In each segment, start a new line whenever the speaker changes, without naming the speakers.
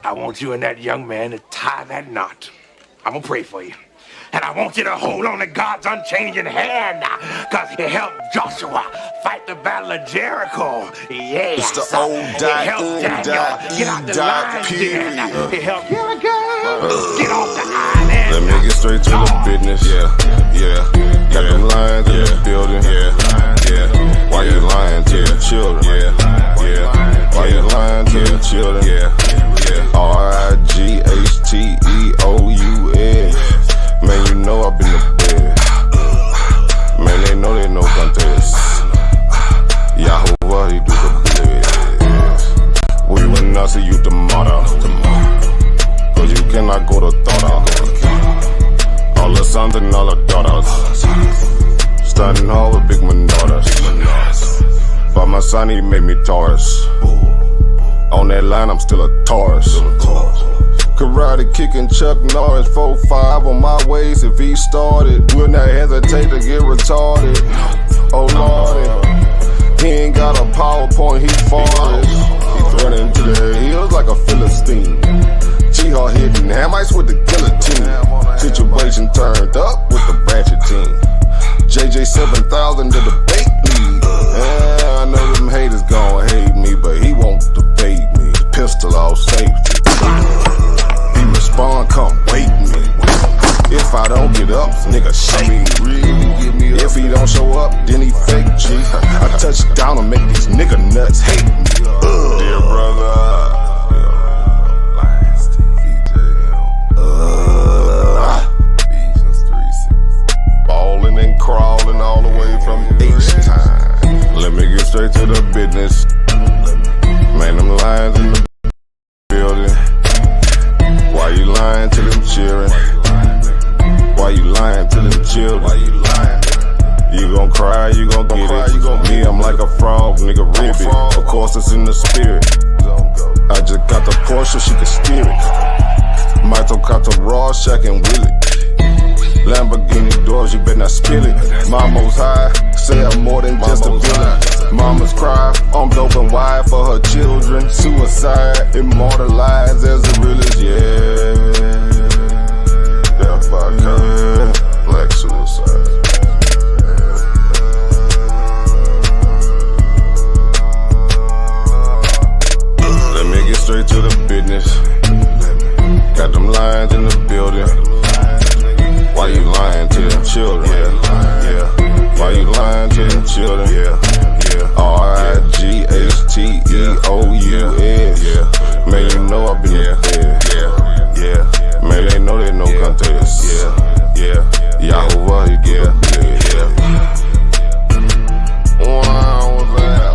I want you and that young man to tie that knot. I'm gonna pray for you. And I want you to hold on to God's unchanging hand, because he helped Joshua fight the battle of Jericho. Yes.
It's the O.N.E.
He helped Daniel get out the lion's den. He helped Gilligan get off the island.
Let me get straight to the business. Got them lions in the building. Why you lying to the children? Why you lying to the children? RIGHTEOUS. Man, you know I've been the best. Man, they know they no contest. Yahuwah, he do the best. We will not see you tomorrow. Cause you cannot go to thought. All the sons and all the daughters. Standing hard with big manodas. But my son, he made me Taurus. On that line, I'm still a Taurus. Karate kicking Chuck Norris, 4-5 on my waist. If he started, will not hesitate to get retarded. Oh lordy, he ain't got a PowerPoint, he farted. He running into the hills like a Philistine. G-Hard hitting Hamites with the guillotine. Situation turned up with the ratchet team. JJ7K, the debate lead. Yeah, I know them haters gon' hate me, but he won't debate me. Pistol off safety. He respond, come wake me. If I don't get up, nigga shake me. If he don't show up, then he fake G. I touch down and make these nigga nuts hate me. Dear brother. Ballin' and crawling all the way from H-Time. Let me get straight to the business. Man, them lions in the building. Why you lying to them children? Why you lying to them children? You gon' cry, you gon' get it. Me, I'm like a frog, nigga, ribbit. Of course, it's in the spirit. I just got the Porsche, she can steer it. Michael got the raw, Shaq and Willie. Lamborghini doors, you better not spill it. Mama's high, say I'm more than just a villain. Mama's cry, arms open wide for her children. Suicide, immortalized as the realest, Death by cop, black suicide. Let me get straight to the business. Got them lions in the building. Why you lying to them children? Why you lying to them children? RIGHTEOUS. Man, you know I've been there. Man, they know they no contest. Yahuwah, he do the best. Wow, what's that?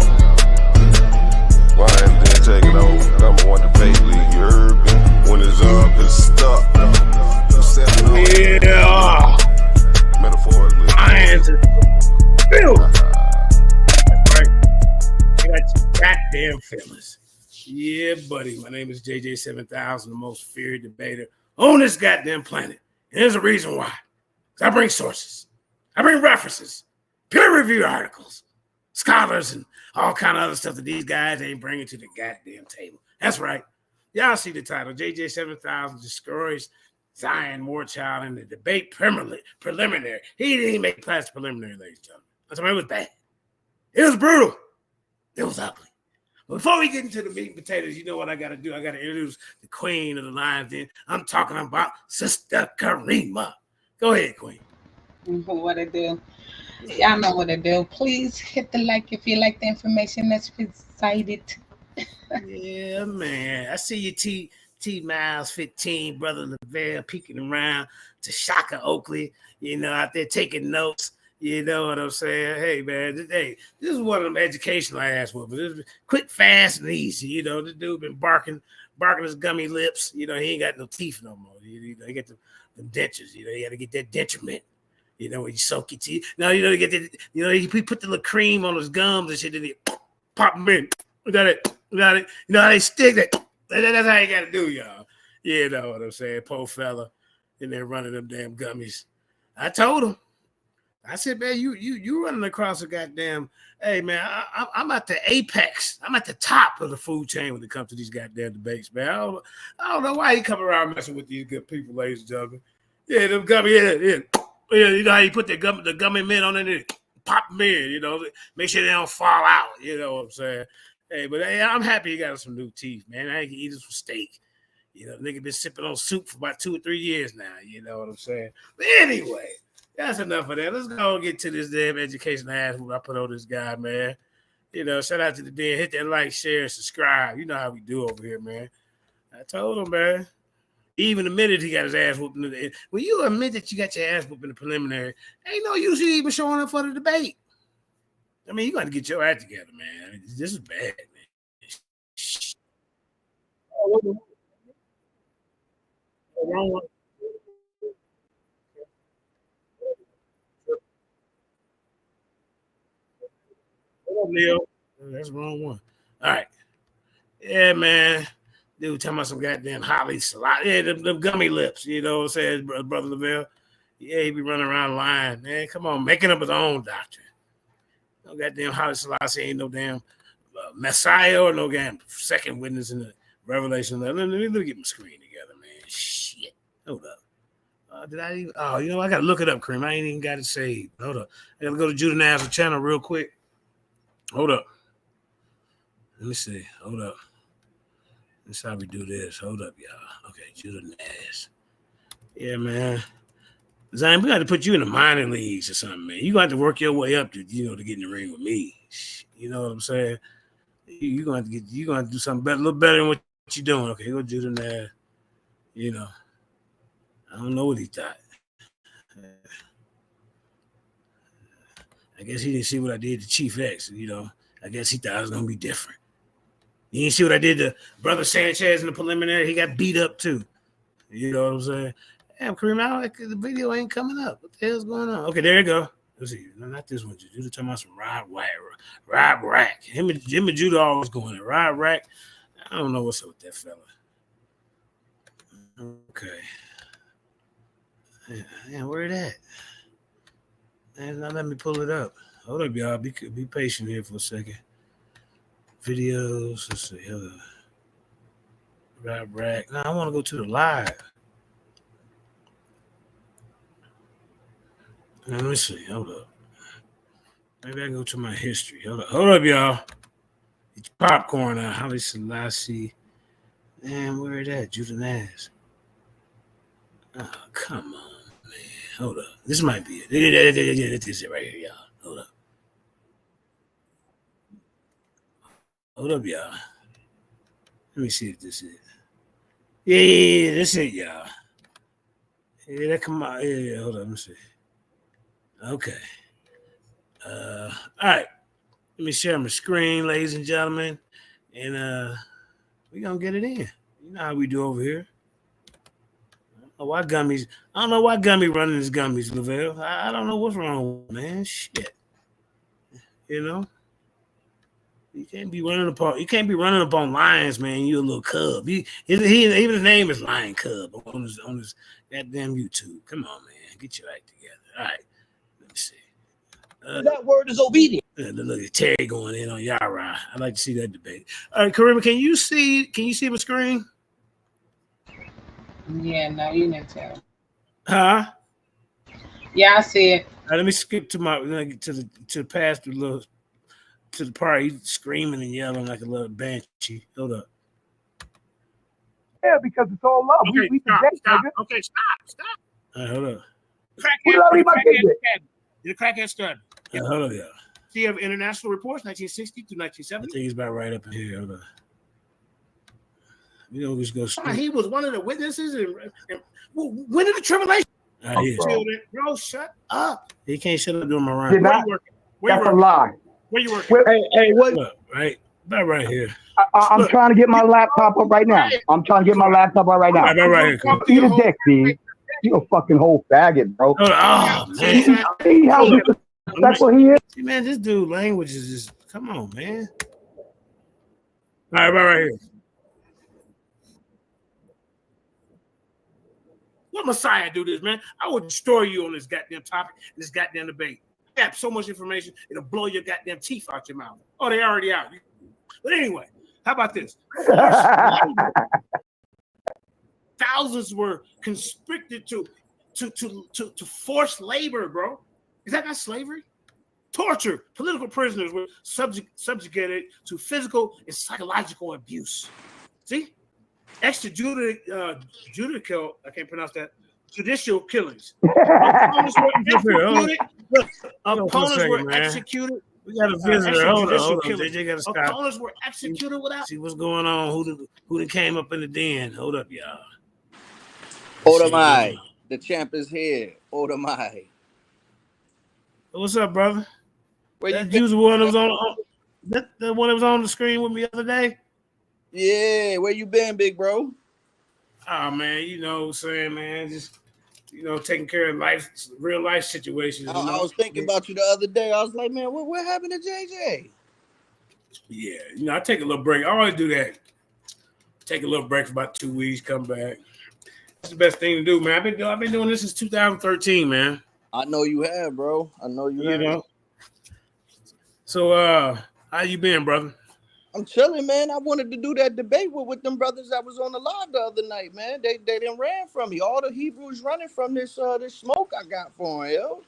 Why didn't take it over? Number one debate league, you heard me? When it's up, it's stuck.
Yeah.
Metaphorically.
Lions in the building. Right. You got your goddamn feelings. Yeah, buddy. My name is JJ7K, the most feared debater on this goddamn planet. And there's a reason why. I bring sources. I bring references. Peer-reviewed articles. Scholars and all kind of other stuff that these guys ain't bringing to the goddamn table. That's right. Y'all see the title. JJ7K destroys Xion, warchild in the debate preliminary. He didn't even make it past preliminary, ladies and gentlemen. I mean, it was bad. It was brutal. It was ugly. But before we get into the meat and potatoes, you know what I got to do? I got to introduce the queen of the Lions Den. I'm talking about Sister Karima. Go ahead, queen.
What I do? Y'all know what I do. Please hit the like if you like the information that's recited.
Yeah, man. I see you, T Miles 15, Brother Lavelle peeking around to Shaka Oakley, out there taking notes. You know what I'm saying? Hey, man, this is one of them educational ass whoopers. This is quick, fast, and easy. This dude been barking his gummy lips. He ain't got no teeth no more. He got them dentures. You got to get that denturement. When you soak your teeth. Now, you get that, he put the little cream on his gums and shit, and he pop them in. Got it. How they stick that. That's how you got to do, y'all. You know what I'm saying? Poor fella in there running them damn gummies. I told him I said, man, you running across a goddamn. Hey, man, I'm at the apex. I'm at the top of the food chain when it comes to these goddamn debates, man. I don't know why he come around messing with these good people, ladies and gentlemen. Yeah, them gummy, yeah. You know how you put the gummy men on it, and pop them in, you know, make sure they don't fall out. You know what I'm saying? Hey, but hey, I'm happy he got some new teeth, man. I can eat some steak. You know, nigga been sipping on soup for about 2 or 3 years now. You know what I'm saying? But anyway. That's enough of that. Let's go and get to this damn education ass who I put on this guy, man. You know, shout out to the den. Hit that like, share, and subscribe. You know how we do over here, man. I told him, man. Even admitted he got his ass whooped. When you admit that you got your ass whooped in the preliminary, ain't no use you even showing up for the debate. I mean, you got to get your act together, man. I mean, this is bad, man. Wrong one. Leo. That's the wrong one. All right. Yeah, man. Dude talking about some goddamn Holly salad. Yeah, them gummy lips. You know what I'm saying, Brother Lavelle? Yeah, he be running around lying, man. Come on, making up his own doctrine. No goddamn Holly Selassie ain't no damn Messiah or no damn second witness in the Revelation. Let me get my screen together, man. Shit. Hold up. Did I even? Oh, you know, I got to look it up, Kareem. I ain't even got it saved. Hold up. I got to go to Judah Nazar's channel real quick. Hold up. Let me see. Hold up. That's how we do this. Hold up, y'all. Okay, Judah Naz. Yeah, man. Zion, we got to put you in the minor leagues or something, man. You got to work your way up to, you know, to get in the ring with me. You know what I'm saying? You're going to do something better, a little better than what you're doing. Okay, go Judah Naz. You know, I don't know what he thought. I guess he didn't see what I did to Chief X. You know, I guess he thought it was going to be different. You didn't see what I did to Brother Sanchez in the preliminary. He got beat up too. You know what I'm saying? Damn, Kareem, the video ain't coming up. What the hell's going on? Okay, there you go. Let's see. No, not this one. Judah talking about some Rob Rack. Him and Judah always going there. Rob Rack. I don't know what's up with that fella. Okay. Yeah, where it at? Man, now let me pull it up. Hold up, y'all. Be patient here for a second. Videos. Let's see. Rob Rack. Now I want to go to the live. Now, let me see. Hold up. Maybe I can go to my history. Hold up, y'all. It's popcorn out. Holly Selassie. Man, where it at? Judah Naz. Oh, come on, man. Hold up. This might be it. This is it right here, y'all. Hold up. Hold up, y'all. Let me see if this is it. Yeah, this is it, y'all. Yeah, that come on. Yeah, hold on. Let me see. Okay. All right. Let me share my screen, ladies and gentlemen. And we're going to get it in. You know how we do over here. I don't know why Gummy running his gummies, Lavelle. I don't know what's wrong, man. Shit. You know? You can't be running up on lions, man. You a little cub. Even his name is Lion Cub on his goddamn YouTube. Come on, man. Get your act together. All right. Let me see.
That word is obedient.
Look at Terry going in on Yara. I'd like to see that debate. All right, Karima, can you see my screen?
Yeah, no, you didn't tell.
Huh?
Yeah, I see it.
All right, let me skip to the past to the part he's screaming and yelling like a little banshee. Hold up.
Yeah, because it's all love.
Okay,
we
stop.
nigga.
Okay, stop. All right, hold up. The crackhead study. Hold up, yeah. See, you have international reports, 1960 to 1970. I think he's about right up in here. Hold up. We don't just go straight. He was one of the witnesses and when did the tribulation? Bro, shut up. He can't shut up during my rhyme.
That's a lie.
Where you working?
Hey, what?
Look, right? About right here.
I'm trying to get my laptop up right now. Right here.
Right here.
Eat a dick, dude. You a fucking whole faggot, bro.
Oh, man.
See how disrespectful he is?
See, man, this dude language is just, come on, man. All right, right here. What Messiah do this, man? I will destroy you on this goddamn topic, this goddamn debate. I have so much information, it'll blow your goddamn teeth out your mouth. Oh, they already out. But anyway, how about this? Thousands were conscripted to forced labor, bro. Is that not slavery? Torture. Political prisoners were subjugated to physical and psychological abuse. See? Extrajudicial, I can't pronounce that, judicial killings. Opponents were executed.
We got a visitor. Hold on. JJ got to stop.
Opponents were executed without.
See what's going on. Who came up in the den? Hold up, y'all.
Odamai, the champ is here. Odamai.
What's up, brother?
Where
you the one that was on the one that was on the screen with me the other day?
Yeah, where you been, big bro?
Oh man, you know what I'm saying, man. Just taking care of real life situations.
I was thinking about you the other day. I was like, man, what happened to JJ?
Yeah, I take a little break. I always do that. Take a little break for about 2 weeks, come back. That's the best thing to do, man. I've been doing this since 2013, man.
I know you have, bro. I know you have.
Know. So, how you been, brother?
I'm chilling, man. I wanted to do that debate with them brothers that was on the live the other night, man. They didn't ran from me. All the Hebrews running from this smoke I got for him,
yo.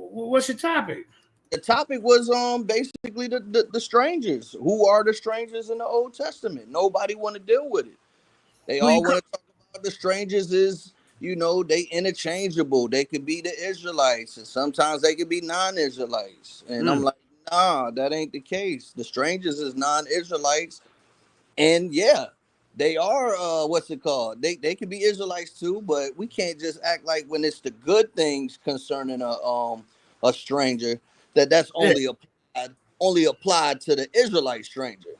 What's your topic?
The topic was basically the strangers. Who are the strangers in the Old Testament? Nobody want to deal with it. They all want to talk about the strangers is, they interchangeable. They could be the Israelites, and sometimes they could be non-Israelites. And I'm like, nah, that ain't the case. The strangers is non-Israelites. And yeah, they are what's it called? They can be Israelites too, but we can't just act like when it's the good things concerning a stranger that's only applied to the Israelite stranger.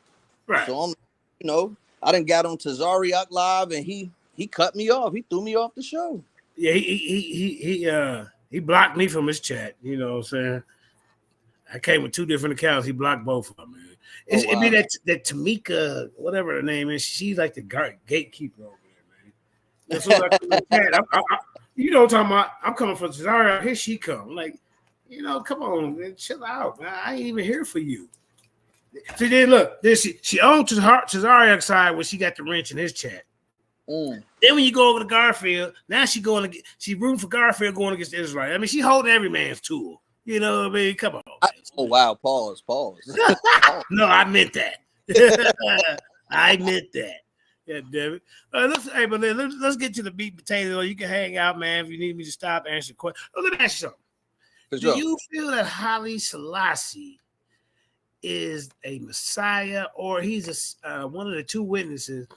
Right.
So I done got on Tazariak Live and he cut me off. He threw me off the show.
Yeah, he blocked me from his chat. You know what I'm saying? I came with 2 different accounts. He blocked both of them, man. It be that Tamika, whatever her name is, she's like the gatekeeper over there, man. That's what you know what I'm talking about. I'm coming for Tazariak. Here she come. Like, come on, man, chill out, man. I ain't even here for you. See, then look, she owned Tazariak's side when she got the wrench in his chat. Then when you go over to Garfield, now she rooting for Garfield going against Israel. I mean, she holding every man's tool. You know what I mean? Come on.
Oh wow! Pause.
No, I meant that. I meant that. Yeah, David. Let's get to the meat and potatoes. You can hang out, man. If you need me to stop answering questions. Let me ask you something. Do you feel that Haile Selassie is a Messiah, or he's one of the 2 witnesses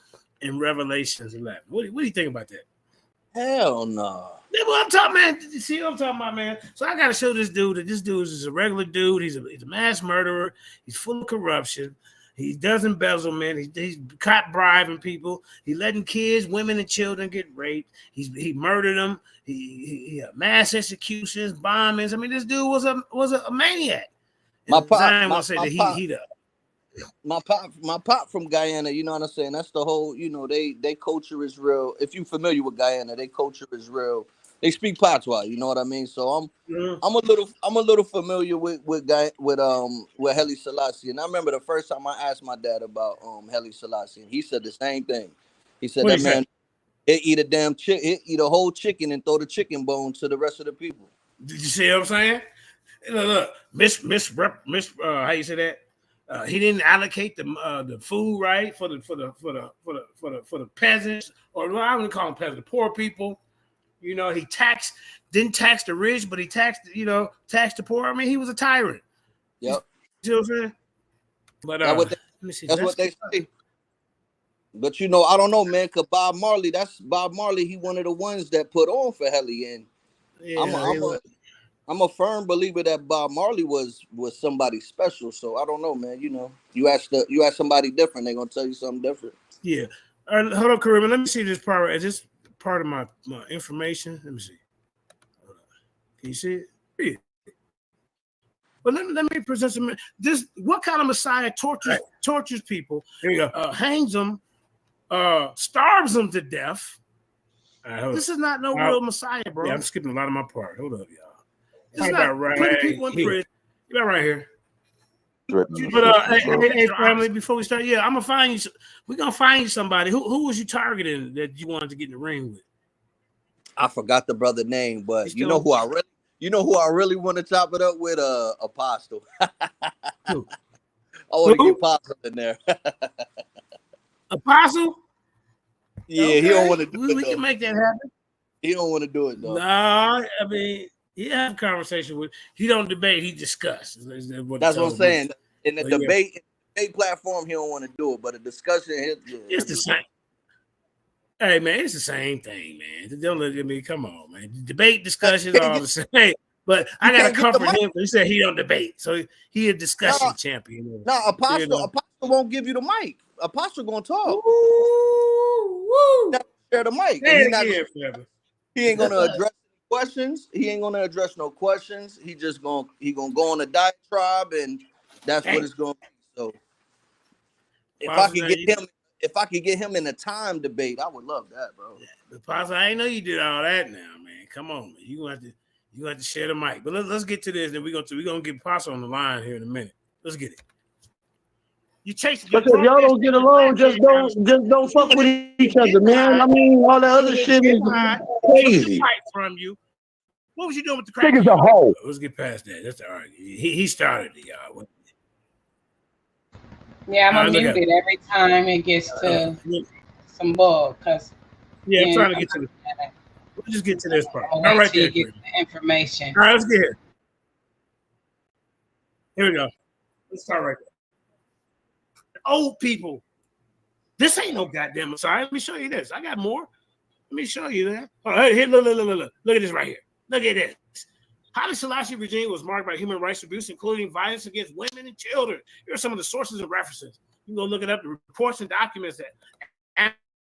in Revelations 11? What do you think about that?
Hell no.
Yeah, well, I'm talking, man. See what I'm talking about, man? So I got to show this dude that this dude is a regular dude. He's a mass murderer. He's full of corruption. He does embezzlement. He's caught bribing people. He letting kids, women, and children get raped. He murdered them. He mass executions, bombings. I mean, this dude was a maniac. My
pop from Guyana, you know what I'm saying? That's the whole, they culture is real. If you're familiar with Guyana, they culture is real. They speak patois, you know what I mean? So I'm a little familiar with Haile Selassie. And I remember the first time I asked my dad about Haile Selassie, and he said the same thing. He said that man eat a whole chicken and throw the chicken bone to the rest of the people.
Did you see what I'm saying? Look, how you say that? He didn't allocate the food right for the peasants, or I wouldn't call them peasants, the poor people. He didn't tax the rich, but he taxed the poor. I mean, he was a tyrant.
Yep.
You know what I'm saying? But
that's what they say. But I don't know, man. Cause Bob Marley, he one of the ones that put on for Haile, and I'm a firm believer that Bob Marley was somebody special. So I don't know, man. You ask somebody different, they're gonna tell you something different.
Yeah. All right, hold on, Kareem. Let me see this part. Is this part of my information? Let me see. Can you see it? Yeah. But let me present some. What kind of Messiah tortures people? Here you go. Hangs them, starves them to death.
This is not no real Messiah, bro.
Yeah, I'm skipping a lot of my part. Hold up, y'all.
This is not putting people in prison.
You're right here.
But hey, family, before we start, I'm gonna find you. We're gonna find you somebody. Who was you targeting that you wanted to get in the ring with?
I forgot the brother name, but you know who I really want to chop it up with? Apostle. I want to get Apostle in there.
Apostle?
Yeah, okay. He don't want to do it.
We can make that happen.
He don't want to do it though.
Nah, I mean, he have a conversation with. He don't debate. He discuss.
That's what I'm saying. In the debate platform, he don't want to do it, but a discussion,
it's the same. Hey man, it's the same thing, man. Don't let me come on, man. Debate, discussion, all the same. But I gotta comfort him. He said he don't debate, so he a discussion champion.
No, Apostle won't give you the mic. Apostle gonna talk.
Woo.
Share the mic. He ain't gonna address questions. He ain't gonna address no questions. He gonna go on a diatribe, and that's what it's gonna be. So if I could get him in a time debate, I would love that, bro.
Apostle, I ain't know you did all that now, man. Come on, man. You gonna have to share the mic. But let's get to this, and we're gonna get Apostle on the line here in a minute. Let's get it. You chase.
But if y'all don't get along, just don't fuck with each other, man. I mean, all that other shit is crazy.
From you. What was you doing with the crack?
Nigga's a hoe.
Let's get past that. That's all right. He started it, y'all.
Yeah, I'm gonna mute it every time it gets to some bull, cause
I'm trying to get to this. We'll just get to this part. All right, there.
Get the information.
All right, let's get here. Here we go. Let's start right there. Old people. This ain't no goddamn Messiah. Let me show you this. I got more. Let me show you that. Oh, here, look. Look at this right here. Look at this. Haile Selassie regime was marked by human rights abuse, including violence against women and children. Here are some of the sources and references. You can go look it up. The reports and documents that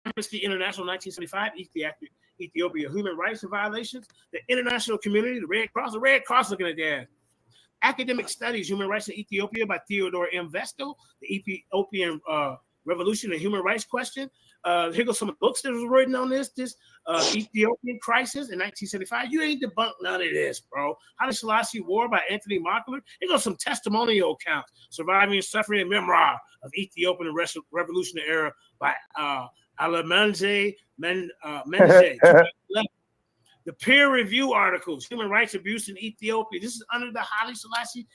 Amnesty International 1975, Ethiopia human rights violations, the international community, the Red Cross looking at that. Academic Studies, Human Rights in Ethiopia by Theodore M. Vestal, the Ethiopian Revolution and Human Rights Question. Here goes some of the books that was written on this Ethiopian Crisis in 1975. You ain't debunked none of this, bro. Haile Selassie War by Anthony Mockler. Here goes some testimonial accounts, Surviving and Suffering and Memoir of Ethiopian Revolutionary Era by Alamanje Menje. The peer review articles, Human Rights Abuse in Ethiopia. This is under the Haile Selassie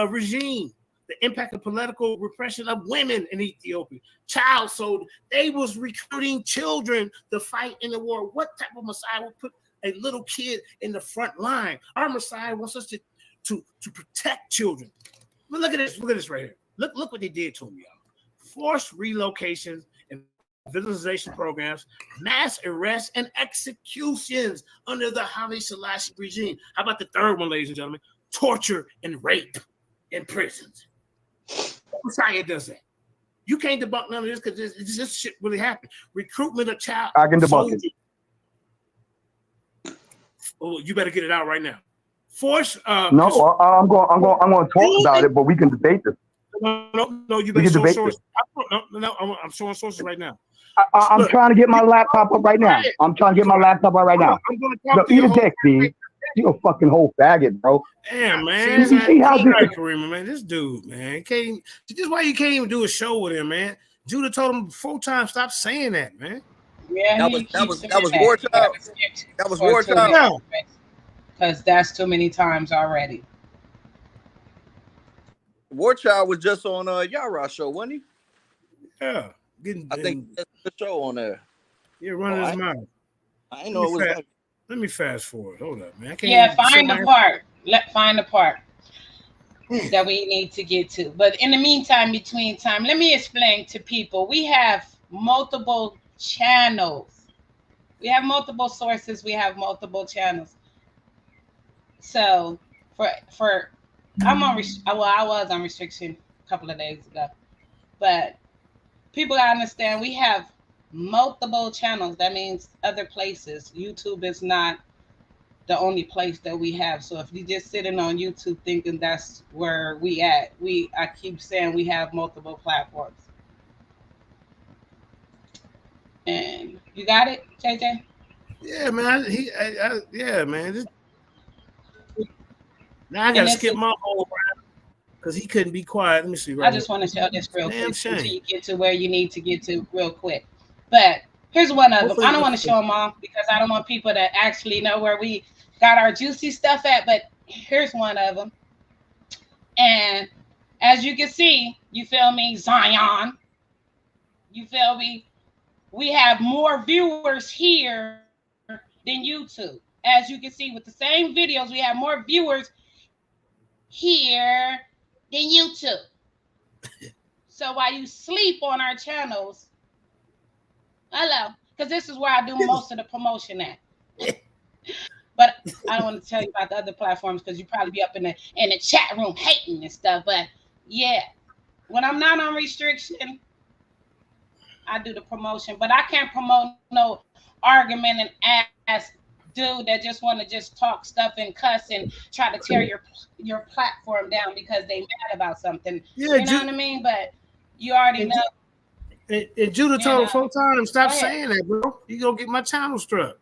regime. The impact of political repression of women in Ethiopia. Child sold. They was recruiting children to fight in the war. What type of Messiah would put a little kid in the front line? Our Messiah wants us to protect children. But look at this. Look at this right here. Look what they did to them, y'all. Forced relocations and visualization programs, mass arrests and executions under the Haile Selassie regime. How about the third one, ladies and gentlemen? Torture and rape in prisons. Messiah does that. You can't debunk none of this because this shit really happened. Recruitment of child.
I can debunk it.
Oh, you better get it out right now. Force.
No, I'm going to talk about it, but we can debate this.
No, you better show sources. No, I'm showing sources right now.
I'm trying to get my laptop up right now. I'm trying to get my laptop up right now. Eat a dick, Steve. You a fucking whole faggot, bro.
Damn, man.
See how
Karima, man. This dude, man. This is why you can't even do a show with him, man. Judah told him 4 times, stop saying that, man.
Yeah,
that was warchild. That was warchild.
Yeah. Because that's too many times already.
Warchild was just on Yara show, wasn't he?
Yeah.
I think that's the show on there.
Yeah, running his mouth.
I didn't know it was like.
Let me fast forward. Hold up, man.
Find the part. Find the part that we need to get to. But in the meantime, between time, let me explain to people. We have multiple channels. We have multiple sources. We have multiple channels. So for I'm on. I was on restriction a couple of days ago, but people gotta understand we have multiple channels. That means other places. YouTube is not the only place that we have. So if you're just sitting on YouTube thinking that's where we at, I keep saying we have multiple platforms. And you got it, JJ?
Yeah, man. Yeah, man. Now I gotta skip my whole round because he couldn't be quiet. Let me see. Right
I just want to show this real
Damn
quick
shame.
until you get to where you need to get to real quick. But here's one of them. I don't want to show them all because I don't want people to actually know where we got our juicy stuff at. But here's one of them. And as you can see, you feel me, Xion. You feel me? We have more viewers here than YouTube. As you can see, with the same videos, we have more viewers here than YouTube. So while you sleep on our channels, hello, because this is where I do most of the promotion at. But I don't want to tell you about the other platforms because you probably be up in the chat room hating and stuff. But yeah, when I'm not on restriction, I do the promotion. But I can't promote no argument and ass dude that just want to just talk stuff and cuss and try to tear your platform down because they mad about something. Yeah, you know what I mean? But you already know.
And Judah told him 4 times, stop saying that, bro. You gonna get my channel struck.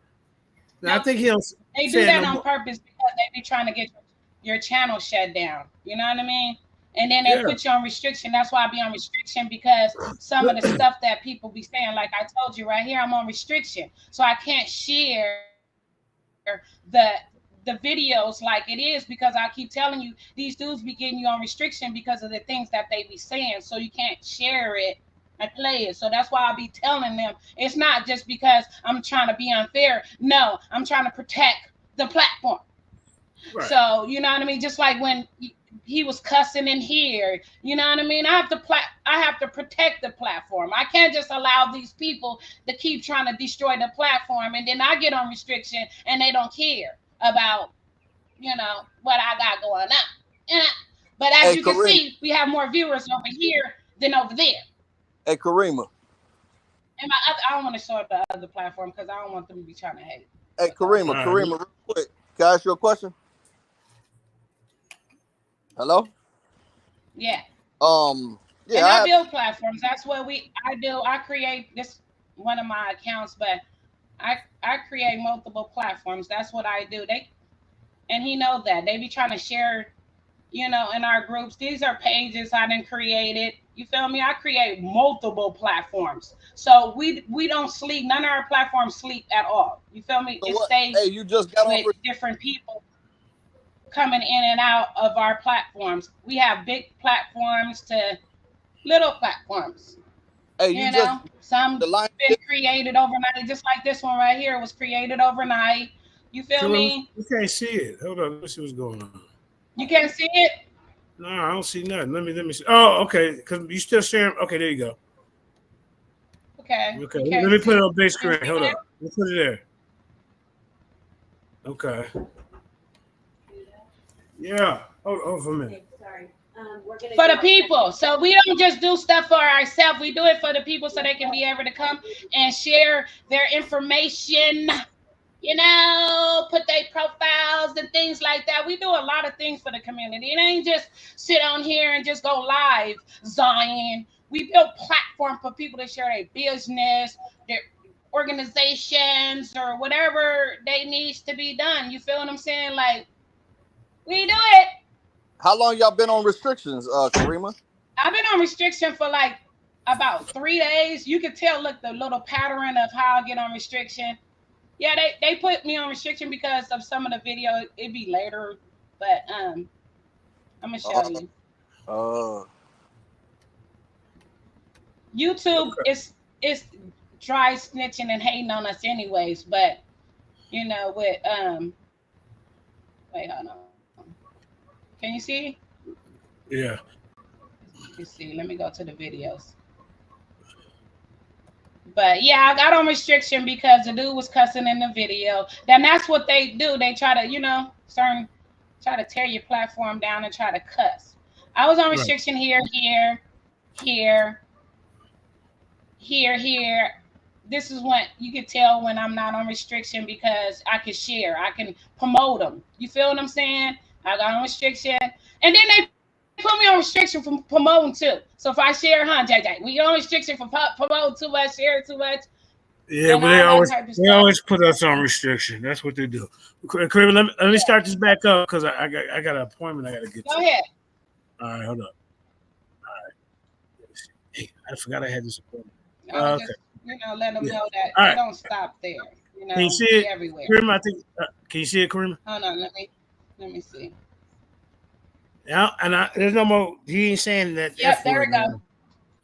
Now, I think he'll.
They do that on purpose because they be trying to get your channel shut down. You know what I mean? And then they put you on restriction. That's why I be on restriction, because some of the stuff that people be saying, like I told you right here, I'm on restriction. So I can't share the videos like it is, because I keep telling you, these dudes be getting you on restriction because of the things that they be saying. So you can't share it and play it. So that's why I be telling them, it's not just because I'm trying to be unfair. No, I'm trying to protect the platform. Right. So, you know what I mean? Just like when he was cussing in here, you know what I mean? I have to protect the platform. I can't just allow these people to keep trying to destroy the platform, and then I get on restriction and they don't care about, you know, what I got going on. But as you can see, we have more viewers over here than over there.
Hey, Karima.
And I don't want to show up the other platform because I don't want them to be trying to hate.
Hey, Karima, real quick. Can I ask you a question? Hello?
Yeah.
Yeah.
And I build platforms. That's what I do. I create this one of my accounts, but I create multiple platforms. That's what I do. And he knows that. They be trying to share, you know, in our groups. These are pages I done created. You feel me? I create multiple platforms. So we don't sleep. None of our platforms sleep at all. You feel me? So it stays
you just got
with different people coming in and out of our platforms. We have big platforms to little platforms.
Hey,
you know, some been created overnight, just like this one right here was created overnight. You feel me?
You can't see it. Hold on, let me see what's going on.
You can't see it?
No, I don't see nothing. Let me see. Oh, okay. Because you still sharing. Okay, there you go.
Okay.
Let me put it on big screen. Hold up. Let's put it there. Okay. Yeah. Hold for a minute.
Sorry. For the people. So we don't just do stuff for ourselves. We do it for the people so they can be able to come and share their information. You know, put their profiles and things like that. We do a lot of things for the community. It ain't just sit on here and just go live, Zion. We build platform for people to share their business, their organizations, or whatever they needs to be done. You feel what I'm saying? Like, we do it.
How long y'all been on restrictions, Karima?
I've been on restriction for like about 3 days. You can tell, look, the little pattern of how I get on restriction. Yeah, they put me on restriction because of some of the video. It'd be later, but I'm gonna show you. YouTube is dry snitching and hating on us anyways, but you know, with wait, hold on. Can you see?
Yeah.
Let's see. Let me go to the videos. But yeah, I got on restriction because the dude was cussing in the video. Then that's what they do. They try to, you know, try to tear your platform down and try to cuss. I was on restriction here. This is when you can tell when I'm not on restriction because I can share. I can promote them. You feel what I'm saying? I got on restriction. And then they put me on restriction for promoting too. So if I share, JJ, we on restriction for promoting too much, share too much.
Yeah,
and
but
all that type of
they
stuff.
always put us on restriction. That's what they do. Kraven, let me start this back up because I got an appointment I got to get to.
Go ahead.
All right, hold up. All right. Hey, I forgot I had this appointment.
I was
Okay.
just, let them know that
All
it
right.
don't stop there.
Can you see it?
Everywhere.
Kareem, I think. Can you see it, Kareem?
Hold on, let me see.
Yeah, and there's no more. He ain't saying that.
Yep, there we go.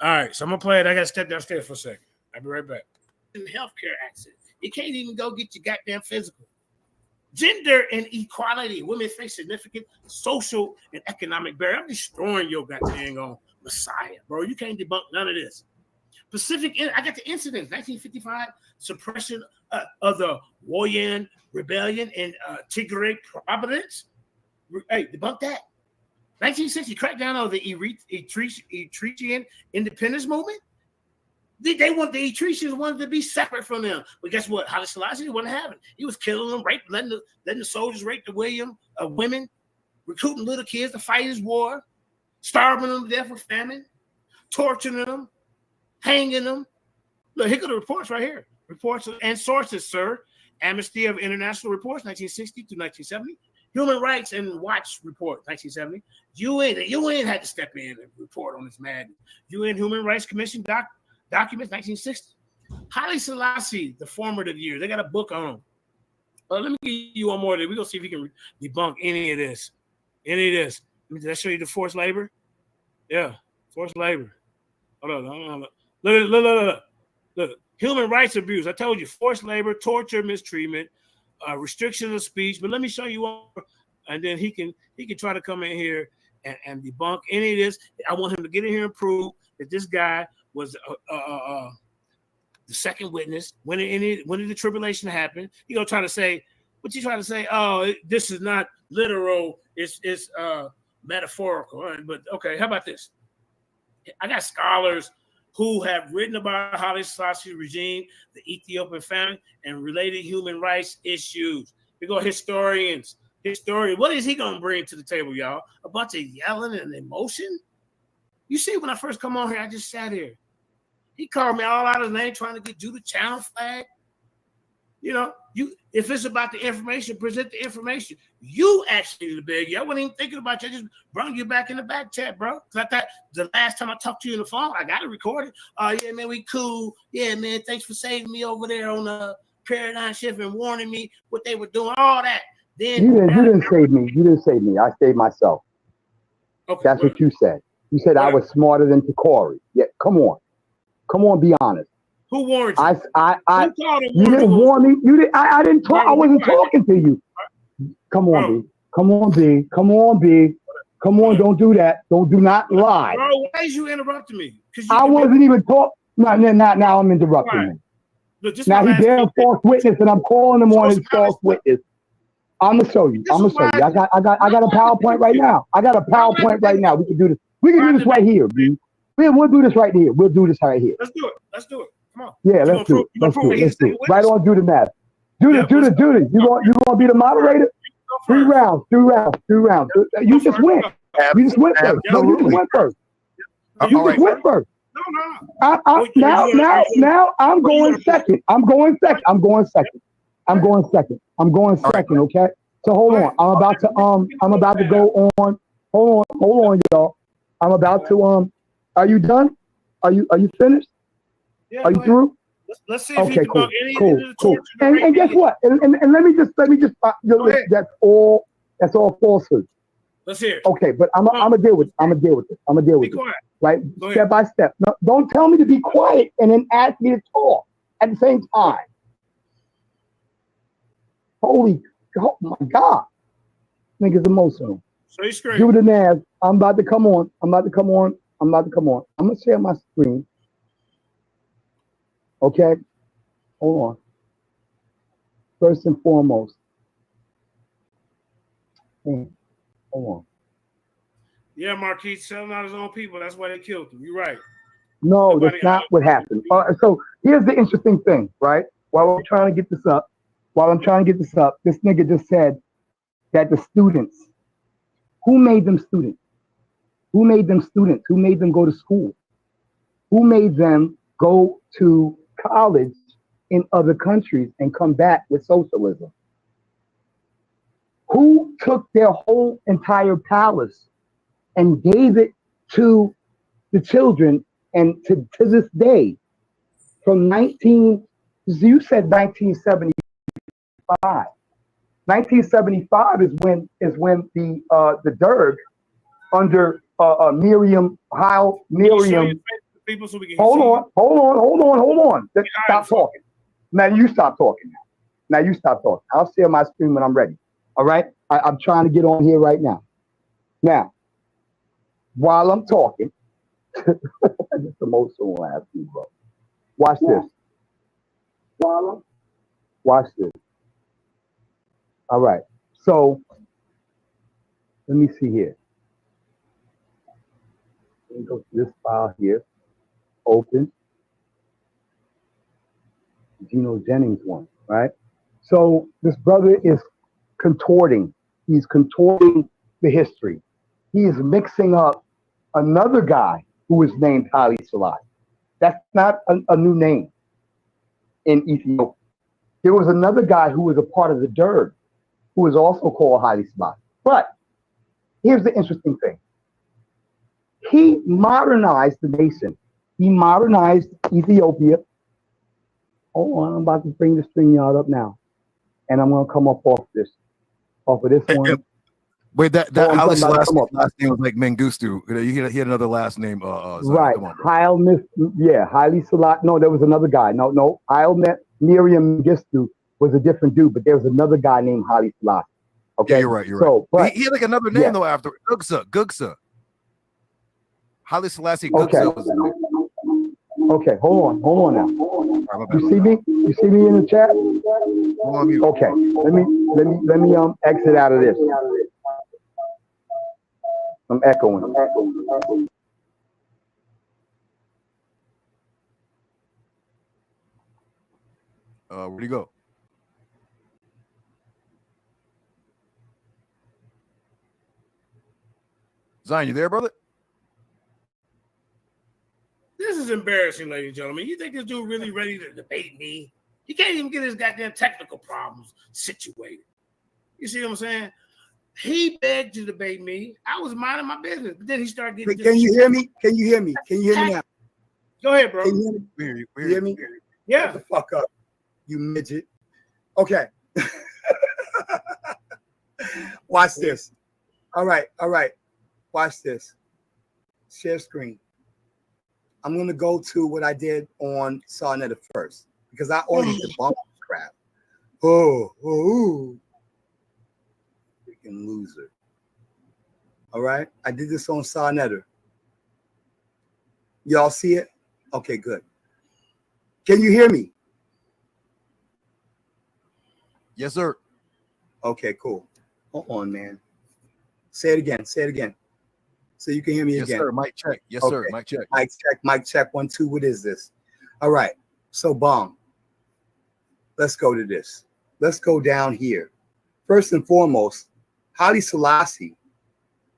All right, so I'm gonna play it. I gotta step downstairs for a second. I'll be right back. Healthcare access. You can't even go get your goddamn physical. Gender inequality. Women face significant social and economic barrier. I'm destroying your goddamn on Messiah, bro. You can't debunk none of this. I got the incidents. 1955 suppression of the Xion rebellion in Tigray province. Hey, debunk that. 1960 crackdown on the Eritrean independence movement. The Eritreans wanted to be separate from them, but guess what? Haile Selassie wasn't having. He was killing them, letting the soldiers rape the women, recruiting little kids to fight his war, starving them to death with famine, torturing them, hanging them. Look, here go the reports right here. Reports and sources, sir. Amnesty of International Reports, 1960 to 1970. Human Rights and Watch Report, 1970. The UN had to step in and report on this madness. UN Human Rights Commission documents, 1960. Haile Selassie, the formative years. They got a book on him. Let me give you one more. We're going to see if we can debunk any of this. Did I show you the forced labor? Yeah, forced labor. Hold on. Look. Human rights abuse. I told you, forced labor, torture, mistreatment, restriction of speech. But let me show you one, and then he can try to come in here and debunk any of this. I want him to get in here and prove that this guy was the second witness when the tribulation happened. He gonna try to say, what you trying to say? Oh, this is not literal. It's metaphorical. All right, but okay, how about this? I got scholars who have written about Haile Selassie's regime, the Ethiopian famine, and related human rights issues. We go historians. What is he gonna bring to the table, y'all? A bunch of yelling and emotion? You see, when I first come on here, I just sat here. He called me all out of his name, trying to get you the channel flag. If it's about the information, present the information. You actually the big. I wasn't even thinking about you. I just brought you back in the back chat, bro. Because I thought the last time I talked to you on the phone, I got it recorded. Oh, yeah, man, we cool. Yeah, man, thanks for saving me over there on the paradigm shift and warning me what they were doing, all that. Then
you didn't save me. You didn't save me. I saved myself.
Okay,
that's what you said. You said I was smarter than Takori. Yeah, come on, be honest.
Who warned you?
You didn't warn me. You didn't. I didn't talk. I wasn't talking to you. Come on, B. Come on, B. Come on, B. Come on, don't do that. Do not lie.
Bro, why is you interrupting me?
I wasn't even talking. Now I'm interrupting him.
Look,
now he's bearing false witness, and I'm calling him on his false witness. I'm gonna show you. I got a PowerPoint right now. We can do this. We can do this right here, B. We'll do this right here. We'll do this right here.
Let's do it. Come on.
Yeah, let's do it. Let's do it. Right on, do the math. Judy. You gonna be the moderator? 3 rounds. You just went. You just went first. No, you just went first. You just went first. No. Now I'm going second. I'm going second. Okay. So hold on. I'm about to go on. Hold on, y'all. I'm about to Are you done? Are you finished?
Yeah,
are you through?
Let's see if you can
cool.
any
Cool. And guess what? And let me just that's all falsehood.
Let's hear it.
Okay, but I'm gonna deal with this. Right? Step by step. No, don't tell me to be quiet and then ask me to talk at the same time. Oh my God. Nigga's emotional.
So he's screaming.
Do the nav. I'm about to come on. I'm gonna share my screen. Okay, hold on. First and foremost, hold on.
Yeah, Marquise selling out his own people. That's why they killed him. You're right.
No, that's not what happened. So here's the interesting thing, right? While I'm trying to get this up, this nigga just said that the students, who made them students? Who made them students? Who made them go to school? Who made them go to college in other countries and combat with socialism? Who took their whole entire palace and gave it to the children? And to this day, from you said 1975. 1975 is when the Derg under Miriam.
People so we can
Hold on. Stop talking. Now you stop talking. Now you stop talking. I'll share my screen when I'm ready. All right. I'm trying to get on here right now. Now, while I'm talking, it's the most last week, bro. Watch this. Watch this. All right. So let me see here. Let me go to this file here. Open. Geno Jennings one, right? So this brother is contorting. He's contorting the history. He is mixing up another guy who is named Haile Selassie. That's not a new name in Ethiopia. There was another guy who was a part of the Derg who was also called Haile Selassie. But here's the interesting thing. He modernized the nation. He modernized Ethiopia. Hold on, I'm about to bring the StreamYard up now. And I'm going to come up off of this one.
Wait, that Haile Selassie last name was like Mengistu. He had another last name.
Right. Haile Selassie. No, there was another guy. No. Miriam Mengistu was a different dude, but there was another guy named Haile Selassie. Okay,
yeah, you're right.
So, but
he had like another name though after Gugsa. Haile Selassie Gugsa was the name.
Okay, hold on now. You see me? You see me in the chat? Okay, let me exit out of this. I'm echoing.
Where'd he go? Zion, you there, brother?
This is embarrassing, ladies and gentlemen. You think this dude really ready to debate me? He can't even get his goddamn technical problems situated. You see what I'm saying? He begged to debate me. I was minding my business, but then he started getting.
Can you hear me? Can you hear me? Can you hear me now?
Go ahead, bro.
Can you hear me?
Yeah.
Shut the fuck up, you midget. Okay. Watch this. All right. Watch this. Share screen. I'm going to go to what I did on Sarnetta first because I already debunked this crap. Oh. Freaking loser. All right. I did this on Sarnetta. Y'all see it? Okay, good. Can you hear me?
Yes, sir.
Okay, cool. Hold on, man. Say it again. So you can hear me again.
Yes, sir. Mic check. Yes,
okay.
Sir. Mic check.
Mic check. 1, 2. What is this? All right. So, bomb. Let's go to this. Let's go down here. First and foremost, Haile Selassie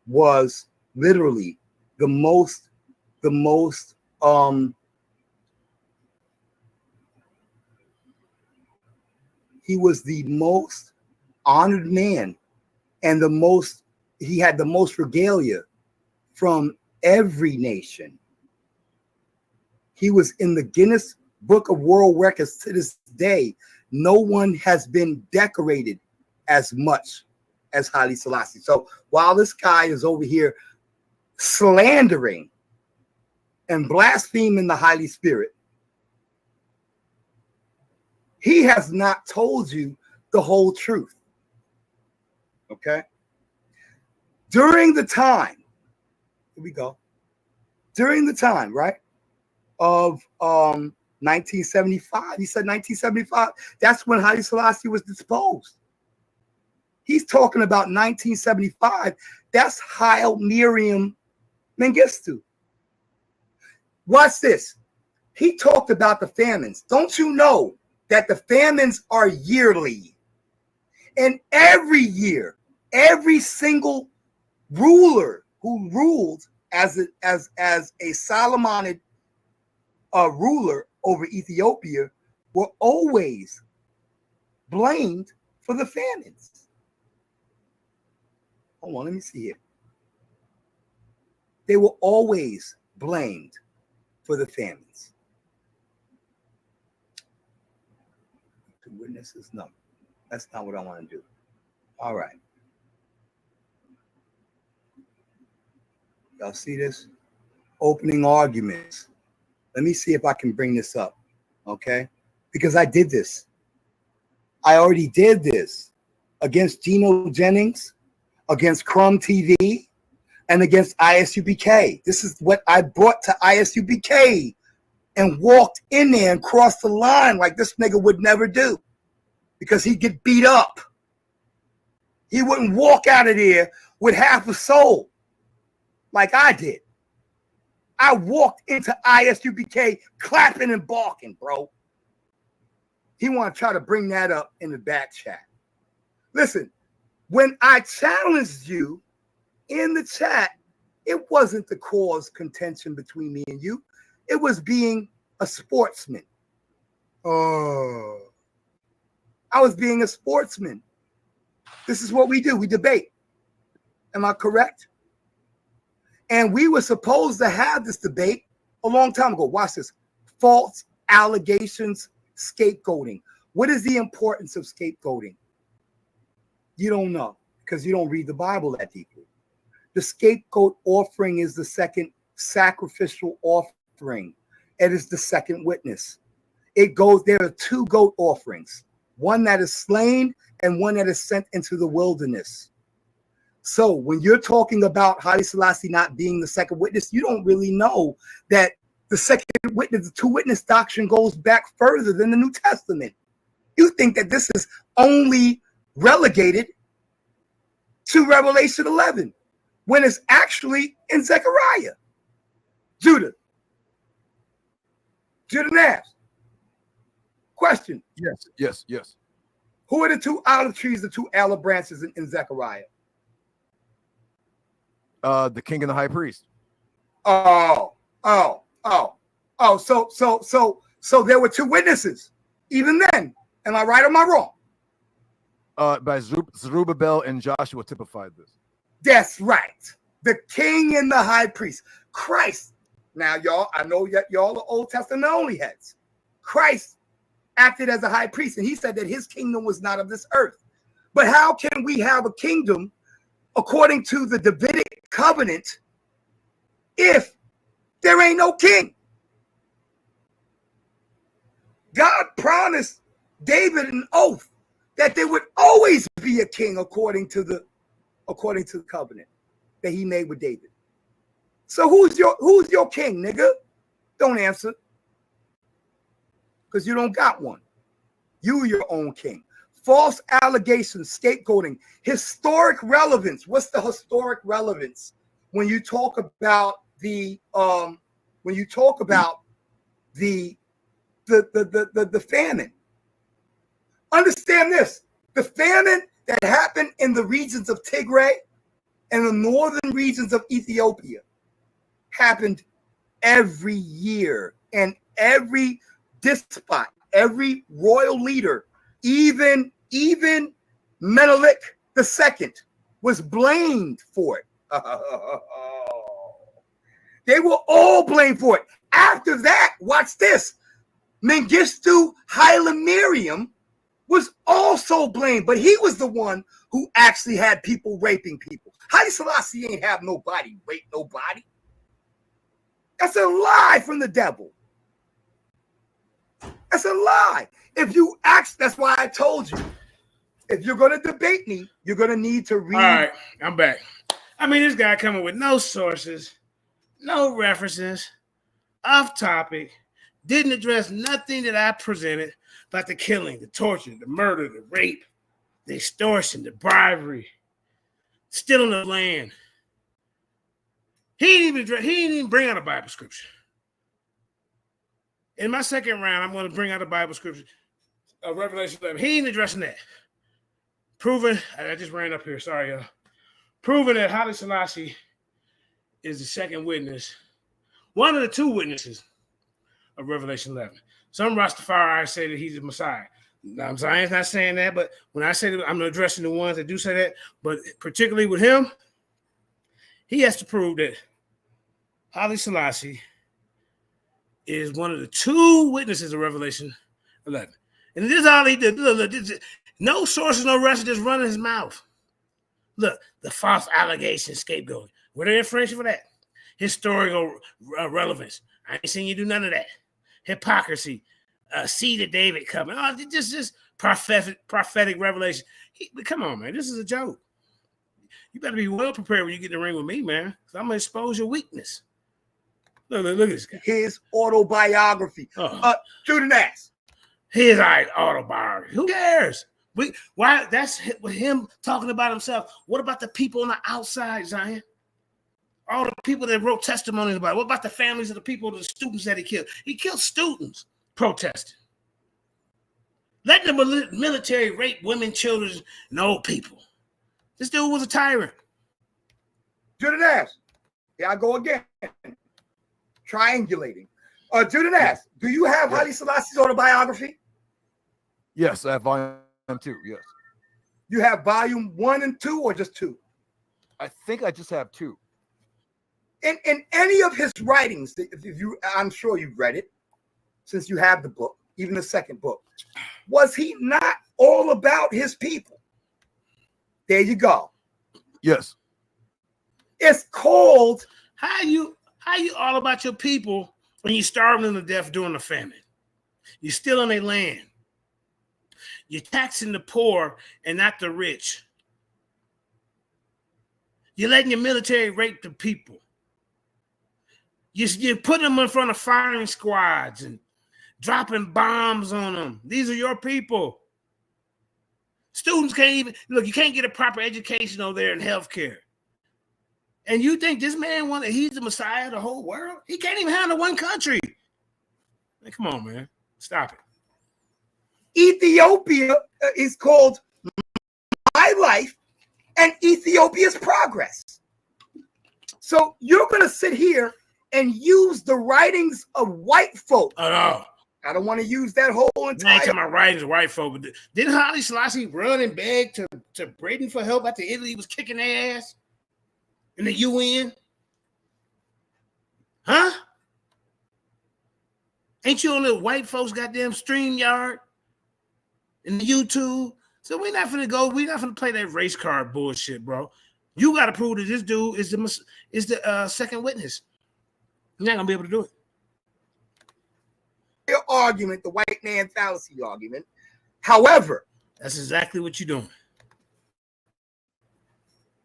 was literally the most he was the most honored man and he had the most regalia from every nation. He was in the Guinness Book of World Records to this day. No one has been decorated as much as Haile Selassie. So while this guy is over here slandering and blaspheming the Haile Spirit, he has not told you the whole truth. Okay? During the time, here we go. During the time, right, of 1975, he said 1975, that's when Haile Selassie was disposed. He's talking about 1975. That's Haile Miriam Mengistu. Watch this. He talked about the famines. Don't you know that the famines are yearly? And every year, every single ruler who ruled as a Solomonic ruler over Ethiopia were always blamed for the famines. Hold on, let me see here. They were always blamed for the famines. Two witnesses? No, that's not what I want to do. All right. Y'all see this? Opening arguments. Let me see if I can bring this up, okay? Because I did this. I already did this against Gino Jennings, against Crumb TV, and against ISUBK. This is what I brought to ISUBK and walked in there and crossed the line like this nigga would never do because he'd get beat up. He wouldn't walk out of there with half a soul like I did. I walked into ISUBK clapping and barking, bro. He want to try to bring that up in the back chat. Listen, when I challenged you in the chat, it wasn't to cause contention between me and you. It was being a sportsman. Oh, I was being a sportsman. This is what we do. We debate. Am I correct? And we were supposed to have this debate a long time ago. Watch this. False allegations, scapegoating. What is the importance of scapegoating? You don't know because you don't read the Bible that deeply. The scapegoat offering is the second sacrificial offering. It is the second witness. It goes, there are two goat offerings, one that is slain and one that is sent into the wilderness. So when you're talking about Haile Selassie not being the second witness, you don't really know that the second witness, the two witness doctrine goes back further than the New Testament. You think that this is only relegated to Revelation 11 when it's actually in Zechariah. Judah Nash. Question.
Yes.
Who are the two olive trees, the two olive branches in Zechariah?
The king and the high priest.
So there were two witnesses even then. Am I right or am I wrong?
By Zerubbabel and Joshua typified this.
That's right. The king and the high priest. Christ. Now, y'all, I know that y'all are Old Testament only heads. Christ acted as a high priest, and he said that his kingdom was not of this earth. But how can we have a kingdom according to the Davidic covenant if there ain't no king? God promised David an oath that there would always be a king according to the covenant that he made with David. So who's your king, nigga? Don't answer. Because you don't got one. You your own king. False allegations, scapegoating, historic relevance. What's the historic relevance when you talk about the famine? Understand this: the famine that happened in the regions of Tigray and the northern regions of Ethiopia happened every year, and every despot, every royal leader, even Menelik II was blamed for it. They were all blamed for it. After that, watch this. Mengistu Haile Mariam was also blamed, but he was the one who actually had people raping people. Haile Selassie ain't have nobody rape nobody. That's a lie from the devil. That's a lie. If you ask, that's why I told you, if you're going to debate me, you're going to need to read.
All right, I'm back. I mean, this guy coming with no sources, no references, off topic, didn't address nothing that I presented about the killing, the torture, the murder, the rape, the extortion, the bribery, stealing the land. He didn't even bring out a Bible scripture. In my second round, I'm going to bring out a Bible scripture, Revelation 11. He ain't addressing that. Proving, I just ran up here, sorry, y'all. Proving that Haile Selassie is the second witness, one of the two witnesses of Revelation 11. Some Rastafari say that he's the Messiah. I'm Zion's not saying that, but when I say that, I'm addressing the ones that do say that. But particularly with him, he has to prove that Haile Selassie is one of the 2 witnesses of Revelation 11. And this is all he did. Look, no sources, no rest, just running his mouth. Look, the false allegation scapegoat. Where the information for that? Historical relevance. I ain't seen you do none of that. Hypocrisy. Seed of David coming. Oh, just prophetic revelation. Come on, man. This is a joke. You better be well prepared when you get in the ring with me, man. Because I'm going to expose your weakness. Look at this guy.
His autobiography. Shooting ass.
His autobiography. Who cares? Why? That's with him talking about himself. What about the people on the outside, Zion? All the people that wrote testimonies about it. What about the families of the people, the students that he killed? He killed students protesting. Let the military rape women, children, and old people. This dude was a tyrant.
Shooting ass. Here I go again. Triangulating. Judith asks, do you have Haile Selassie's autobiography?
Yes, I have volume 2. Yes.
You have volume 1 and 2, or just 2?
I think I just have 2.
In any of his writings, I'm sure you've read it, since you have the book, even the second book. Was he not all about his people? There you go.
Yes.
It's called.
How you all about your people when you're starving them to death during the famine? You're stealing their land. You're taxing the poor and not the rich. You're letting your military rape the people. You're putting them in front of firing squads and dropping bombs on them. These are your people. Students can't even, look, you can't get a proper education over there in healthcare. And you think this man he's the Messiah of the whole world? He can't even handle one country. Man, come on, man. Stop it.
Ethiopia is called My Life and Ethiopia's Progress. So you're going to sit here and use the writings of white folk.
Oh, no.
I don't want to use that whole entire.
I ain't talking about writings of white folk. But didn't Haile Selassie run and beg to Britain for help after Italy was kicking their ass in the UN? Huh? Ain't you on the white folks' goddamn StreamYard and the YouTube? So we're not gonna play that race card bullshit, bro. You got to prove that this dude is the second witness. You're not gonna be able to do it.
Your argument, the white man fallacy argument. However,
that's exactly what you're doing.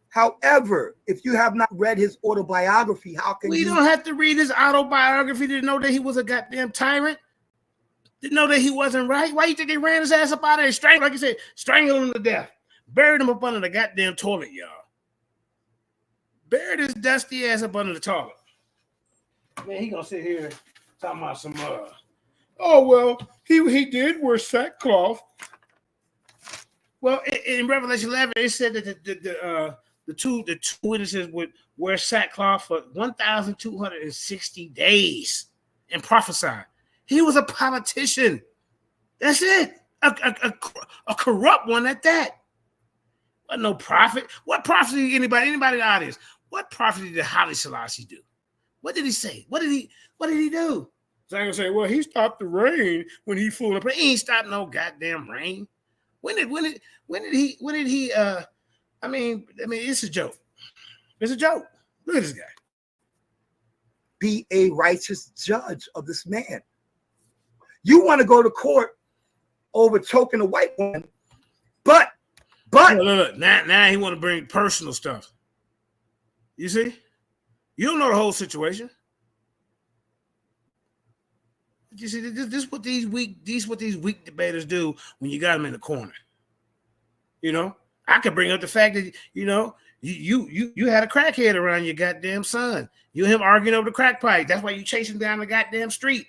However, if you have not read his autobiography, how can
you? Don't have to read his autobiography to know that he was a goddamn tyrant. Didn't know that he wasn't right. Why you think they ran his ass up out of there, strangled, like you said, strangled him to death, buried him up under the goddamn toilet, y'all. Buried his dusty ass up under the toilet. Man, he gonna sit here talking about some oh well, he did wear sackcloth. Well, in Revelation 11, it said that the two witnesses would wear sackcloth for 1,260 days and prophesy. He was a politician. That's it. A corrupt one at that. But no prophet. What prophecy anybody in the audience? What prophecy did Haile Selassie do? What did he say? What did he do? So I'm gonna say, well, he stopped the rain when he flew up. He ain't stopped no goddamn rain. When did he I mean, it's a joke. It's a joke. Look at this guy.
Be a righteous judge of this man. You want to go to court over choking a white woman, but
look. Now he want to bring personal stuff. You see? You don't know the whole situation. You see, this is what these weak debaters do when you got them in the corner. You know, I could bring up the fact that you had a crackhead around your goddamn son. You and him arguing over the crack pipe. That's why you chase him down the goddamn street.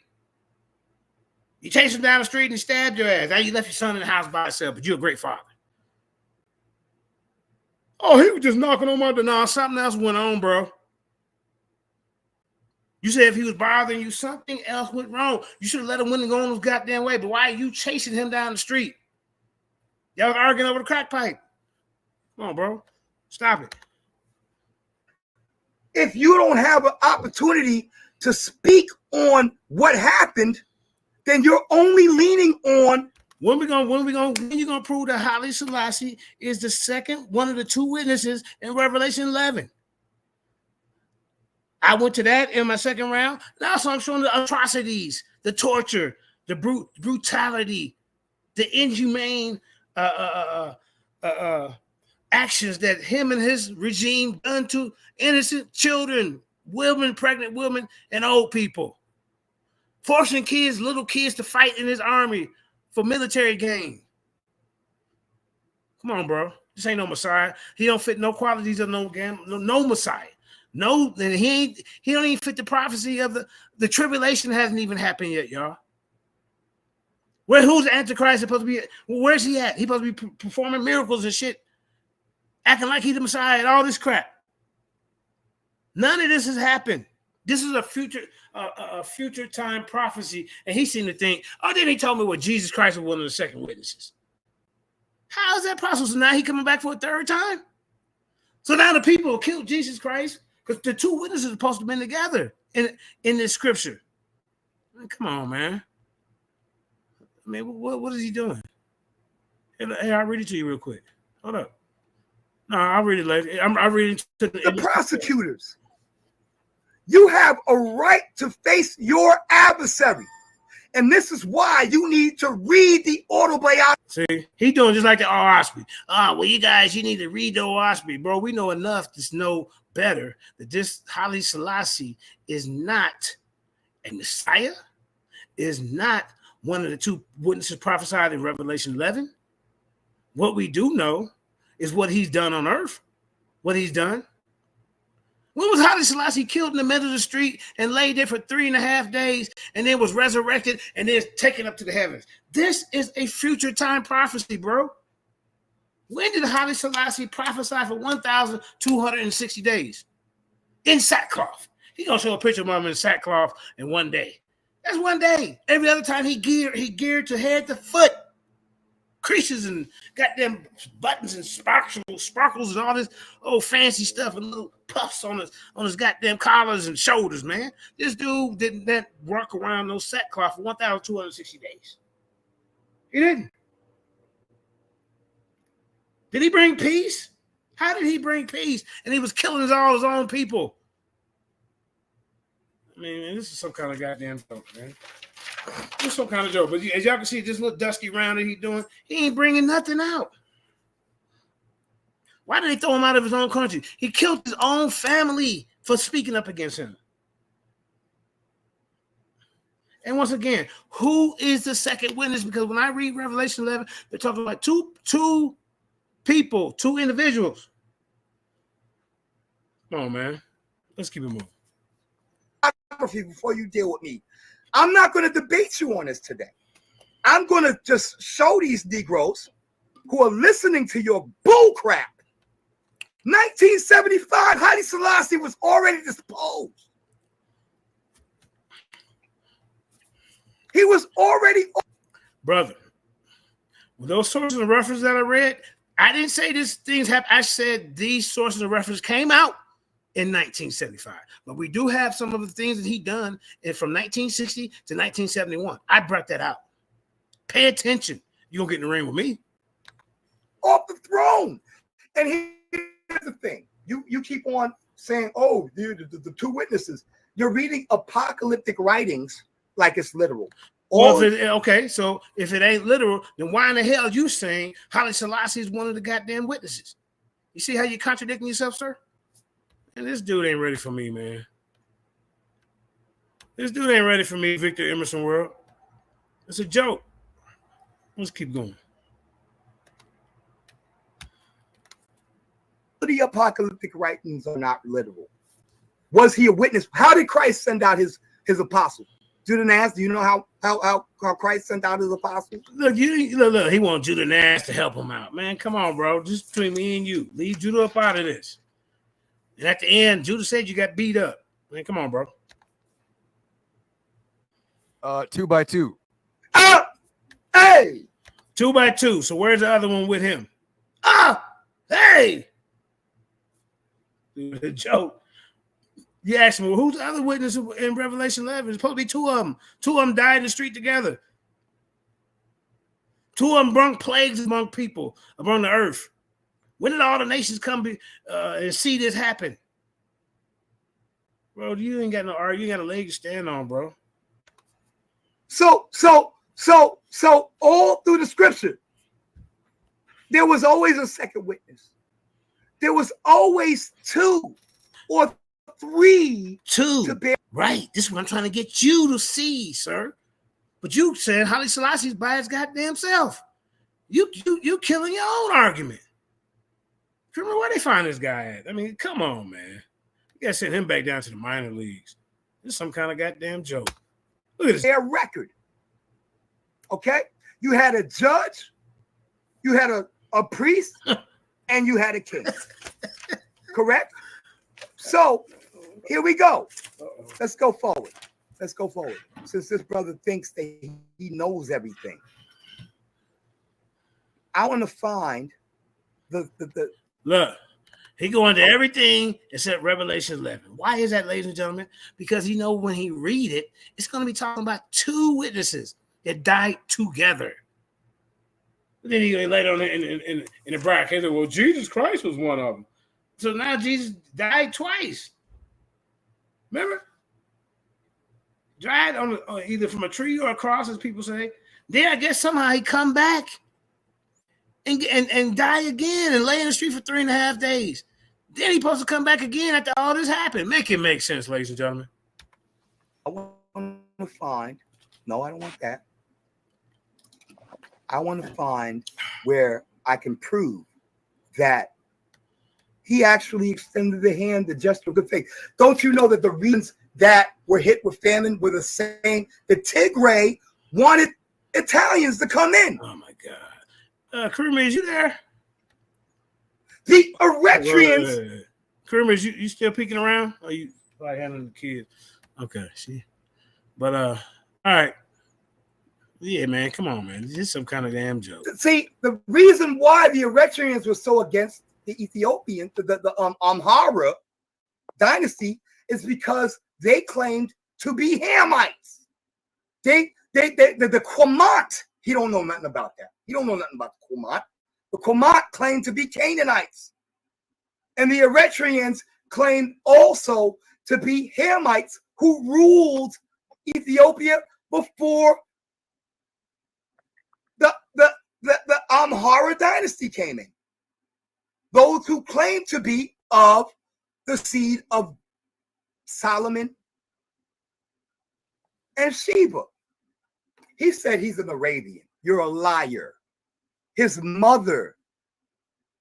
You chased him down the street and stabbed your ass. Now you left your son in the house by himself, but you're a great father. Oh, he was just knocking on my door. No, something else went on, bro. You said if he was bothering you, something else went wrong. You should have let him win and go on his goddamn way. But why are you chasing him down the street? Y'all was arguing over the crack pipe. Come on, bro. Stop it.
If you don't have an opportunity to speak on what happened, then you're only leaning on
when you gonna prove that Haile Selassie is the second one of the two witnesses in Revelation 11. I went to that in my second round. Now so I'm showing the atrocities, the torture, the brutality, the inhumane actions that him and his regime done to innocent children, women, pregnant women, and old people. Forcing kids, little kids, to fight in his army for military gain. Come on, bro. This ain't no Messiah. He don't fit no qualities of no Messiah. No, and he don't even fit the prophecy of the tribulation. Hasn't even happened yet, y'all. Who's the Antichrist supposed to be? Where's he at? He's supposed to be performing miracles and shit, acting like he's the Messiah and all this crap. None of this has happened. This is a future time prophecy, and he seemed to think, oh, then he told me what Jesus Christ was one of the second witnesses. How is that possible? So now he coming back for a third time? So now the people killed Jesus Christ because the two witnesses are supposed to have been together in this scripture. Man, come on, man. I mean, what is he doing? Hey, I'll read it to you real quick. Hold up. No, I'll read it later. I'll read it to
the prosecutors. You have a right to face your adversary. And this is why you need to read the autobiography.
See, he doing just like the Osprey. Well, you guys, you need to read the Osprey. Bro, we know enough to know better that this Haile Selassie is not a Messiah, is not one of the two witnesses prophesied in Revelation 11. What we do know is what he's done on earth, what he's done. When was Haile Selassie killed in the middle of the street and laid there for 3.5 days and then was resurrected and then taken up to the heavens? This is a future time prophecy, bro. When did Haile Selassie prophesy for 1,260 days? In sackcloth. He's going to show a picture of him in sackcloth in one day. That's one day. Every other time he geared to head to foot. Creases and goddamn buttons and sparkles and all this old fancy stuff and little puffs on his goddamn collars and shoulders, man. This dude didn't walk around no sackcloth for 1,260 days. He didn't. Did he bring peace? How did he bring peace? And he was killing all his own people. I mean, man, this is some kind of goddamn joke, man. It's some kind of joke, but as y'all can see, this little dusty round that he's doing, he ain't bringing nothing out. Why did they throw him out of his own country? He killed his own family for speaking up against him. And once again, who is the second witness? Because when I read Revelation 11, they're talking about two people, two individuals. Come on, man. Let's keep it moving.
Before you deal with me, I'm not going to debate you on this today. I'm going to just show these Negroes who are listening to your bull crap. 1975, Haile Selassie was already disposed. He was already.
Brother, with those sources and references that I read, I didn't say these things happen. I said these sources and references came out in 1975. But we do have some of the things that he done from 1960 to 1971. I brought that out. Pay attention. You're going to get in the ring with me.
Off the throne. And here's the thing. You keep on saying, oh, the two witnesses. You're reading apocalyptic writings like it's literal.
Okay, so if it ain't literal, then why in the hell are you saying Haile Selassie is one of the goddamn witnesses? You see how you're contradicting yourself, sir? And this dude ain't ready for me, man. This dude ain't ready for me, Victor Emerson World. It's a joke. Let's keep going.
The apocalyptic writings are not literal. Was he a witness? How did Christ send out his apostles? Judah Nass, do you know how Christ sent out his apostles?
Look, he want Judah Nass to help him out. Man, come on, bro. Just between me and you. Leave Judah up out of this. And at the end, Judah said you got beat up. Man, come on, bro.
2 by 2.
Hey,
2 by 2. So where's the other one with him? Hey, the joke. You asked me, well, who's the other witness in Revelation 11? It's supposed to be 2 of them. 2 of them died in the street together. 2 of them brought plagues among people, among the earth. When did all the nations come and see this happen? Bro, you ain't got no art. You ain't got a leg to stand on, bro.
So all through the scripture, there was always a second witness. There was always 2 or 3 to bear.
Right. This is what I'm trying to get you to see, sir. But you said Haile Selassie's by his goddamn self. You killing your own argument. Remember where they find this guy at? I mean, come on, man. You gotta send him back down to the minor leagues. This is some kind of goddamn joke. Look at this.
Their record. Okay? You had a judge, you had a priest, and you had a king. Correct? So here we go. Let's go forward. Let's go forward. Since this brother thinks that he knows everything, I want to find the
Look, he go into everything except Revelation 11. Why is that, ladies and gentlemen? Because he know when he read it, it's going to be talking about 2 witnesses that died together. But then he later on in the bracket, well, Jesus Christ was one of them. So now Jesus died twice. Remember? Died on either from a tree or a cross, as people say. Then I guess somehow he come back and die again and lay in the street for 3.5 days. Then he supposed to come back again after all this happened. Make it make sense, ladies and gentlemen.
I want to find. No, I don't want that. I want to find where I can prove that he actually extended the hand to just for good faith. Don't you know that the reasons that were hit with famine were the same? The Tigray wanted Italians to come in.
Oh my God. Karima, is you there?
The Eritreans.
Karima, is you still peeking around? Or you like handling the kids? Okay, see. But all right. Yeah, man, come on, man. This is some kind of damn joke.
See, the reason why the Eritreans were so against the Ethiopian, the Amhara dynasty, is because they claimed to be Hamites. The Qummat, he don't know nothing about that. He don't know nothing about the Qummat. The Qummat claimed to be Canaanites. And the Eritreans claimed also to be Hamites who ruled Ethiopia before the Amhara dynasty came in. Those who claim to be of the seed of Solomon and Sheba. He said he's an Arabian. You're a liar. His mother,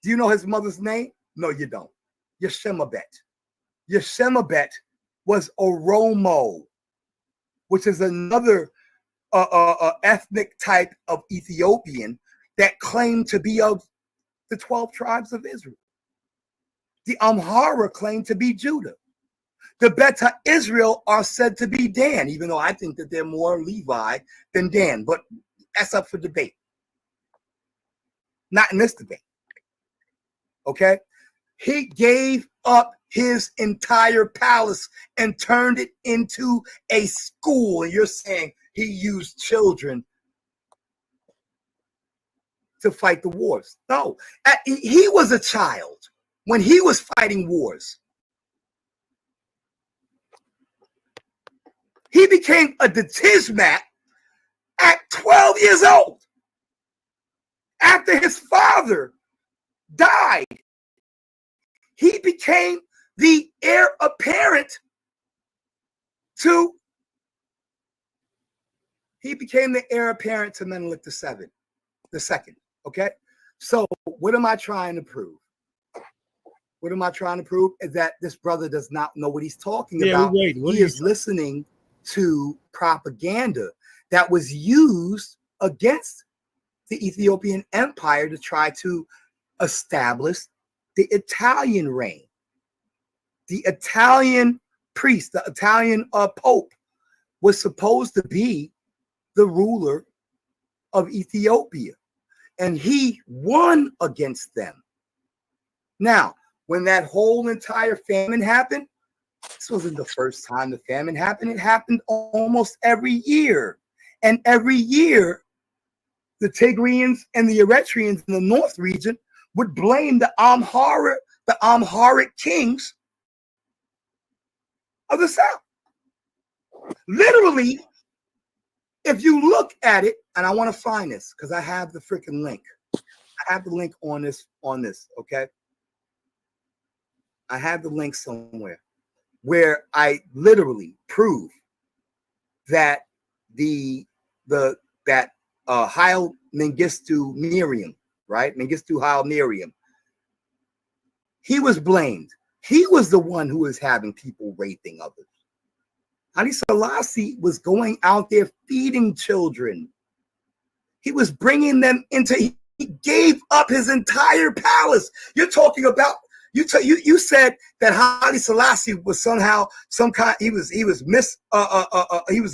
do you know his mother's name? No, you don't. Yeshemabet. Yeshemabet was Oromo, which is another ethnic type of Ethiopian that claimed to be of the 12 tribes of Israel. The Amhara claimed to be Judah. The Beta Israel are said to be Dan, even though I think that they're more Levi than Dan, but that's up for debate. Not in this debate. Okay? He gave up his entire palace and turned it into a school. And you're saying he used children to fight the wars. No, he was a child when he was fighting wars. He became a Detizmat at 12 years old after his father died. He became the heir apparent to Menelik the second. Okay, so what am I trying to prove? What am I trying to prove is that this brother does not know what he's talking about. He is listening to propaganda that was used against the Ethiopian Empire to try to establish the Italian reign. The Italian priest, the Italian Pope was supposed to be the ruler of Ethiopia, and he won against them. Now, when that whole entire famine happened, this wasn't the first time the famine happened. It happened almost every year. And every year, the Tigrians and the Eritreans in the North region would blame the Amharic kings of the South. Literally, if you look at it, and I want to find this because I have the freaking link. I have the link on this, okay? I have the link somewhere where I literally prove that Haile Mengistu Miriam, right? Mengistu Haile Miriam, he was blamed. He was the one who was having people raping others. Haile Selassie was going out there feeding children. He was bringing them into, he gave up his entire palace. You're talking about, you said that Haile Selassie was somehow he was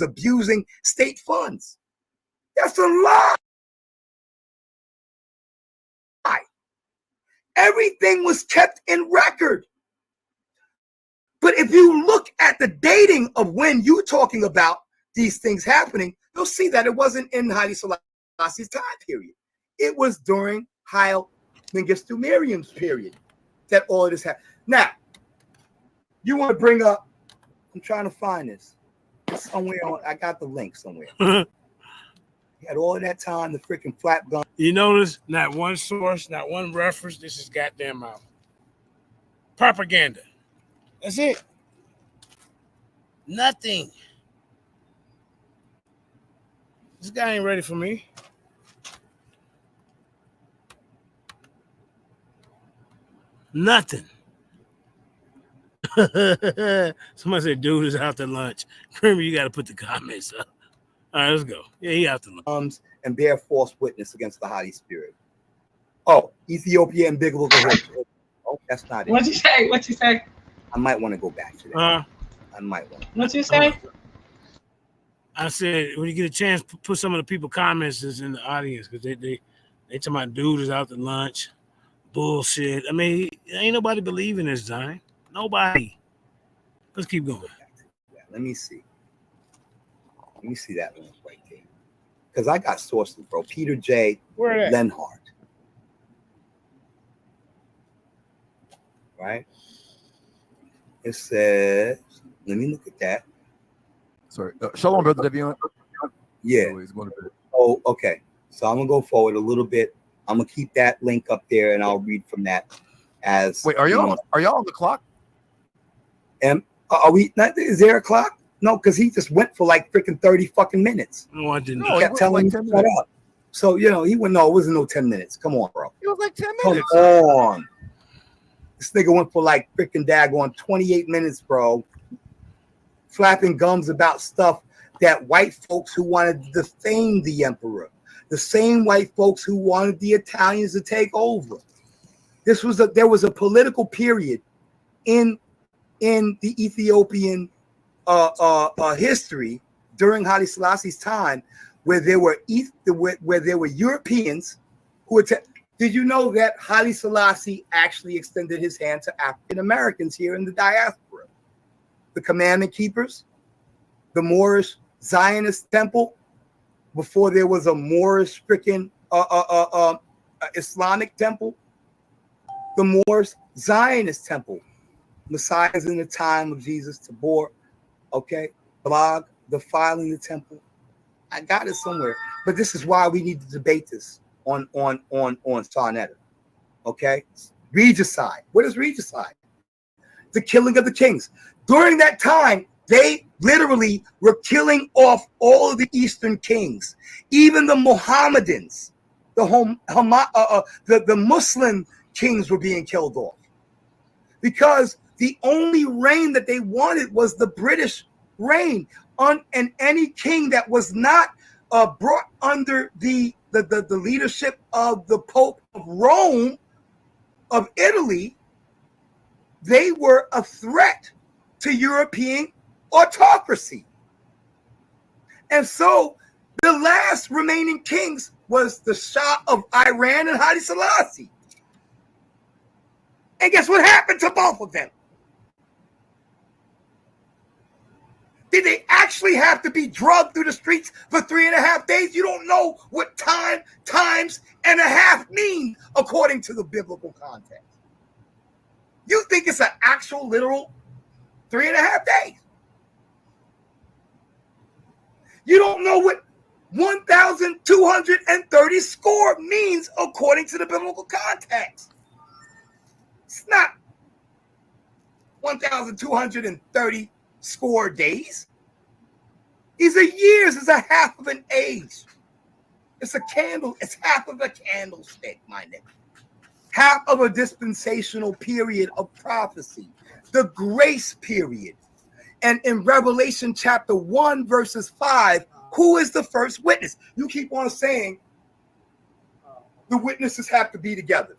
abusing state funds. That's a lie. Everything was kept in record. But if you look at the dating of when you're talking about these things happening, you'll see that it wasn't in Haile Selassie's time period. It was during Haile Mengistu Miriam's period that all of this happened. Now, you want to bring up, I'm trying to find this. Somewhere I got the link somewhere. He had all of that time, the freaking flap gun.
You notice not one source, not one reference. This is goddamn propaganda. That's it. Nothing. This guy ain't ready for me. Nothing. Somebody said, dude is out to lunch. Kramer, you got to put the comments up. All right, let's go. Yeah, he out to lunch.
And bear false witness against the Haile spirit. Oh, Ethiopia and biblical history. Oh, that's not it.
What'd you say? What'd you say?
I might want to go back to that. I might want to.
What'd you say?
I said, when you get a chance, put some of the people comments in the audience because they talking about dude is out to lunch. Bullshit. I mean, ain't nobody believing this, Zion. Nobody. Let's keep going.
Yeah, let me see. Let me see that one right there. Because I got sources, bro. Peter J. Lenhart. Right? It says, let me look at that.
Sorry. Shalom, Brother Devion.
Yeah. Oh, okay. So I'm going to go forward a little bit. I'm going to keep that link up there and I'll read from that as.
Wait, are y'all on the clock?
Are we not? Is there a clock? No, because he just went for like freaking 30 fucking minutes.
No, I didn't.
He kept telling me to shut up. So, you know, he went, no, it wasn't no 10 minutes. Come on, bro.
It was like 10 minutes.
Come on. This nigga went for like freaking daggone 28 minutes, bro. Flapping gums about stuff that white folks who wanted to defame the emperor, the same white folks who wanted the Italians to take over. There was a political period in the Ethiopian history during Haile Selassie's time where there were Europeans who were. Did you know that Haile Selassie actually extended his hand to African Americans here in the diaspora? The Commandment Keepers, the Moorish Zionist Temple, before there was a Moorish freaking Islamic temple, the Moorish Zionist Temple, Messiahs in the time of Jesus, Tabor, okay, blog, defiling the temple. I got it somewhere, but this is why we need to debate this on Sarnetta, okay? Regicide. What is regicide? The killing of the kings. During that time, they literally were killing off all of the Eastern kings, even the Mohammedans, the Muslim kings were being killed off because the only reign that they wanted was the British reign. And any king that was not brought under the leadership of the Pope of Rome, of Italy, they were a threat to European autocracy. And so the last remaining kings was the Shah of Iran and Haile Selassie. And guess what happened to both of them? Did they actually have to be drugged through the streets for 3.5 days? You don't know what times and a half mean according to the biblical context. You think it's an actual literal 3.5 days. You don't know what 1,230 score means according to the biblical context. It's not 1,230 score days. These are years. It's a half of an age. It's a candle. It's half of a candlestick, my nigga. Half of a dispensational period of prophecy, the grace period. And in Revelation chapter 1, verses 5, who is the first witness? You keep on saying the witnesses have to be together.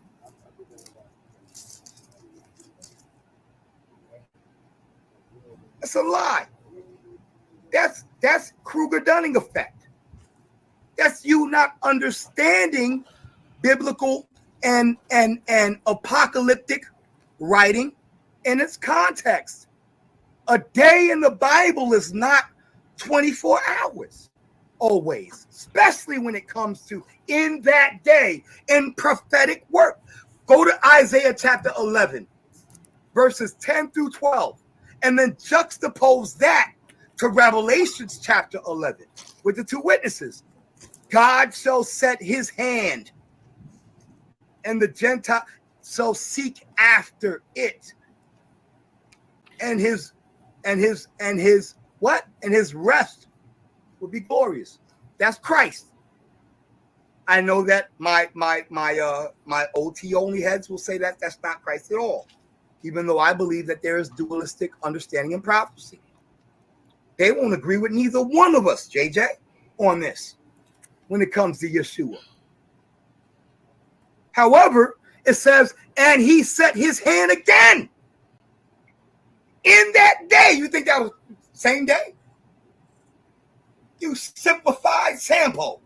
That's a lie. That's Kruger-Dunning effect. That's you not understanding biblical and apocalyptic writing in its context. A day in the Bible is not 24 hours always, especially when it comes to in that day in prophetic work. Go to Isaiah chapter 11, verses 10 through 12, and then juxtapose that to Revelations chapter 11 with the two witnesses. God shall set his hand, and the Gentile shall seek after it, and his what? And his rest will be glorious. That's Christ. I know that my OT only heads will say that that's not Christ at all, even though I believe that there is dualistic understanding and prophecy. They won't agree with neither one of us, JJ, on this when it comes to Yeshua. However, it says, and he set his hand again in that day. You think that was the same day? You simplified sample.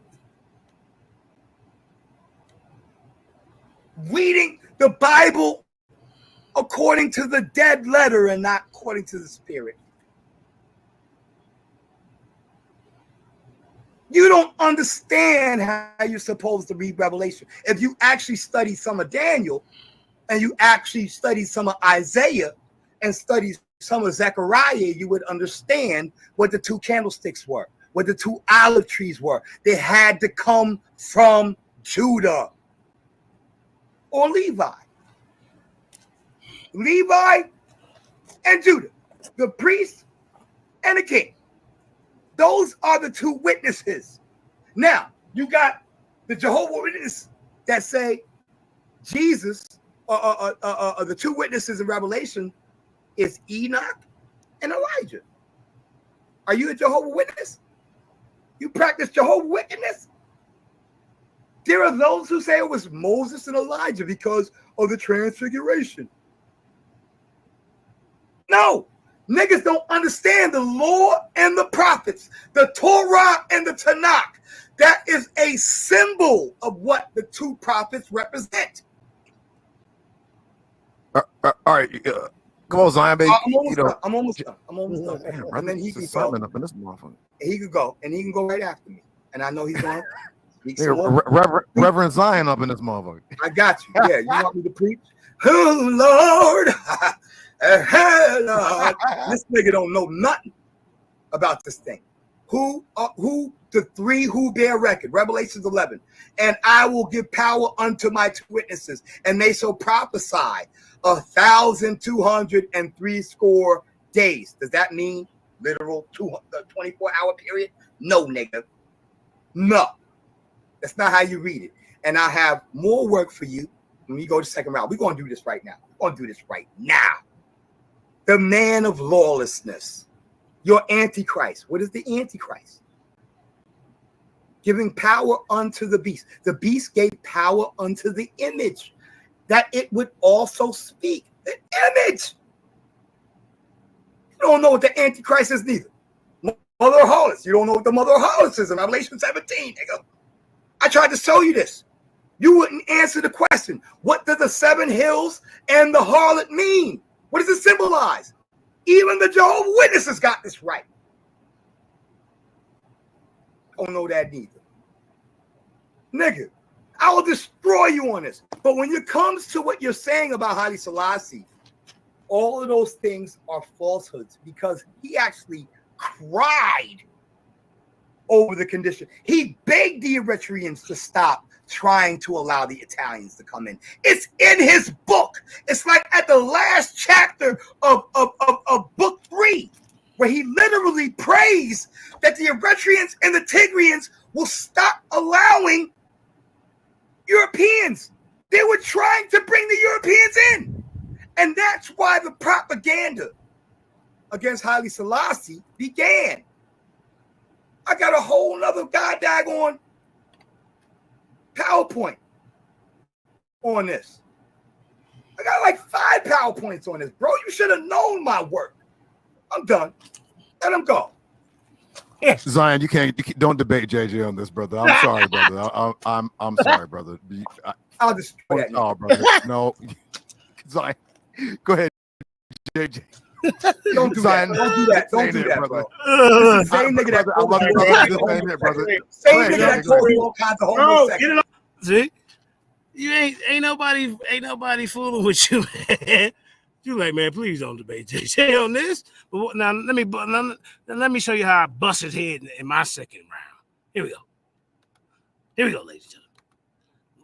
Reading the Bible according to the dead letter and not according to the spirit. You don't understand how you're supposed to read Revelation. If you actually study some of Daniel and you actually study some of Isaiah and study some of Zechariah, you would understand what the two candlesticks were, what the two olive trees were. They had to come from Judah or Levi. Levi and Judah, the priest and the king. Those are the two witnesses. Now, you got the Jehovah's Witnesses that say Jesus, the two witnesses in Revelation is Enoch and Elijah. Are you a Jehovah's Witness? You practice Jehovah's Witness? There are those who say it was Moses and Elijah because of the transfiguration. No. Niggas don't understand the law and the prophets, the Torah and the Tanakh. That is a symbol of what the two prophets represent.
All right, come on, Zion, baby.
I'm almost done.
Damn,
and then he can go.
up in this motherfucker.
He could go, and he can go right after me. And I know he's going to speak
Yeah,
some more.
Reverend Zion up in this motherfucker.
I got you. Yeah, you want me to preach? Oh, Lord. Lord. This nigga don't know nothing about this thing. Who the three who bear record, Revelations 11, and I will give power unto my two witnesses, and they shall prophesy 1,203 score days. Does that mean literal 24-hour period? No, nigga. No. That's not how you read it. And I have more work for you when we go to second round. We're going to do this right now. We're going to do this right now. The man of lawlessness, your antichrist. What is the antichrist? Giving power unto the beast. The beast gave power unto the image, that it would also speak. The image. You don't know what the antichrist is neither. Mother of Harlots. You don't know what the mother of Harlots is in Revelation 17, nigga. I tried to show you this. You wouldn't answer the question. What do the 7 hills and the harlot mean? What does it symbolize? Even the Jehovah's Witnesses got this right. Don't know that neither. Nigga, I will destroy you on this. But when it comes to what you're saying about Haile Selassie, all of those things are falsehoods because he actually cried over the condition. He begged the Eritreans to stop trying to allow the Italians to come in. It's in his book. It's like at the last chapter of book 3, where he literally prays that the Eritreans and the Tigrians will stop allowing Europeans. They were trying to bring the Europeans in. And that's why the propaganda against Haile Selassie began. I got a whole nother goddamn PowerPoint on this. I got like 5 PowerPoints on this, bro. You should have known my work. I'm done. Let him go.
Zion, you don't debate JJ on this, brother. I'm sorry, brother. I'm sorry, brother.
I'll destroy that.
Oh, brother. No. Zion, go ahead, JJ.
Don't do
Zion,
that. Don't do that. Don't do that,
brother.
This is the same nigga that
I love you, brother. Brother.
Same nigga that told you all kinds of homosexuals.
Get it off. See? You ain't nobody fooling with you, man. You like, man, please don't debate JJ on this. But now let me show you how I bust his head in my second round. Here we go. Here we go, ladies and gentlemen.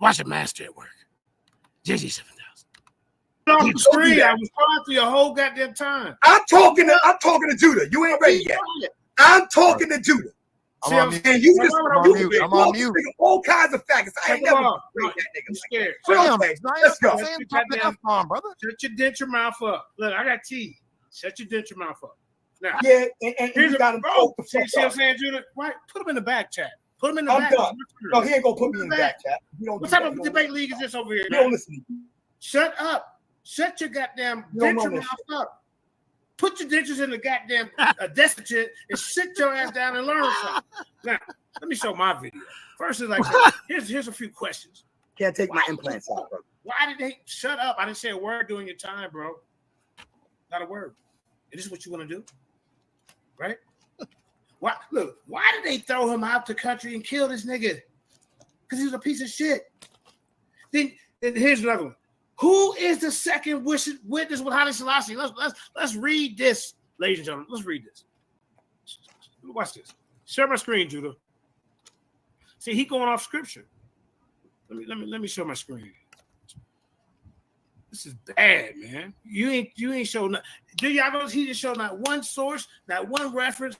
Watch a master at work. JJ7K. Off the screen. I was talking to your whole goddamn time.
I'm talking to Judah. You ain't ready yet. I'm talking to Judah.
I'm
on mute. All kinds of facts. I ain't never read that nigga.
I'm scared.
Let's go.
Shut your denture mouth up. Look, I got tea. Shut your denture mouth up. Now,
yeah, and
here's
you got to
go. See what I'm saying, Judah? Right? Put him in the back chat. Put him in the back.
I'm done. No, he ain't gonna put me in the back chat.
What type of debate league is this over here?
You don't listen.
Shut up. Shut your goddamn denture mouth up. Put your dentures in the goddamn destitute and sit your ass down and learn something. Now, let me show my video. First is like, here's a few questions.
Can't take my implants out, bro.
Why did they shut up? I didn't say a word during your time, bro. Not a word. Is this what you want to do? Right? Why did they throw him out the country and kill this nigga? Because he was a piece of shit. Then here's another one. Who is the second witness with Haile Selassie? Let's read this, ladies and gentlemen. Let's read this. Watch this. Share my screen, Judah. See, he going off scripture. Let me show my screen. This is bad, man. You ain't show nothing. Do y'all know he didn't show not one source, not one reference,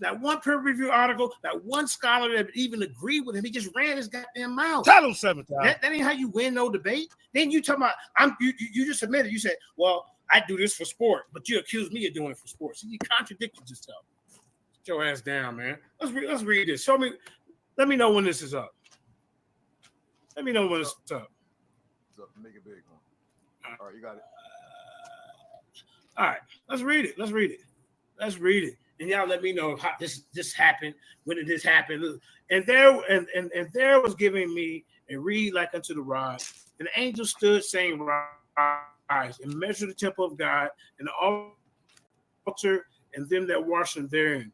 not one peer review article, not one scholar that even agreed with him. He just ran his goddamn mouth.
Title 7 times.
That ain't how you win no debate. Then you talking about you just admitted. You said, well, I do this for sport, but you accused me of doing it for sports. So you contradicted yourself. Get your ass down, man. Let's read this. Show me. Let me know when this is up. Let me know when it's up.
Make it big. All right, you got it.
All right, let's read it. Let's read it. And y'all let me know how this happened. When did this happen? And there was giving me a reed like unto the rod. And the angel stood saying, rise and measure the temple of God and the altar and them that worship therein.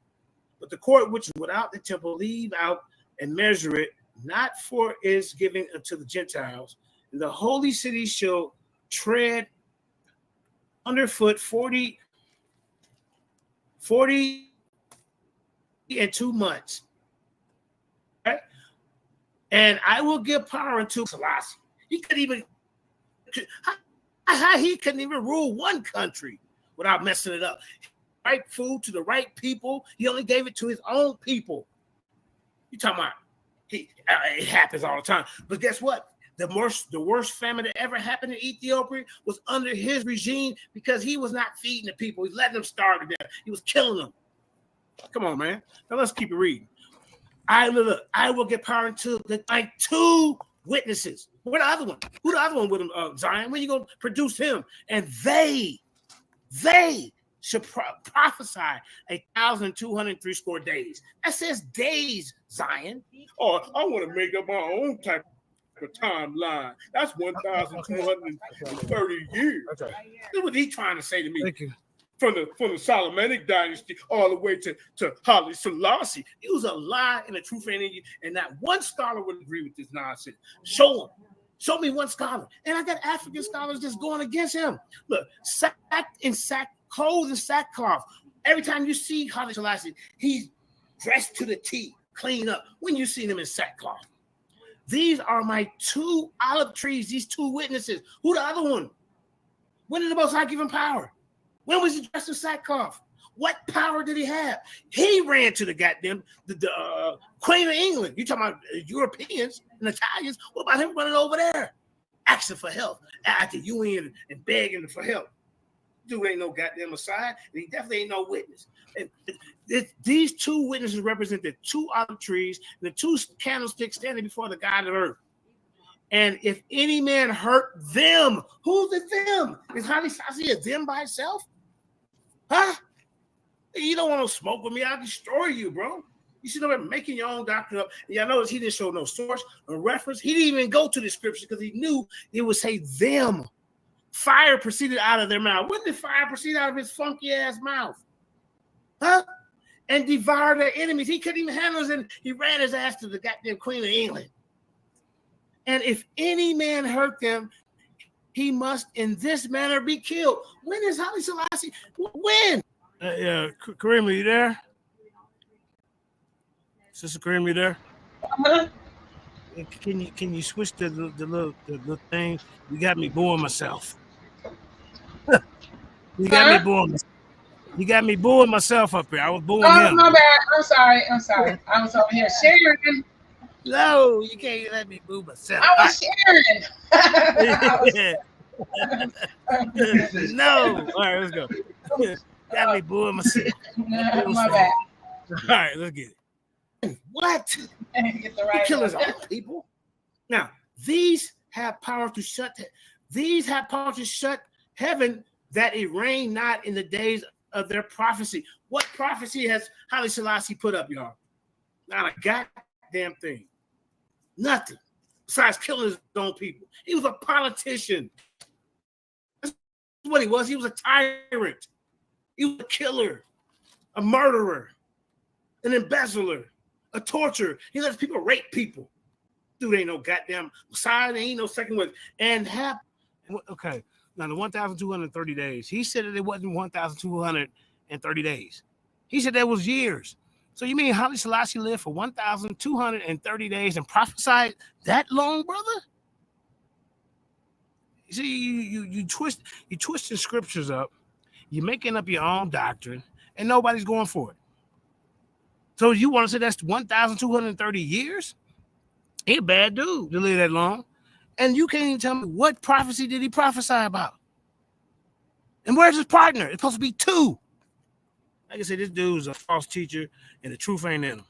But the court which is without the temple leave out and measure it, not for is given unto the Gentiles. And the holy city shall tread underfoot 40 and 2 months. Okay? And I will give power unto Selassie. He couldn't even rule one country without messing it up. Right food to the right people. He only gave it to his own people. You talking about it happens all the time. But guess what? The worst famine that ever happened in Ethiopia was under his regime because he was not feeding the people. He was letting them starve to death. He was killing them. Come on, man. Now let's keep it reading. I will get power into like 2 witnesses. Where the other one? Who the other one with him? Zion. When you gonna produce him? And they should prophesy 1,203 days. That says days, Zion.
Or I want to make up my own type of timeline. That's 1,230 years.
Okay.
That's what he's trying to say to me.
Thank you.
From the Solomonic dynasty all the way to Haile Selassie. He was a lie and the truth ain't in you. And not one scholar would agree with this nonsense. Show him. Show me one scholar. And I got African scholars just going against him. Look, clothes and sackcloth. Every time you see Haile Selassie, he's dressed to the T, clean up. When you see him in sackcloth. These are my two olive trees, these two witnesses. Who the other one? When did the Most High give him power? When was he dressed in sackcloth? What power did he have? He ran to the goddamn the Queen of England. You talking about Europeans and Italians? What about him running over there, asking for help at the UN and begging for help? Dude ain't no goddamn Messiah, and he definitely ain't no witness. And these two witnesses represent the two olive trees and the two candlesticks standing before the God of earth. And if any man hurt them, who's the them? Is Haile Selassie a them by itself? Huh? You don't want to smoke with me, I'll destroy you, bro. You should have been making your own doctrine up. And y'all notice he didn't show no source or reference. He didn't even go to the scripture because he knew it would say them. Fire proceeded out of their mouth. When did fire proceed out of his funky ass mouth? Huh? And devoured their enemies. He couldn't even handle it, and he ran his ass to the goddamn Queen of England. And if any man hurt them, he must in this manner be killed. When is Haile Selassie? When?
Yeah, Kareem, are you there? Sister Kareem, you there?
Uh-huh.
Can you switch the little thing? You got me booing myself. You got me booing myself up here. I was booing him.
My bad. I'm sorry. I was over here sharing.
No, you can't let me boo myself.
I was sharing.
No. All right, let's go. Got me booing myself.
My bad.
All right, let's get it. What?
Get the right
He kill his own people. Now, these have power to shut heaven that it rain not in the days of their prophecy. What prophecy has Haile Selassie put up, y'all? Not a goddamn thing. Nothing. Besides killing his own people. He was a politician. That's what he was. He was a tyrant. He was a killer, a murderer, an embezzler, a torturer. He lets people rape people. Dude ain't no goddamn Messiah. There ain't no second word. Okay. Now, the 1,230 days. He said that it wasn't 1,230 days. He said that was years. So you mean Haile Selassie lived for 1,230 days and prophesied that long, brother? You see, you twisting scriptures up. You're making up your own doctrine, and nobody's going for it. So you want to say that's 1,230 years? He a bad dude to live that long. And you can't even tell me what prophecy did he prophesy about. And where's his partner? It's supposed to be two. Like I said, this dude's a false teacher, and the truth ain't in him.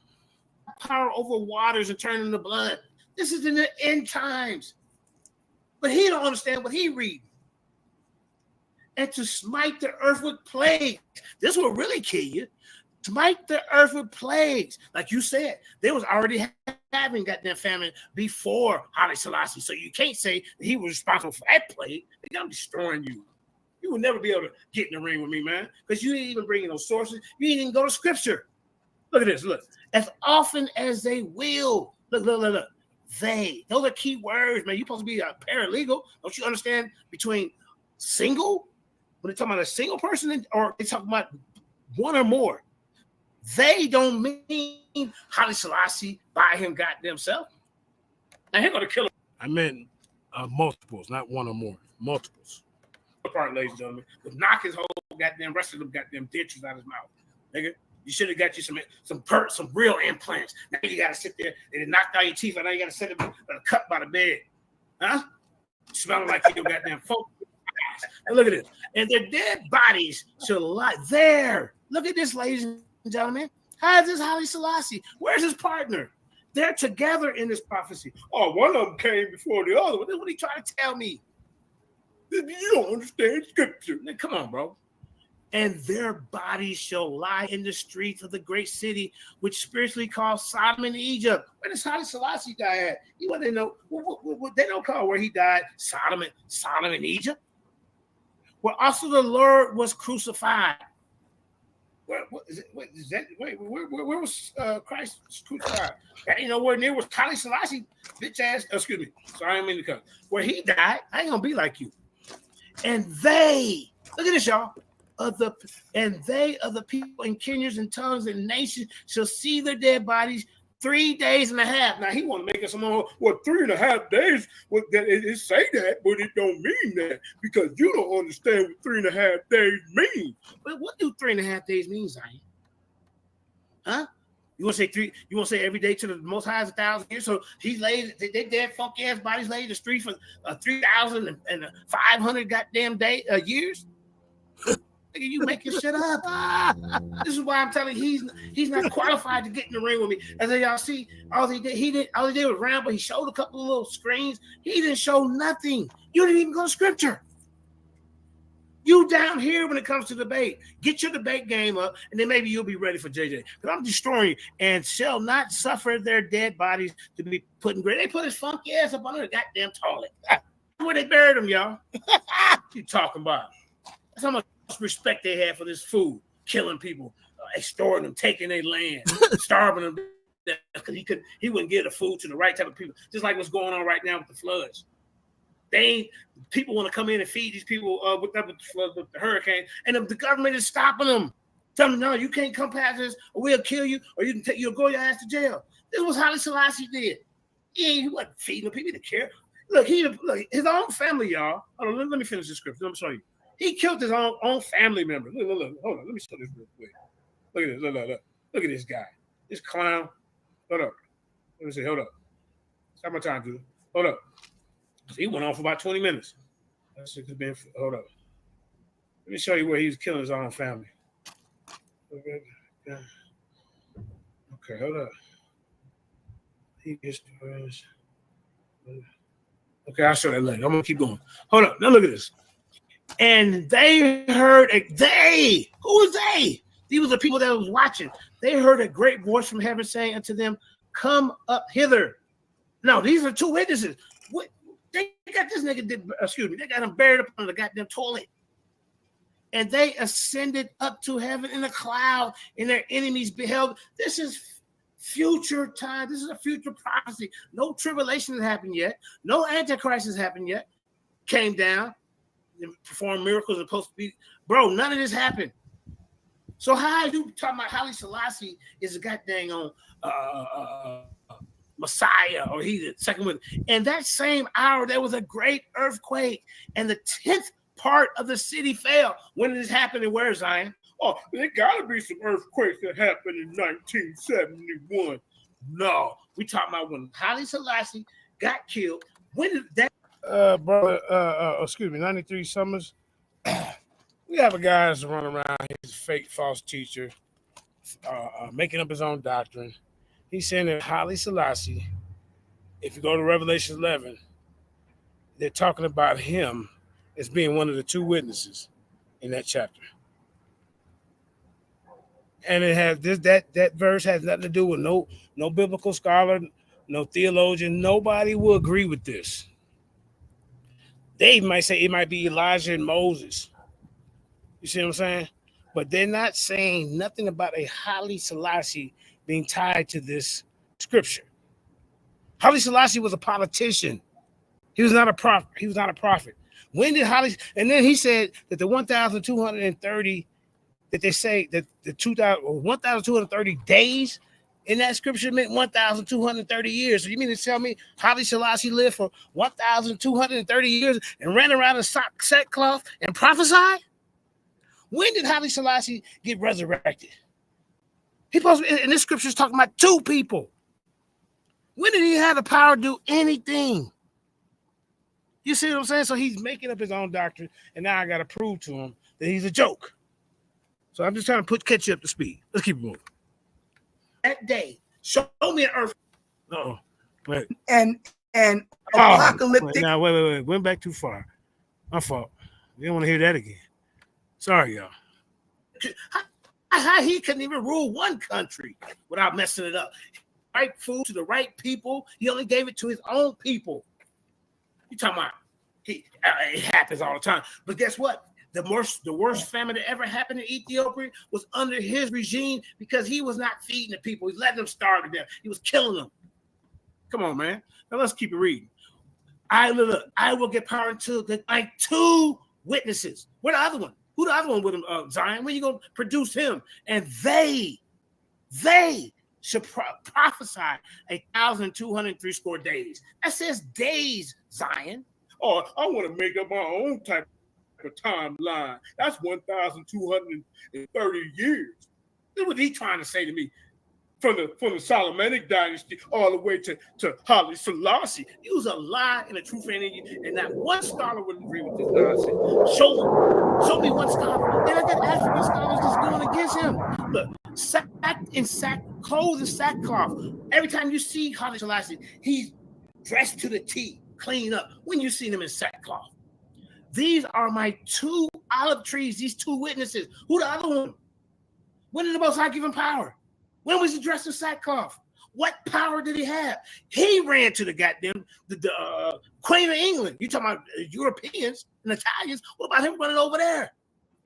Power over waters and turning to blood. This is in the end times. But he don't understand what he read. And to smite the earth with plagues. This will really kill you. Smite the earth with plagues. Like you said, they was already having goddamn famine before Haile Selassie. So you can't say that he was responsible for that plague. I'm destroying you. You will never be able to get in the ring with me, man, because you didn't even bring in those sources. You didn't even go to scripture. Look at this. Look. As often as they will. Look. They. Those are key words, man. You're supposed to be a paralegal. Don't you understand between single? When they're talking about a single person or they're talking about one or more. They don't mean Haile Selassie by him goddamn self. And he's going to kill him. I meant multiples, not one or more. Multiples. Part, ladies and gentlemen, to knock his whole goddamn rest of them goddamn dentures out of his mouth. Nigga, you should have got you some real implants. Now you got to sit there and knock out your teeth, and now you got to sit there with a cup by the bed. Huh? Smelling like your goddamn folk. And look at this. And their dead bodies should lie there. Look at this, ladies and gentlemen. How is this Haile Selassie? Where's his partner? They're together in this prophecy. Oh, one of them came before the other. What are you trying to tell me? You don't understand scripture. Come on, bro. and their bodies shall lie in the streets of the great city, which spiritually called Sodom and Egypt. Where does Haile Selassie die at? You want to know? They don't call where he died Sodom and Egypt. Where also the Lord was crucified. Where was Christ crucified? That ain't nowhere near was Haile Selassie, bitch ass. Excuse me. Sorry, I didn't mean to cut. Where he died, I ain't gonna be like you. And they, look at this, y'all. They of the people and kindreds and tongues and nations shall see their dead bodies 3 days and a half. Now he want to make us some more. Well, 3.5 days. Well, it say that, but it don't mean that because you don't understand what 3.5 days mean. But what do 3.5 days mean, Zion? Huh? You want to say three? You want to say every day to the Most High is 1,000 years? So he laid they dead funky ass bodies laid in the street for 3,500 goddamn years. You making shit up. This is why I'm telling you he's not qualified to get in the ring with me. As y'all see, all he did was ramble. He showed a couple of little screens. He didn't show nothing. You didn't even go to scripture. You down here when it comes to debate. Get your debate game up, and then maybe you'll be ready for JJ. Because I'm destroying you and shall not suffer their dead bodies to be put in grave. They put his funky ass up under the goddamn toilet. Where they buried him, y'all. You talking about? That's how much respect they had for this food, killing people, extorting them, taking their land, starving them because he wouldn't give the food to the right type of people. Just like what's going on right now with the floods. People want to come in and feed these people with the hurricane, and the government is stopping them. Tell them, no, you can't come past this, or we'll kill you, or you'll go your ass to jail. This was Haile Selassie did. He wasn't feeding the people to care. Look, his own family, y'all. Hold on, let me finish the script. Let me show you. He killed his own family member. Look, hold on. Let me show this real quick. Look at this. Look at this guy. This clown. Hold up. Let me see. Hold up. How much time, dude? Hold up. So he went on for about 20 minutes. Hold up. Let me show you where he was killing his own family. Okay, hold up. Okay, I'll show that later. I'm going to keep going. Hold up. Now look at this. And they heard who was they? These were the people that was watching. They heard a great voice from heaven saying unto them, come up hither. Now, these are two witnesses. What they got this nigga they got him buried up on the goddamn toilet. And they ascended up to heaven in a cloud, and their enemies beheld. This is future time. This is a future prophecy. No tribulation has happened yet. No antichrist has happened yet. Came down. Perform miracles are supposed to be, bro. None of this happened. So how are you talking about Haile Selassie is a goddamn on Messiah, or he's the second one? And that same hour there was a great earthquake, and the 10th part of the city fell. When did this happen, and where, Zion? Oh, there gotta be some earthquakes that happened in 1971. No, we talking about when Haile Selassie got killed. When did that? Brother, excuse me, 93 Summers. We have a guy that's running around. He's a fake, false teacher, making up his own doctrine. He's saying that Haile Selassie, if you go to Revelation 11, they're talking about him as being one of the two witnesses in that chapter. And it has that verse has nothing to do with no biblical scholar, no theologian. Nobody will agree with this. They might say it might be Elijah and Moses. You see what I'm saying? But they're not saying nothing about a Haile Selassie being tied to this scripture. Haile Selassie was a politician. He was not a prophet. When did Haile? And then he said that the 1,230 that they say that the 1,230 days in that scripture meant 1,230 years. So you mean to tell me Haile Selassie lived for 1,230 years and ran around in sackcloth and prophesied? When did Haile Selassie get resurrected? He supposed to, and this scripture is talking about two people. When did he have the power to do anything? You see what I'm saying? So he's making up his own doctrine, and now I got to prove to him that he's a joke. So I'm just trying to catch you up to speed. Let's keep moving. That day, show me an earth. Uh-oh. Wait.
And apocalyptic.
Now, wait. Went back too far. My fault. You don't want to hear that again. Sorry, y'all. How he couldn't even rule one country without messing it up. Right food to the right people. He only gave it to his own people. You talking about it happens all the time. But guess what? The worst famine that ever happened in Ethiopia was under his regime because he was not feeding the people. He was letting them starve to death. He was killing them. Come on, man. Now let's keep it reading. I will get power until like 2 witnesses. Where the other one? Who the other one with him, Zion? When you going to produce him? And they should prophesy 1,203 days. That says days, Zion.
Oh, I want to make up my own type of timeline. That's 1,230 years.
That's what he's trying to say to me.
From the Solomonic dynasty all the way to Haile Selassie.
Use a lie and a truth ain't in you, and not one scholar would agree with this nonsense. Show me one scholar. And I got African scholars just going against him. Look, clothes and sackcloth. Every time you see Haile Selassie, he's dressed to the T, clean up. When you see him in sackcloth, these are my 2 olive trees. These 2 witnesses. Who the other one? When did the Most High give him power? When was he dressed in sackcloth? What power did he have? He ran to the goddamn the Queen of England. You talking about Europeans and Italians? What about him running over there,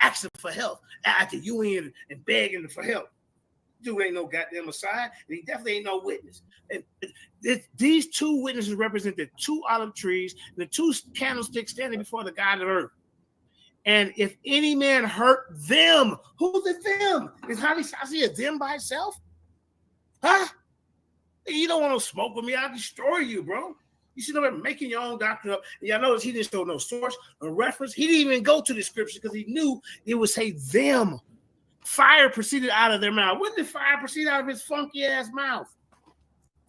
asking for help at the UN and begging for help? Dude ain't no goddamn Messiah, and he definitely ain't no witness. And these 2 witnesses represent the 2 olive trees and the 2 candlesticks standing before the God of earth. And if any man hurt them, who's the them? Is Haile Selassie a them by itself? Huh? You don't want to smoke with me, I'll destroy you, bro. You should know making your own doctrine up. And y'all notice he didn't show no source or reference. He didn't even go to the scripture because he knew it would say them. Fire proceeded out of their mouth. When did fire proceed out of his funky ass mouth?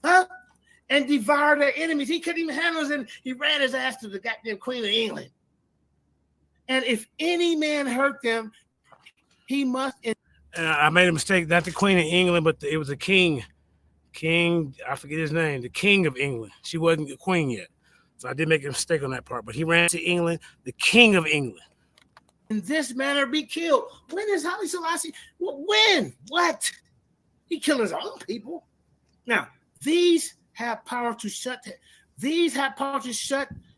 Huh? And devour their enemies. He couldn't even handle it, and he ran his ass to the goddamn Queen of England. And if any man hurt them, he must. I made a mistake. Not the Queen of England, but it was a king. King, I forget his name. The King of England. She wasn't the queen yet. So I did make a mistake on that part. But he ran to England, the King of England. In this manner be killed. When is Haile Selassie? When? What? He killed his own people. Now, these have power to shut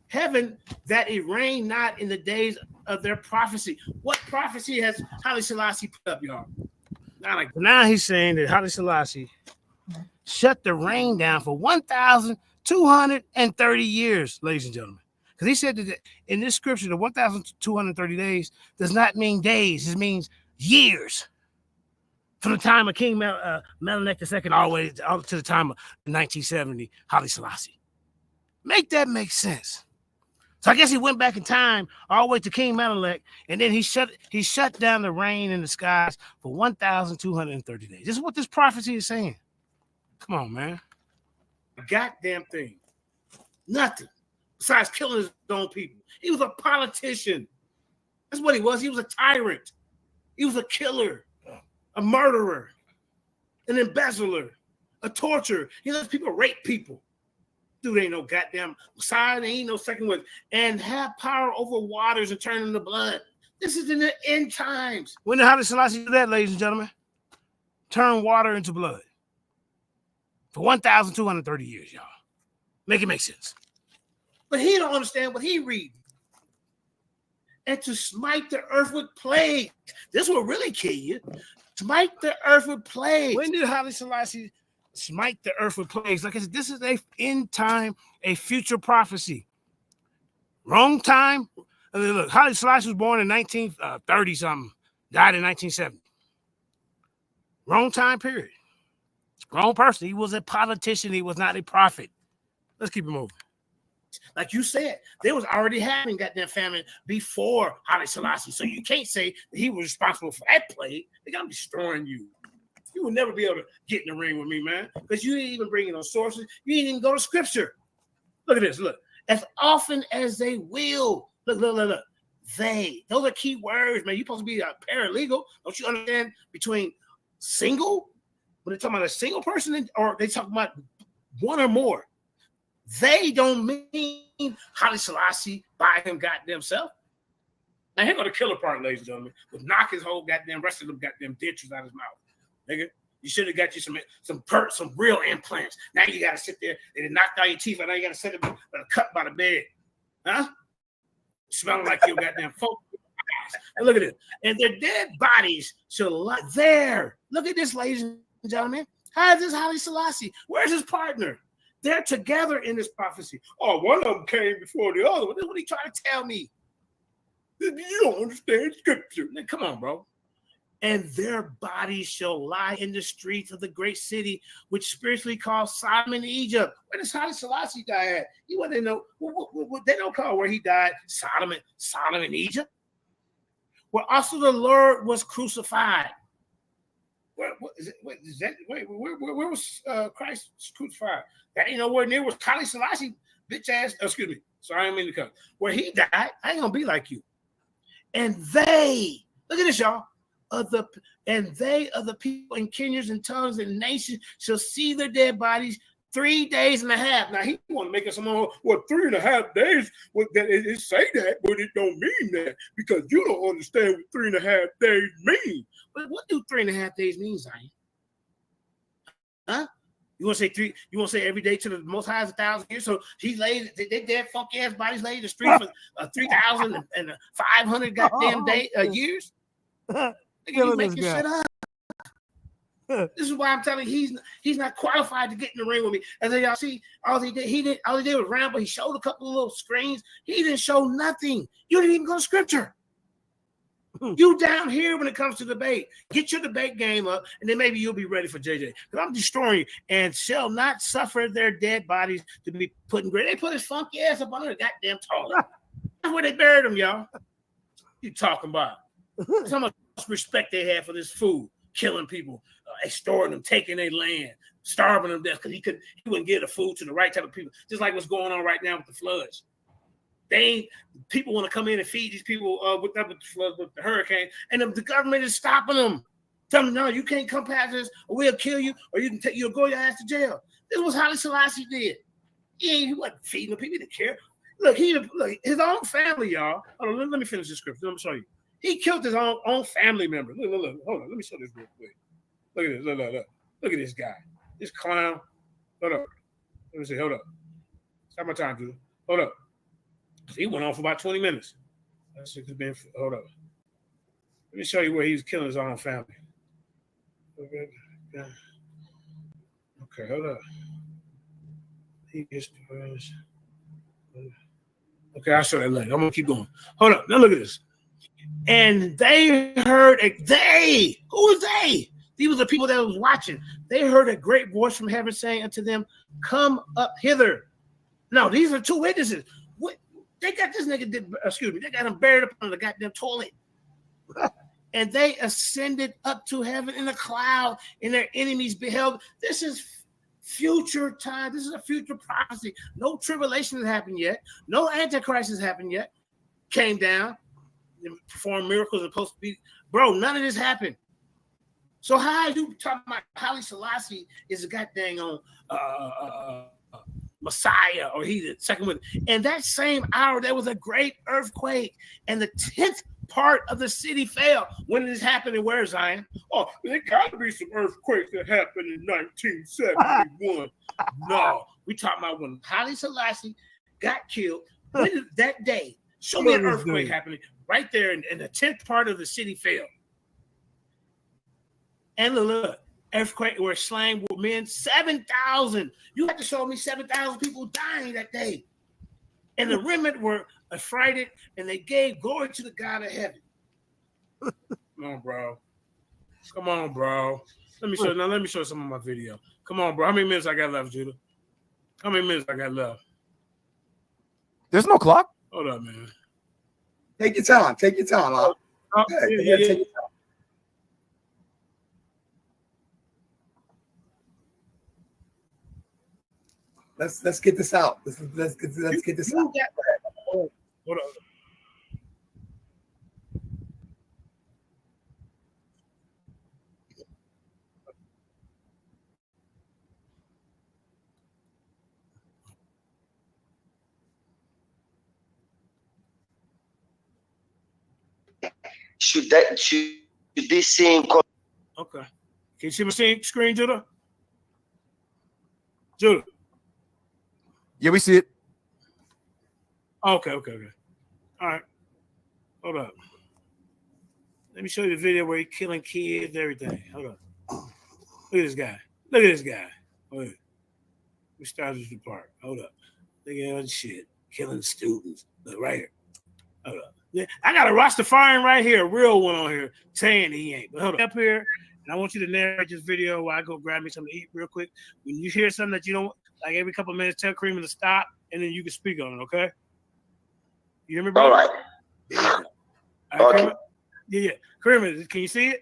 heaven that it rain not in the days of their prophecy. What prophecy has Haile Selassie put up, y'all? Now he's saying that Haile Selassie shut the rain down for 1,230 years, ladies and gentlemen. Because he said that in this scripture, the 1,230 days does not mean days. It means years. From the time of King Melech II all the way to the time of 1970, Haile Selassie. Make that make sense. So I guess he went back in time all the way to King Melech, and then he shut down the rain in the skies for 1,230 days. This is what this prophecy is saying. Come on, man. A goddamn thing. Nothing. Besides killing his own people. He was a politician. That's what he was. He was a tyrant. He was a killer, a murderer, an embezzler, a torturer. He lets people rape people. Dude ain't no goddamn Messiah. There ain't no second word. And have power over waters and turn them to blood. This is in the end times. When did Haile Selassie do that, ladies and gentlemen? Turn water into blood. For 1,230 years, y'all. Make it make sense. But he don't understand what he read. And to smite the earth with plagues. This will really kill you. Smite the earth with plagues. When did Haile Selassie smite the earth with plagues? Like I said, this is a end time, a future prophecy. Wrong time. Look, Haile Selassie was born in 1930 something, died in 1970. Wrong time period. Wrong person. He was a politician. He was not a prophet. Let's keep it moving. Like you said, they was already having goddamn famine before Haile Selassie. So you can't say that he was responsible for that plague. They got to be destroying you. You will never be able to get in the ring with me, man, because you didn't even bring in those sources. You didn't even go to scripture. Look at this. Look. As often as they will. Look. They. Those are key words, man. You're supposed to be a paralegal. Don't you understand between single? When they're talking about a single person or they talking about one or more. They don't mean Haile Selassie by him goddamn self. Now here go the killer part, ladies and gentlemen. Would knock his whole goddamn rest of them goddamn dentures out of his mouth. Nigga, you should have got you some real implants. Now you gotta sit there and knocked out your teeth, and now you gotta sit there cut by the bed. Huh? Smelling like your goddamn folk. And look at it. And their dead bodies shall lie there. Look at this, ladies and gentlemen. How is this Haile Selassie? Where's his partner? They're together in this prophecy. Oh, one of them came before the other one. This is what he trying to tell me. You don't understand scripture. Come on, bro. And their bodies shall lie in the streets of the great city, which spiritually called Sodom and Egypt. Where does Haile Selassie die at? You want to know? They don't call where he died Sodom and Egypt. Where also the Lord was crucified. Where was Christ crucified? That ain't nowhere near where Haile Selassie, bitch ass. Excuse me. Sorry, I didn't mean to come. Where he died, I ain't gonna be like you. And they, look at this, y'all. They of the people and kindreds and tongues and nations shall see their dead bodies 3 days and a half. Now he want to make us some more. Well, 3.5 days. Well, it say that, but it don't mean that because you don't understand what 3.5 days mean. But what do 3.5 days mean, Zion? Huh? You want to say three? You want to say every day to the Most High is 1,000 years? So he laid they dead funky ass bodies laid in the street for 3,500 goddamn years. You making shit up. This is why I'm telling you he's not qualified to get in the ring with me. As y'all see, all he did was ramble. He showed a couple of little screens. He didn't show nothing. You didn't even go to scripture. You down here when it comes to debate. Get your debate game up, and then maybe you'll be ready for JJ. Because I'm destroying you, and shall not suffer their dead bodies to be put in grave. They put his funky ass up under the goddamn toilet. That's where they buried him, y'all. You talking about? How much respect they have for this food, killing people, extorting them, taking their land, starving them to death because he wouldn't give the food to the right type of people. Just like what's going on right now with the floods. People want to come in and feed these people with the floods, with the hurricane, and the government is stopping them. Tell them, no, you can't come past this, or we'll kill you, or you'll go your ass to jail. This was Haile Selassie did. He wasn't feeding the people. He didn't care. Look, his own family, y'all. Hold on, let me finish this script. Let me show you. He killed his own family member. Look. Hold on. Let me show this real quick. Look at this. Look. Look at this guy. This clown. Hold up. Let me see. Hold up. Stop my time, dude. Hold up. He went on for about 20 minutes. Hold up. Let me show you where he was killing his own family. Okay, hold up. He gets okay, I'll show that later. I'm gonna keep going. Hold up. Now look at this. And they heard who was they? These were the people that was watching. They heard a great voice from heaven saying unto them, come up hither. No, these are two witnesses. What they got this nigga they got him buried up under the goddamn toilet. And they ascended up to heaven in a cloud, and their enemies beheld. This is future time. This is a future prophecy. No tribulation has happened yet. No antichrist has happened yet. Came down. Perform miracles are supposed to be, bro. None of this happened. So how you talking about Haile Selassie is a goddamn on Messiah, or he's the second one? And that same hour there was a great earthquake, and the 10th part of the city fell. When did this happen, and where, Zion? Oh, there got to be some earthquakes that happened in 1971. No, we talking about when Haile Selassie got killed. When did that day? Show me an earthquake happening right there, and the 10th part of the city fell. And look, earthquake were slain with men 7,000. You have to show me 7,000 people dying that day. And the remnant were affrighted, and they gave glory to the God of heaven. Come on, bro. Come on, bro. Let me show some of my video. Come on, bro. How many minutes I got left, Judah? How many minutes I got left?
There's no clock.
Hold up, man.
Take your time. Take your time.
Yeah.
Take your time. Let's get this out. Let's get this out.
Hold on.
should this same
Okay. Can you see my screen, Judah? Judah.
Yeah, we see it.
Okay. All right. Hold up. Let me show you the video where he's killing kids, everything. Hold up. Look at this guy. Wait. We started this apart. Hold up. Look at all this shit. Killing students. Look right here. Hold up. Yeah, I got a Rastafarian right here, a real one on here, saying he ain't. But hold up here, and I want you to narrate this video while I go grab me something to eat real quick. When you hear something that you don't like, every couple of minutes, tell Kareem to stop, and then you can speak on it. Okay? You hear me, bro?
All right.
Okay. Yeah. Kareem, can you see it?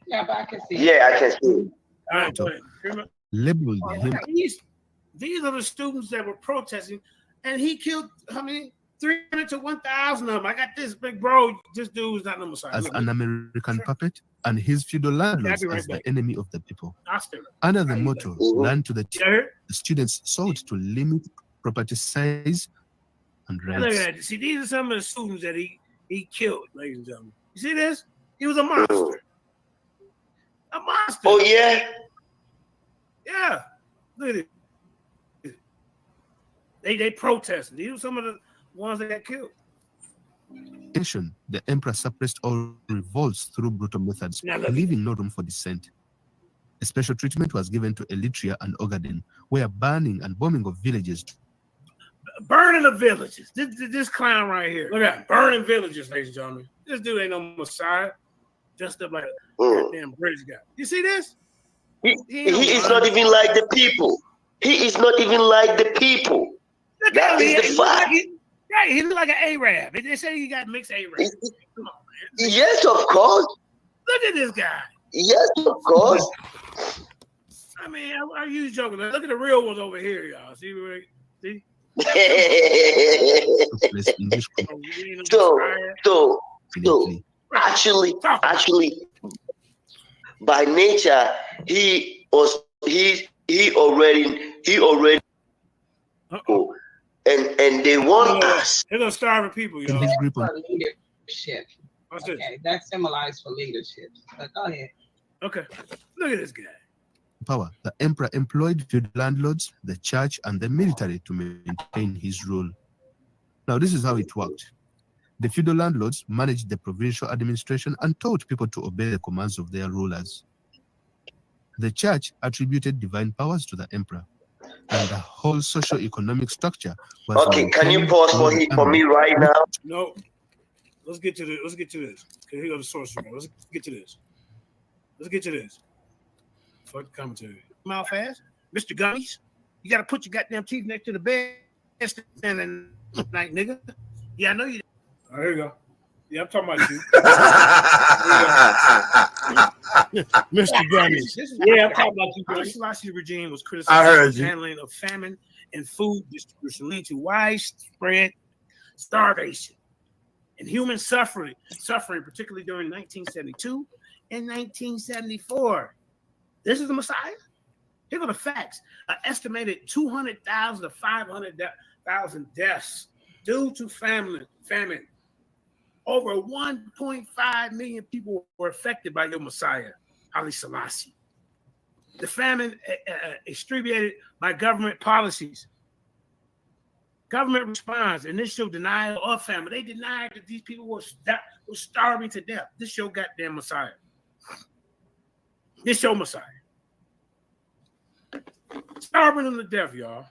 Yeah, but I can see it.
Yeah, I can see it.
All right, go ahead. Kareem.
Labeled him.
These are the students that were protesting, and he killed how many? 300 to 1,000 of them. I got this big bro. This dude's not no Messiah.
As an American puppet, and his feudal landlords as the enemy of the people. Under the motto, land to the students sought to limit property size and rents.
Look at that. See, these are some of the students that he killed, ladies and gentlemen. You see this? He was a monster. A monster.
Oh, yeah?
Yeah. Look at it. They protested. These were some of the ones that got killed.
The emperor suppressed all revolts through brutal methods, leaving no room for dissent. A special treatment was given to Eritrea and Ogaden, where burning and bombing of villages.
Burning of villages. This clown right here. Look at that. Burning villages, ladies and gentlemen. This dude ain't no Messiah. Just up like a goddamn British guy. You see this?
He is not even like the people. He is not even like the people. That is the fact.
Right, he look like an Arab. They say he got mixed Arab. Come on, man.
Yes, of course.
Look at this guy.
Yes, of course.
I mean, I use joking. Look at the real ones over here, y'all. See?
So, actually, by nature, he already. And they want us.
They're gonna starve people, y'all.
Leadership. Okay, that's symbolized for leadership. But go ahead.
Okay, look at this guy.
Power. The emperor employed feudal landlords, the church, and the military to maintain his rule. Now, this is how it worked. The feudal landlords managed the provincial administration and taught people to obey the commands of their rulers. The church attributed divine powers to the emperor, and the whole socio-economic structure was.
Okay, can you pause for me right now?
No. Let's get to this. Okay, here goes the source. Let's get to this. Fuck the commentary. Come out fast, Mr. Gummies. You gotta put your goddamn teeth next to the bed and night, nigga. Yeah, I know you. All right, here we go. Yeah, I'm talking about you. Mr. Gummies. Yeah, I'm talking about you. The Selassie regime was criticized for handling of famine and food distribution, leading to widespread starvation and human suffering, particularly during 1972 and 1974. This is the Messiah. Here are the facts. An estimated 200,000 to 500,000 deaths due to famine. Over 1.5 million people were affected by your Messiah, Haile Selassie. The famine distributed by government policies. Government response, initial denial of famine. They denied that these people were starving to death. This your goddamn Messiah. This your Messiah. Starving them to death, y'all.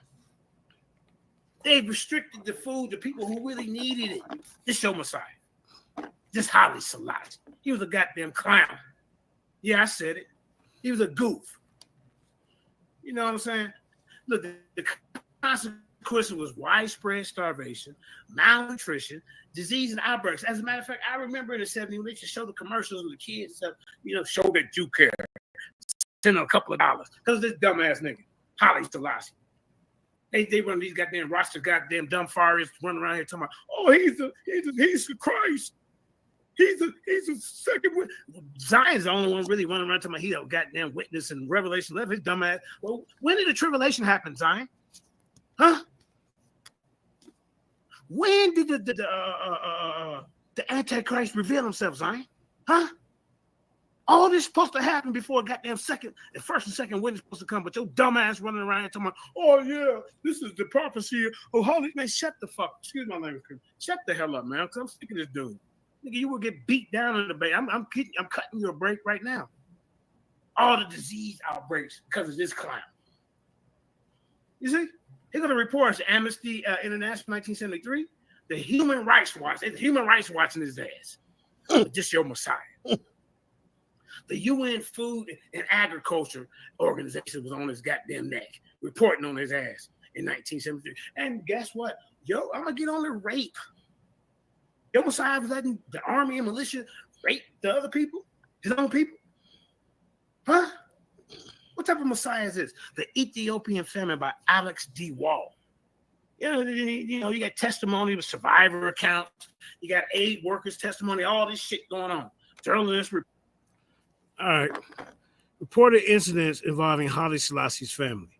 They restricted the food to people who really needed it. This your Messiah. This Haile Selassie. He was a goddamn clown. Yeah, I said it. He was a goof. You know what I'm saying? Look, the consequence was widespread starvation, malnutrition, disease, and outbreaks. As a matter of fact, I remember in the 70s when they used to show the commercials with the kids, show that you care. Send them a couple of dollars. Because this dumbass nigga, Haile Selassie. They run these goddamn rosters, goddamn dumb foreigners running around here talking about, oh, he's the Christ. He's a second. Zion's the only one really running around talking about he's a goddamn witness in Revelation 11. His dumb ass. Well, when did the tribulation happen, Zion? Huh? When did
the Antichrist revealed himself, Zion? Huh? All this supposed to happen before goddamn first and second witness supposed to come, but your dumb ass running around here talking about, oh yeah, this is the prophecy. Oh, holy man, shut the fuck. Excuse my language. Shut the hell up, man. Because I'm sick of this dude. Nigga, you will get beat down in the bay. I'm cutting you a break right now. All the disease outbreaks because of this clown. You see? He's gonna report to Amnesty International 1973. The Human Rights Watch. The Human Rights watching his ass. Just your Messiah. The UN Food and Agriculture Organization was on his goddamn neck, reporting on his ass in 1973. And guess what? Yo, I'm gonna get on the rape. Your Messiah was letting the army and militia rape the other people, his own people. Huh? What type of Messiah is this? The Ethiopian Famine by Alex D. Wall. You know, you got testimony with survivor accounts. You got aid workers' testimony. All this shit going on. Journalists. All right. Reported incidents involving Haile Selassie's family.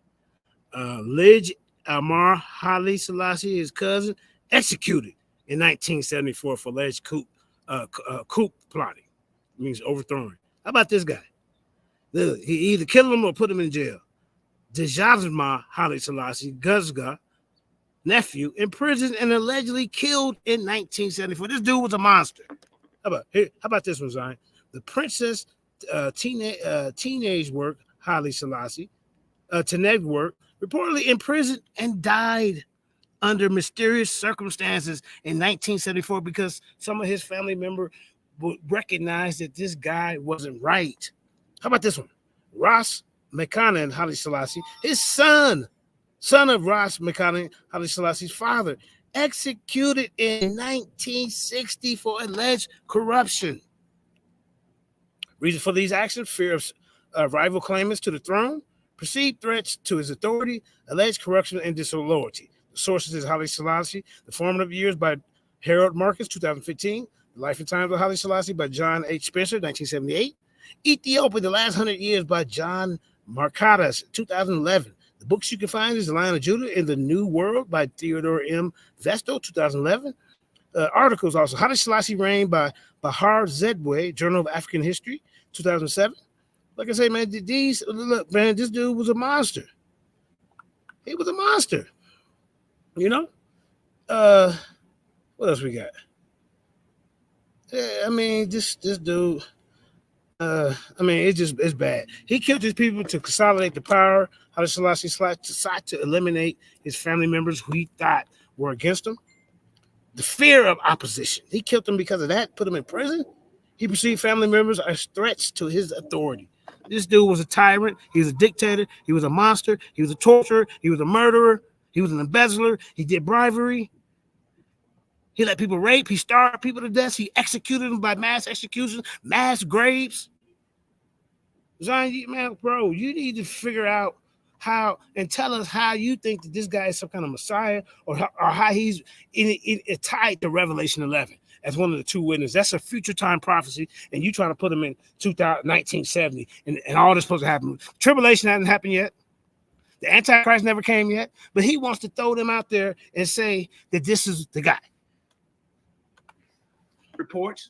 Lige Amar Haile Selassie, his cousin, executed in 1974 for alleged coup plotting. It means overthrowing. How about this guy? Look, he either killed him or put him in jail. Dejazma Haile Selassie, Guzga, nephew, imprisoned and allegedly killed in 1974. This dude was a monster. How about this one, Zion? The princess teenage work, Haile Selassie, teenage work, reportedly imprisoned and died under mysterious circumstances in 1974 because some of his family members recognized that this guy wasn't right. How about this one? Ras Mekana and Haile Selassie, his son of Ras Mekana, Haile Selassie's father, executed in 1960 for alleged corruption. Reason for these actions: fear of rival claimants to the throne, perceived threats to his authority, alleged corruption and disloyalty. The sources is Haile Selassie, The Formative Years by Harold Marcus, 2015, The Life and Times of Haile Selassie by John H. Spencer, 1978, Ethiopia, The Last 100 Years by John Marcadas, 2011. The books you can find is The Lion of Judah in the New World by Theodore M. Vesto, 2011. Articles also, Haile Selassie Reign by Bahar Zedwe, Journal of African History, 2007. Like I say, man, look, man, this dude was a monster. He was a monster. You know? What else we got? I mean, this dude, it's bad. He killed his people to consolidate the power. Haile Selassie sought to eliminate his family members who he thought were against him. The fear of opposition. He killed them because of that, put them in prison. He perceived family members as threats to his authority. This dude was a tyrant. He was a dictator. He was a monster. He was a torturer. He was a murderer. He was an embezzler. He did bribery. He let people rape. He starved people to death. He executed them by mass execution, mass graves. Zion, man, bro, you need to figure out how and tell us how you think that this guy is some kind of Messiah or how he's tied to Revelation 11 as one of the two witnesses. That's a future time prophecy, and you trying to put him in 1970, and all this supposed to happen. Tribulation hasn't happened yet. The Antichrist never came yet, but he wants to throw them out there and say that this is the guy. Reports,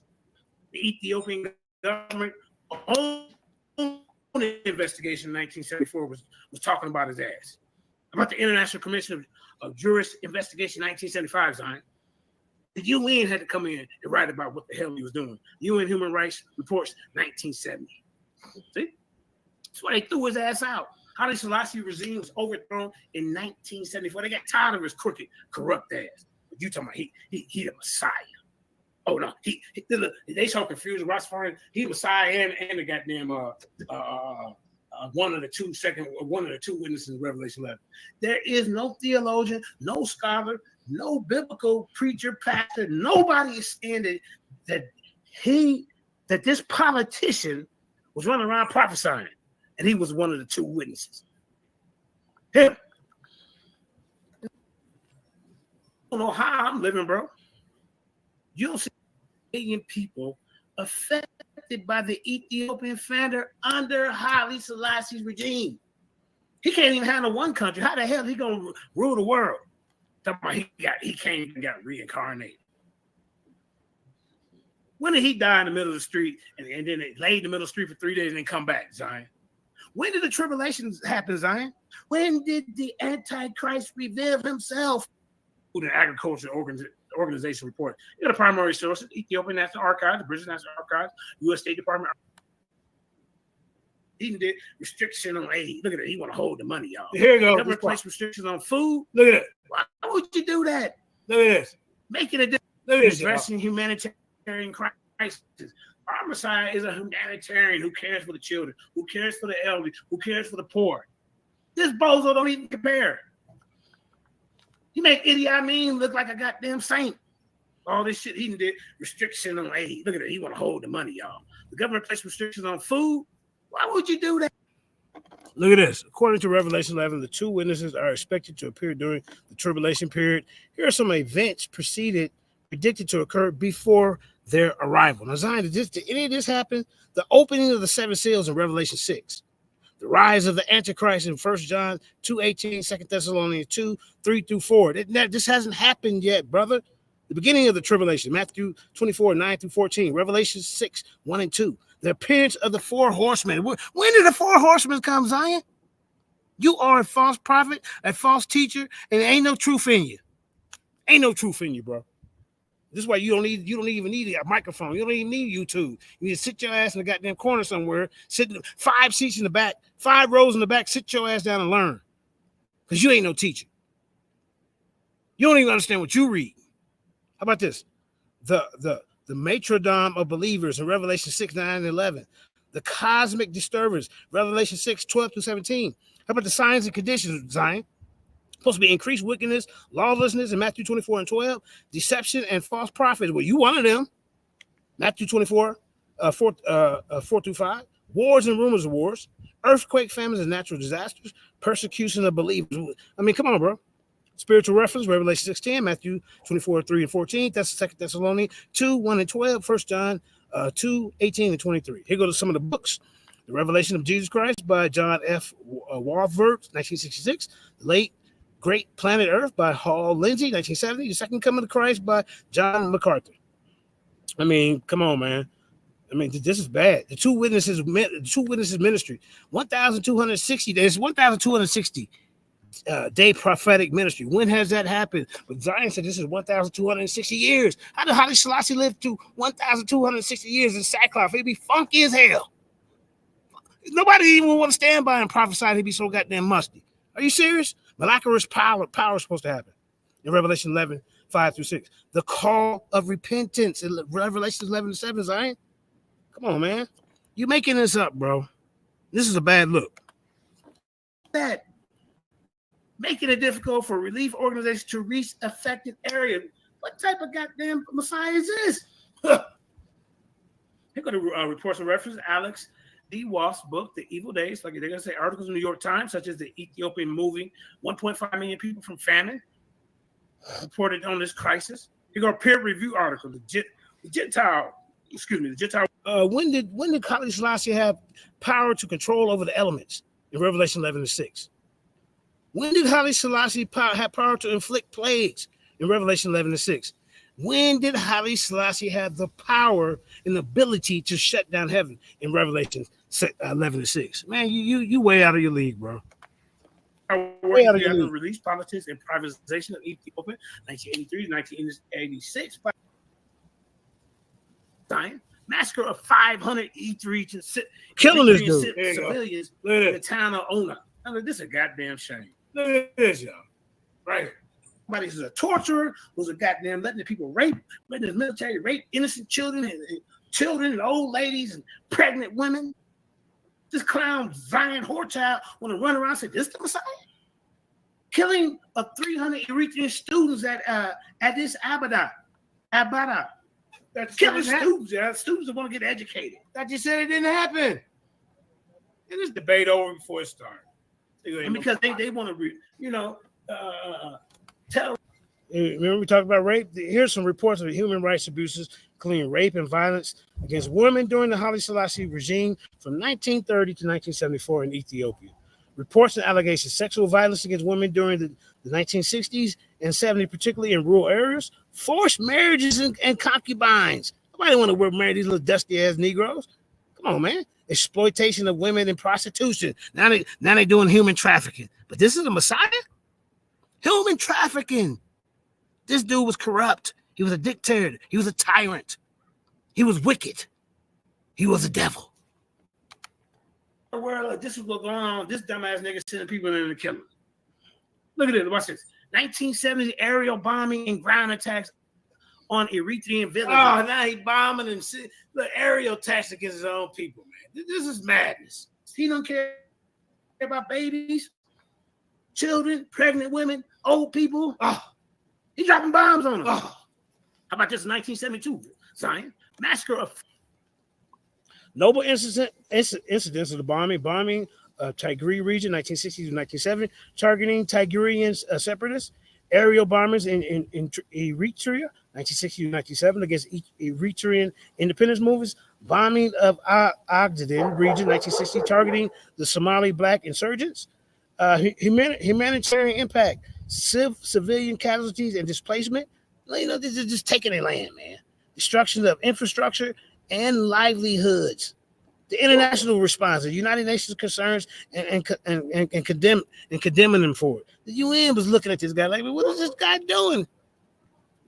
the Ethiopian government own investigation in 1974 was talking about his ass. About the International Commission of Jurist Investigation 1975, Zion. The UN had to come in and write about what the hell he was doing. UN Human Rights Reports 1970. See? That's why they threw his ass out. Haile Selassie regime was overthrown in 1974. They got tired of his crooked, corrupt ass. But you talking about he the Messiah. Oh no, they so confused. Rastafarian, he Messiah and the goddamn one of the two witnesses in Revelation 11. There is no theologian, no scholar, no biblical preacher, pastor, nobody is standing that this politician was running around prophesying, and he was one of the two witnesses. Him. I don't know how I'm living, bro. You don't see million people affected by the Ethiopian famine under Haile Selassie's regime. He can't even handle one country. How the hell is he gonna rule the world? He came and got reincarnated.
When did he die in the middle of the street and then they laid in the middle of the street for 3 days and then come back, Zion? When did the tribulations happen, Zion? When did the Antichrist reveal himself? The Agriculture Organization report. You got the primary sources: Ethiopian National Archives, the British National Archives, U.S. State Department. He did restriction on aid. Look at it. He want to hold the money, y'all.
Here you go.
Government placed restrictions on food.
Look at it.
Why would you do that?
Look at this.
Making a difference.
Look at this.
Addressing humanitarian crisis. Our Messiah is a humanitarian who cares for the children, who cares for the elderly, who cares for the poor. This bozo don't even compare. He make Idi Amin look like a goddamn saint. All this shit he did, restriction on aid. Look at it. He want to hold the money, y'all. The government placed restrictions on food. Why would you do that?
Look at this. According to Revelation 11, the two witnesses are expected to appear during the tribulation period. Here are some events predicted to occur before their arrival. Now, Zion, did any of this happen? The opening of the seven seals in Revelation 6. The rise of the Antichrist in 1 John 2:18, 2 Thessalonians 2:3-4. This hasn't happened yet, brother. The beginning of the tribulation, Matthew 24, 9-14, Revelation 6, 1 and 2. The appearance of the four horsemen. When did the four horsemen come, Zion? You are a false prophet, a false teacher, and there ain't no truth in you. Ain't no truth in you, bro. This is why you don't even need a microphone. You don't even need YouTube. You need to sit your ass in the goddamn corner somewhere, sit 5 seats in the back, 5 rows in the back, sit your ass down and learn. Because you ain't no teacher. You don't even understand what you read. How about this? The matrodom of believers in Revelation 6, 9, and 11. The cosmic disturbers, Revelation 6, 12-17. How about the signs and conditions, Zion? Supposed to be increased wickedness, lawlessness in Matthew 24 and 12, deception and false prophets. Well, you one of them. Matthew 24, 4-5. Wars and rumors of wars, earthquake, famines, and natural disasters, persecution of believers. I mean, come on, bro. Spiritual reference, Revelation 6:10, Matthew 24, 3 and 14, that's 2 Thessalonians 2, 1 and 12, 1 John 2, 18 and 23. Here go to some of the books. The Revelation of Jesus Christ by John F. Walworth, 1966. Late Great Planet Earth by Hall Lindsey, 1970. The Second Coming of Christ by John MacArthur. I mean, come on, man. I mean, this is bad. The two witnesses ministry, 1,260 days, 1,260 day prophetic ministry. When has that happened? But Zion said this is 1,260 years. How did Haile Selassie live to 1,260 years in sackcloth? It'd be funky as hell. Nobody even want to stand by and prophesy he'd be so goddamn musty. Are you serious? Miraculous power is supposed to happen in Revelation 11, 5-6. The call of repentance in Revelation 11-7, Zion. Come on, man. You're making this up, bro. This is a bad look. That making it difficult for relief organizations to reach affected areas. What type of goddamn Messiah is this? Here go to reports and reference. Alex D. Woff's book, The Evil Days. Like they're going to say articles in the New York Times, such as the Ethiopian moving 1.5 million people from famine, reported on this crisis. Here go a peer review article. The Gentile. When did Haile Selassie have power to control over the elements in Revelation 11-6? When did Haile Selassie have power to inflict plagues in Revelation 11-6? When did Haile Selassie have the power and ability to shut down heaven in Revelation 11-6? Man, you way out of your league, bro. Way out of your league. Release politics and privatization of Ethiopia, 1983-1986. Massacre of 500 E3 killing this dude. Civilians in the town of Ona. I mean, this is a goddamn shame. Look at this, y'all. Right here. Somebody who's a torturer, who's a goddamn letting the people letting the military rape innocent children and old ladies and pregnant women. This clown Zion warchild want to run around and say, this the Messiah? Killing of 300 Eritrean students at this Abada. That's killing students, students that want to get educated. I just said it didn't happen. And this debate over before it started. And because they want to, tell. Remember we talked about rape? Here's some reports of human rights abuses, including rape and violence against women during the Haile Selassie regime from 1930 to 1974 in Ethiopia. Reports and allegations of sexual violence against women during the 1960s and 70s, particularly in rural areas. Forced marriages and concubines.
Nobody want to marry these little dusty ass Negroes. Come on, man. Exploitation of women and prostitution. Now they doing human trafficking. But this is a Messiah? Human trafficking. This dude was corrupt. He was a dictator. He was a tyrant. He was wicked. He was a devil. Well, this is what's going on. This dumbass nigga sending people in to kill him. Look at this. Watch this. 1970 aerial bombing and ground attacks on Eritrean villages. Oh, now he bombing and the aerial attacks against his own people, man. This is madness. He don't care about babies, children, pregnant women, old people. Oh, he dropping bombs on them. Oh. How about this 1972, Zion? Massacre of noble incidents of the bombing Tigray region, 1960 to 1970, targeting Tigrayan separatists, aerial bombers in Eritrea, 1960 to 1997, against Eritrean independence movements, bombing of Ogaden region, 1960, targeting the Somali black insurgents, humanitarian impact, civilian casualties and displacement. You know, this is just taking their land, man. Destruction of infrastructure and livelihoods. The international response, the United Nations concerns and condemning them for it. The UN was looking at this guy like, what is this guy doing?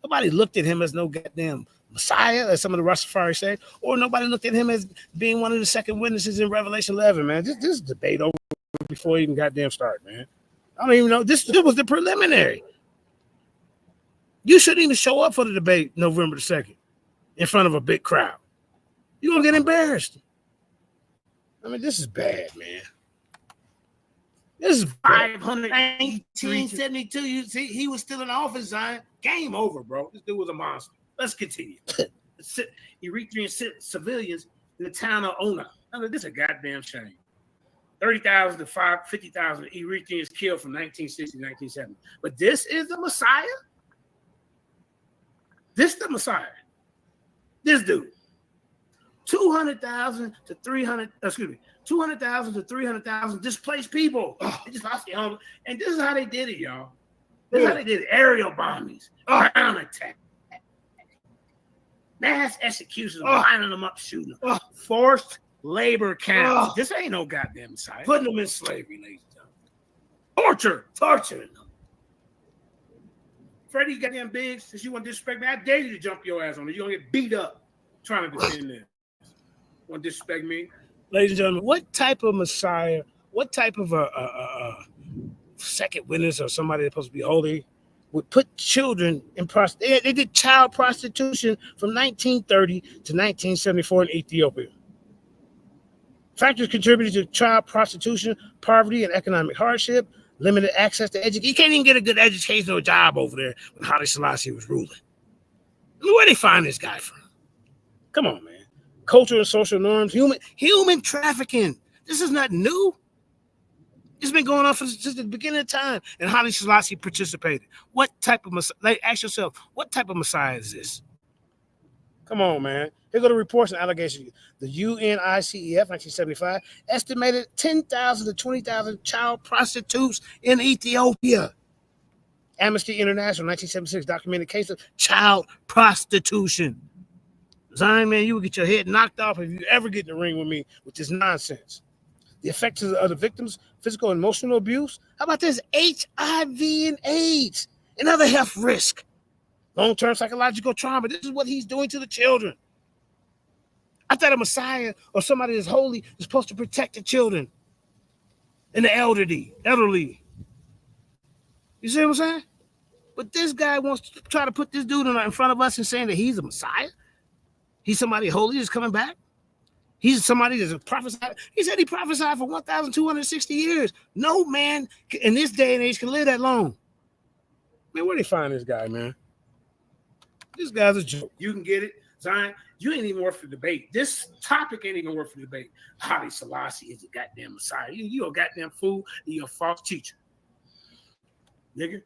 Nobody looked at him as no goddamn Messiah, as some of the Rastafari said, or nobody looked at him as being one of the second witnesses in Revelation 11, man. This debate over before it even goddamn start, man. I don't even know. This was the preliminary. You shouldn't even show up for the debate November the 2nd in front of a big crowd. You're going to get embarrassed. I mean, this is bad, man. This is 1972. You see, he was still in office, Zion. Game over, bro. This dude was a monster. Let's continue. Eritrean civilians in the town of Ona. I mean, this is a goddamn shame. 30,000 to 50,000 Eritreans killed from 1960 to 1970. But this is the Messiah? This the Messiah. This dude. 200,000 to 300,000 displaced people. They just lost their home. And this is how they did it, y'all. This is how they did it. Aerial bombings, ground attack, mass executions, lining them up, shooting them, forced labor camps. This ain't no goddamn Messiah. Putting them in slavery, ladies and gentlemen. Torturing them. Freddie, you goddamn big, since you want to disrespect me, I dare you to jump your ass on it. You're going to get beat up trying to defend this. Want to disrespect me? Ladies and gentlemen, what type of Messiah, what type of a second witness or somebody that's supposed to be holy would put children in prostitution? They did child prostitution from 1930 to 1974 in Ethiopia. Factors contributed to child prostitution, poverty, and economic hardship, limited access to education. You can't even get a good education or job over there when Haile Selassie was ruling. I mean, where they find this guy from? Come on, man. Culture and social norms, human trafficking. This is not new. It's been going on since the beginning of time. And Haile Selassie participated. What type of Messiah? Like, ask yourself, what type of Messiah is this? Come on, man. Here go the reports and allegations. The UNICEF, 1975, estimated 10,000 to 20,000 child prostitutes in Ethiopia. Amnesty International, 1976, documented case of child prostitution. Zion, man, you will get your head knocked off if you ever get in the ring with me with this nonsense. The effects of the victims, physical and emotional abuse. How about this? HIV and AIDS and other health risk. Long-term psychological trauma. This is what he's doing to the children. I thought a Messiah or somebody that's holy is supposed to protect the children and the elderly. You see what I'm saying? But this guy wants to try to put this dude in front of us and saying that he's a Messiah. He's somebody holy that's coming back. He's somebody that's prophesied. He said he prophesied for 1,260 years. No man in this day and age can live that long. Man, where they find this guy, man? This guy's a joke. You can get it. Zion, you ain't even worth the debate. This topic ain't even worth the debate. Haile Selassie is a goddamn Messiah. You a goddamn fool. You're a false teacher. Nigga.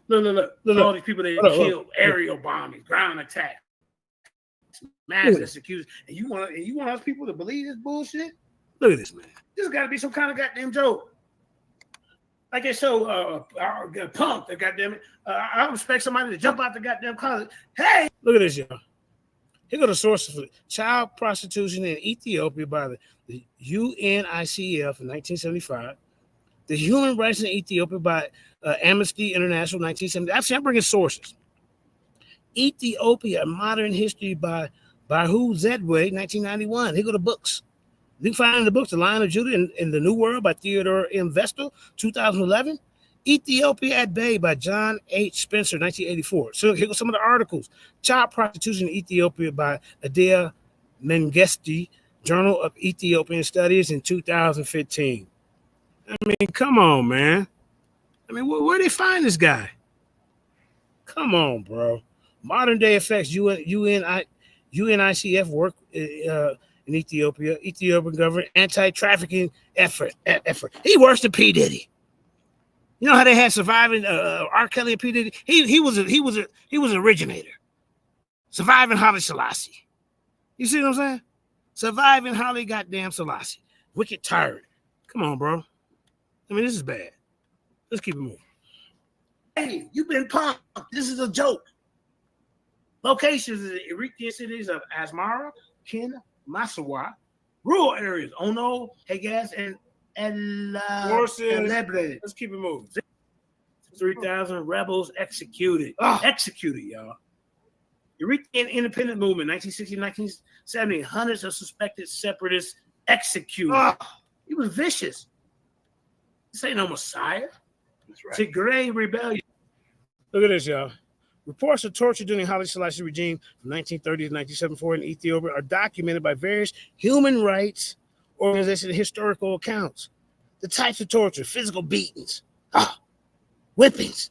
Look. All these people that killed, aerial bombing, ground attack. Mass execution, and you want us people to believe this bullshit? Look at this, man. This got to be some kind of goddamn joke. Like they show punk, the goddamn it. I expect somebody to jump out the goddamn closet. Hey, look at this, y'all.
Here go the sources for child prostitution in Ethiopia by the UNICEF in 1975. The Human Rights in Ethiopia by Amnesty International 1970. Actually, I'm bringing sources. Ethiopia, Modern History by Bahu Zedway, 1991. Here go the books. You can find in the books The Lion of Judah in the New World by Theodore M. Vestal, 2011. Ethiopia at Bay by John H. Spencer, 1984. So here go some of the articles. Child Prostitution in Ethiopia by Adea Mengesti, Journal of Ethiopian Studies in 2015. I mean, come on, man. I mean, where they find this guy? Come on, bro. Modern day effects, UNICEF work in Ethiopia. Ethiopian government anti-trafficking effort. He works than P. Diddy. You know how they had surviving R. Kelly and P. Diddy? He was an originator. Surviving Haile Selassie. You see what I'm saying? Surviving Haile goddamn Selassie. Wicked tired. Come on, bro. I mean, this is bad. Let's keep it moving. Hey, you've been punked. This is a joke. Locations in the Eritrean cities of Asmara, Ken, Masawa, rural areas, Ono, Hagaz, and Lebre. Let's keep it moving. 3,000 rebels executed. Executed, y'all. Eritrean independent movement, 1960-1970. Hundreds of suspected separatists executed. He was vicious. This ain't no Messiah. That's right. Tigray rebellion. Look at this, y'all. Reports of torture during Haile Selassie regime from 1930 to 1974 in Ethiopia are documented by various human rights organizations and historical accounts. The types of torture: physical beatings, whippings,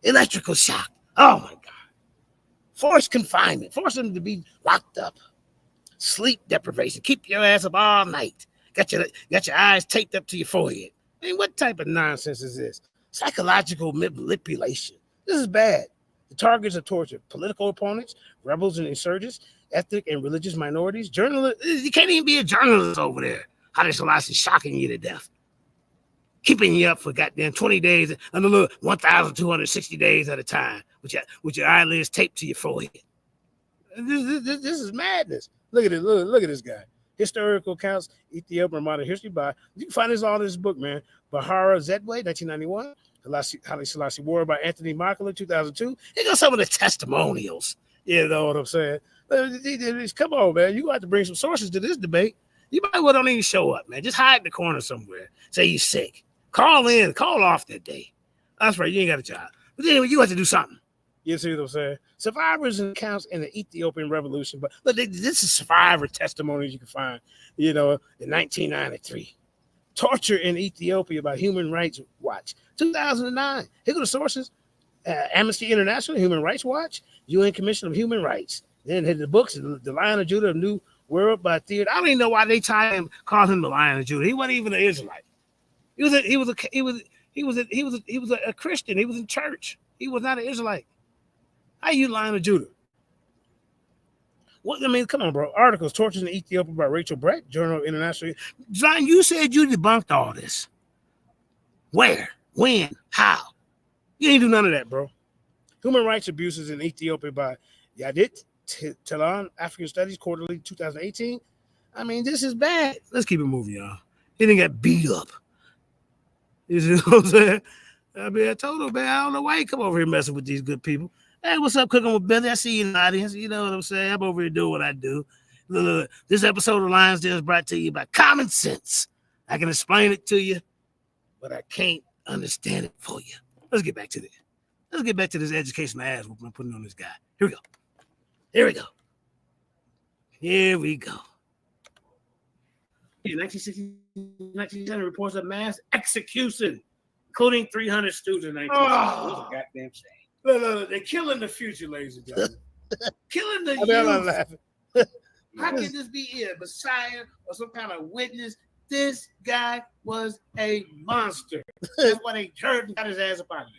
electrical shock. Oh my God. Forced confinement, force them to be locked up. Sleep deprivation, keep your ass up all night. Got your eyes taped up to your forehead. I mean, what type of nonsense is this? Psychological manipulation. This is bad. The targets of torture: political opponents, rebels and insurgents, ethnic and religious minorities, journalists. You can't even be a journalist over there. Haile Selassie shocking you to death. Keeping you up for goddamn 20 days, another 1,260 days at a time, with your eyelids taped to your forehead. This is madness. Look at it. Look at this guy. Historical accounts, Ethiopian modern history by, you can find this all in this book, man. Bahara Zedway, 1991. Haile Selassie War by Anthony Makala, 2002. Here goes some of the testimonials. You know what I'm saying? Come on, man. You got to bring some sources to this debate. You might well don't even show up, man. Just hide in the corner somewhere. Say you're sick. Call in. Call off that day. That's right. You ain't got a job. But anyway, you have to do something. You see what I'm saying? Survivors and accounts in the Ethiopian Revolution. But look, this is survivor testimonies you can find, in 1993. Torture in Ethiopia by Human Rights Watch, 2009. Here go the sources: Amnesty International, Human Rights Watch, UN Commission of Human Rights. Then the books: The Lion of Judah of New World by Theodore. I don't even know why they called him the Lion of Judah. He wasn't even an Israelite. He was a Christian. He was in church. He was not an Israelite. How you Lion of Judah? What I mean, come on, bro. Articles: Tortures in Ethiopia by Rachel Brett, Journal of International. Zion, you said you debunked all this. Where? When? How? You ain't do none of that, bro. Human rights abuses in Ethiopia by Yadit Telan, African Studies, Quarterly, 2018. I mean, this is bad. Let's keep it moving, y'all. He didn't get beat up. You see what I'm saying? I mean, I told him, man, I don't know why you come over here messing with these good people. Hey, what's up, Cooking with Billy? I see you in the audience. You know what I'm saying? I'm over here doing what I do. Look, this episode of Lions Den is brought to you by Common Sense. I can explain it to you, but I can't understand it for you. Let's get back to this. Let's get back to this educational ass whooping I'm putting on this guy. Here we go. Here we go. Here we go. In 1970 reports of mass execution, including 300 students in 1960. What a goddamn shame. Look, they're killing the future, ladies and gentlemen. Killing the youth. I'm laughing. How can this be a Messiah or some kind of witness? This guy was a monster. That's why they turned and got his ass up out of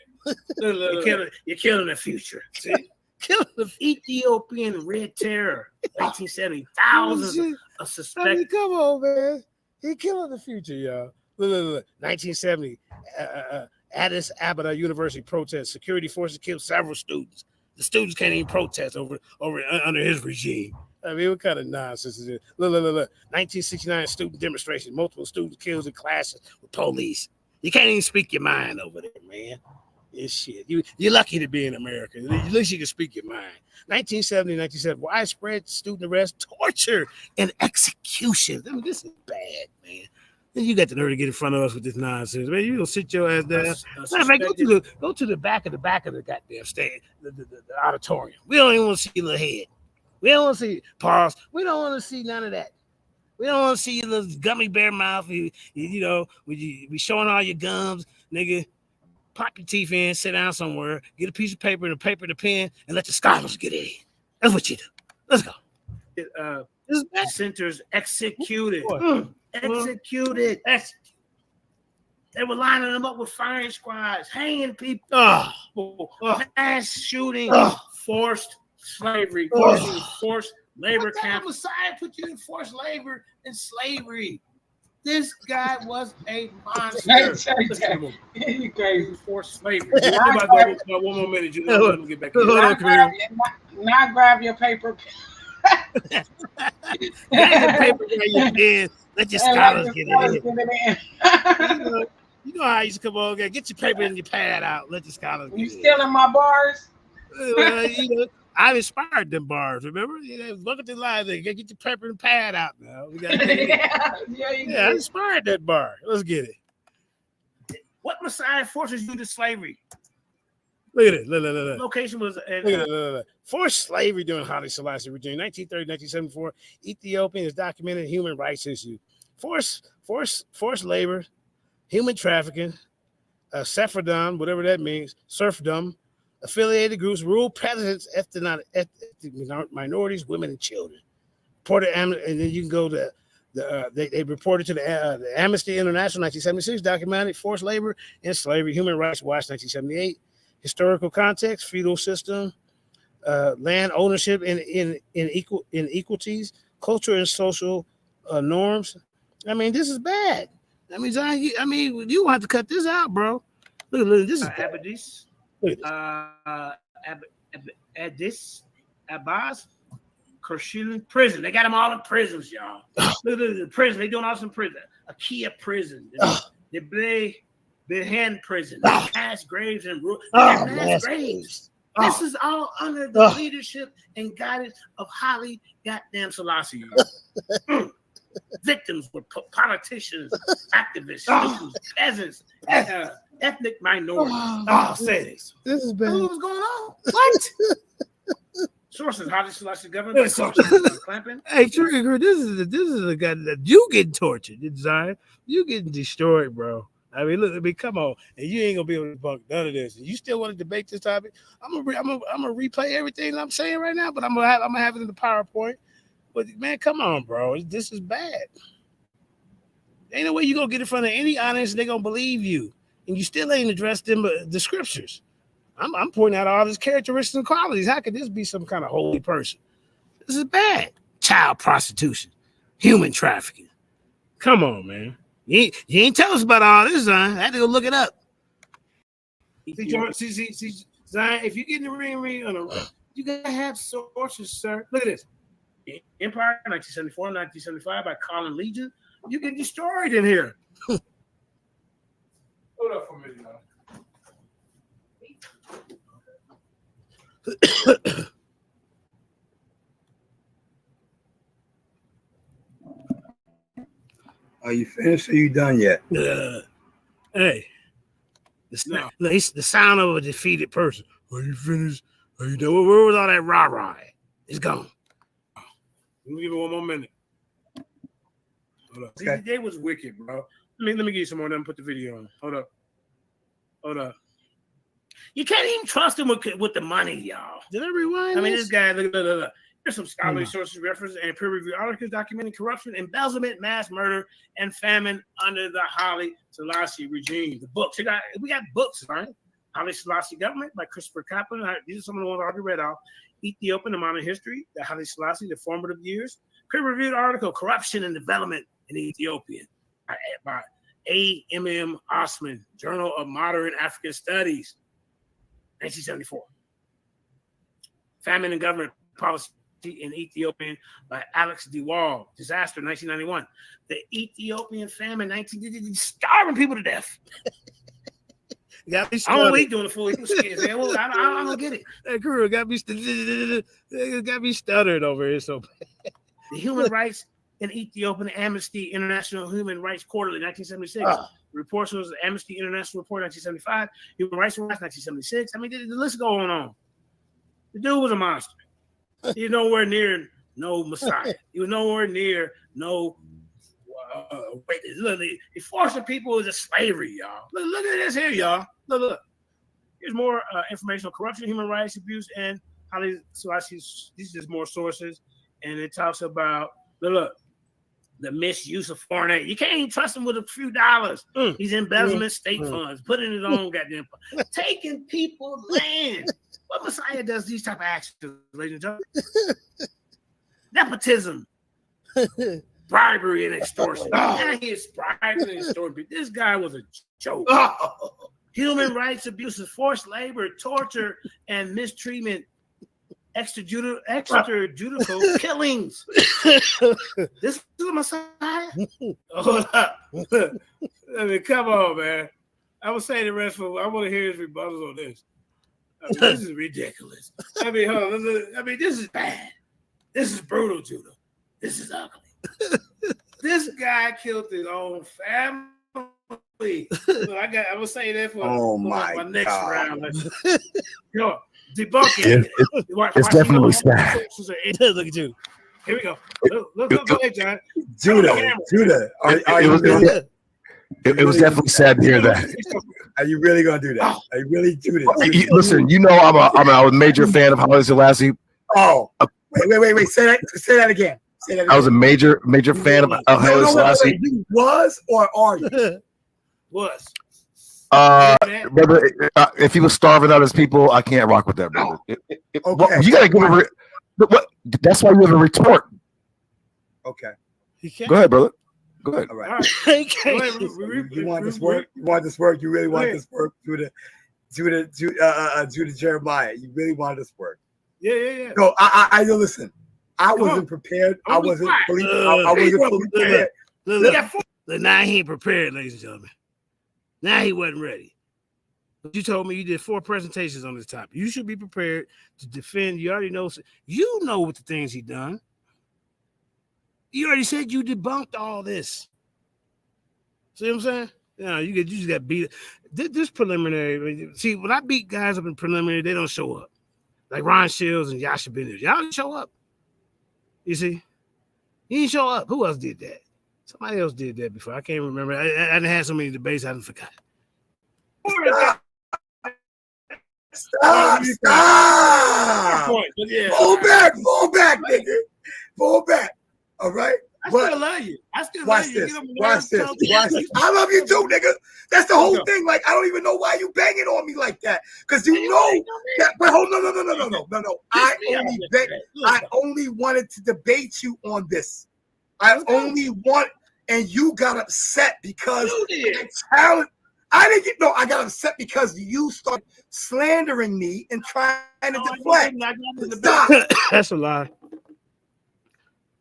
there. You're killing the future. See? Killing the Ethiopian Red Terror, 1970. Thousands of suspected. I mean, come on, man. He killing the future, y'all. Look. 1970. Addis Ababa University protest. Security forces killed several students. The students can't even protest over under his regime. I mean, what kind of nonsense is this? Look. 1969 student demonstration. Multiple students killed in clashes with police. You can't even speak your mind over there, man. It's shit. You're lucky to be in America. At least you can speak your mind. 1970, 1970, widespread student arrest, torture, and execution. I mean, this is bad, man. And you got the nerve to get in front of us with this nonsense, man. You gonna sit your ass down. Go to the back of the goddamn stand, the auditorium. We don't even want to see your little head. We don't want to see pause. We don't want to see none of that. We don't want to see your little gummy bear mouth. You know, we showing all your gums, nigga. Pop your teeth in, sit down somewhere, get a piece of paper and a pen, and let the scholars get in. That's what you do. Let's go.
Dissenters executed. Executed. They were lining them up with firing squads, hanging people, mass shooting, forced slavery, forced labor camp. Messiah put you in forced labor and slavery. This guy was a monster.
You crazy.
Forced slavery. One more minute. You know, let me get back in.
Now grab your paper.
Grab your paper where you can. Let your scholars get it in. You know how I used to come on, get your paper and your pad out. Let the scholars get it in.
You stealing my bars?
I inspired them bars, remember? Look at the line there. Get your paper and pad out now. We got I inspired that bar. Let's get it.
What Messiah forces you to slavery?
Look at it. Look.
Location was
forced slavery during Haile Selassie regime, 1930, 1974. Ethiopian is documented human rights issue. Forced labor, human trafficking, serfdom, whatever that means, serfdom, affiliated groups, rural peasants, ethnic minorities, women, and children. And then you can go to they reported to the Amnesty International 1976, documented forced labor and slavery, Human Rights Watch 1978, historical context, feudal system, land ownership in inequalities, culture and social norms. I mean, this is bad. I mean, Zion, you have to cut this out, bro. Look, this is
Abadis. Abbas, Kershilin prison. They got them all in prisons, y'all. Look at the prison. They doing all some prison. Akia prison. The Behan prison. Mass graves and mass graves. This is all under the leadership and guidance of Haile goddamn Selassie. Victims were politicians, activists, students, peasants, ethnic minorities. Say this.
This is bad.
What was going on? What? Sources: Haile Selassie government. Clamping.
Hey, Trigger, this is a guy that you getting tortured. Zion, you getting destroyed, bro. I mean, come on, and you ain't gonna be able to debunk none of this. You still want to debate this topic? I'm gonna replay everything I'm saying right now, but I'm gonna have it in the PowerPoint. But man, come on, bro, this is bad. Ain't no way you gonna get in front of any audience and they gonna believe you, and you still ain't addressed them the scriptures. I'm pointing out all these characteristics and qualities. How could this be some kind of holy person? This is bad. Child prostitution, human trafficking. Come on, man. You ain't tell us about all this, Zion. I had to go look it up.
See, Zion, if you get in the ring, you gotta have sources, sir. Look at this. Empire, 1974, 1975 by Colin Legion. You get destroyed in here. Hold up for a minute, y'all.
Are you finished or you done yet?
Hey, the sound of a defeated person. Are you finished? Are you done? Where was all that rah-rah? It's gone.
Let me give it one more minute. Hold up.
Okay.
They was wicked, bro. Let me give you some more. Then put the video on. Hold up. You can't even trust him with the money, y'all.
Did I rewind?
I mean, this guy. Look. Here's some scholarly sources, references, and peer-reviewed articles documenting corruption, embezzlement, mass murder, and famine under the Haile Selassie regime. The books. We got books, right? Haile Selassie Government by Christopher Kaplan. These are some of the ones I already read off. Ethiopian, the Modern History, the Haile Selassie, the Formative Years. Peer-reviewed article, Corruption and Development in Ethiopia by A.M.M. Osman, Journal of Modern African Studies, 1974.
Famine and Government Policy in Ethiopian by Alex DeWall. Disaster 1991. The Ethiopian famine 19 starving people to death.
Got me
I don't know what
started.
he doing the fool. He was scared. Man. Well, I don't get it.
That crew got me stuttered over here. So
The Human Rights in Ethiopia, Amnesty International Human Rights Quarterly 1976. Reports was the Amnesty International Report 1975. Human Rights Watch 1976. I mean, the list going on. The dude was a monster. He was nowhere near no Messiah. He was nowhere near no. Look, he forcing people into slavery, y'all. Look at this here, y'all. Look. Here's more information on corruption, human rights abuse, and how these. So I see these are just more sources, and it talks about look the misuse of foreign aid. You can't even trust him with a few dollars. He's embezzling state funds, putting his own goddamn, taking people's land. What Messiah does these type of actions, ladies and gentlemen? Nepotism, bribery, and extortion. Now he's bribing and extorting. This guy was a joke. Human rights abuses, forced labor, torture, and mistreatment, extrajudicial killings. This is a Messiah? Hold up. I mean, come on, man. I will say the rest of I want to hear his rebuttals on this. I mean, this is ridiculous. I mean, hold on. I mean, this is bad. This is brutal, Judah. This is ugly. This guy killed his own family. So I will say that for my next round. Yo, debunking.
It's definitely sad.
Look at you.
Here we go. Look, go ahead, John.
Judah,
It was definitely sad to hear that.
Are you really gonna do that? Are you really doing it?
Listen, you know I'm a major fan of Haile Selassie.
Oh, wait. Say that again.
I was a major fan of Haile Selassie.
You was or are you?
Was.
Brother, if he was starving out his people, I can't rock with that, brother.
Okay.
You gotta give him. That's why you have a retort.
Okay.
Go ahead, brother. Go ahead.
All right. You want this work? You want this work? You really want this work? Judah Jeremiah. You really want this work?
Yeah.
No, I listen. I wasn't prepared. I wasn't fully prepared.
Look, now he ain't prepared, ladies and gentlemen. Now he wasn't ready. But you told me you did 4 presentations on this topic. You should be prepared to defend. You already know. You know what the things he done. You already said you debunked all this. See what I'm saying? Yeah, you just got beat. This preliminary. See, when I beat guys up in preliminary, they don't show up. Like Ron Shields and Yasha Bennett. Y'all didn't show up. You see? He didn't show up. Who else did that? Somebody else did that before. I can't remember. I didn't have so many debates, I didn't forgot.
Stop! Pull back, nigga. Pull back. All right?
I still love you.
Watch this. I love you too, nigga. That's the whole thing. Like, I don't even know why you banging on me like that. Because you know that. But hold no. I only wanted to debate you on this. I you got upset because I didn't get I got upset because you started slandering me and trying to deflect. Stop.
That's a lie.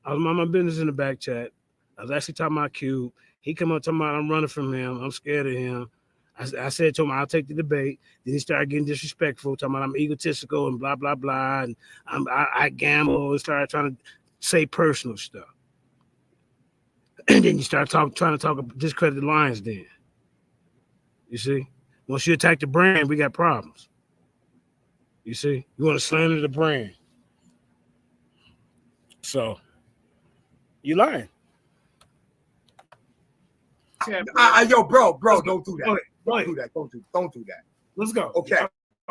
I was mind my business in the back chat. I was actually talking about Cube. He come up talking about I'm running from him. I'm scared of him. I said to him, I'll take the debate. Then he started getting disrespectful, talking about I'm egotistical and blah, blah, blah. And I gamble and started trying to say personal stuff. And then you start trying to talk discredit the Lions Den. You see? Once you attack the brand, we got problems. You see? You want to slander the brand. So you lying.
Yo, bro, don't do that. Don't do that.
Let's go.
Okay.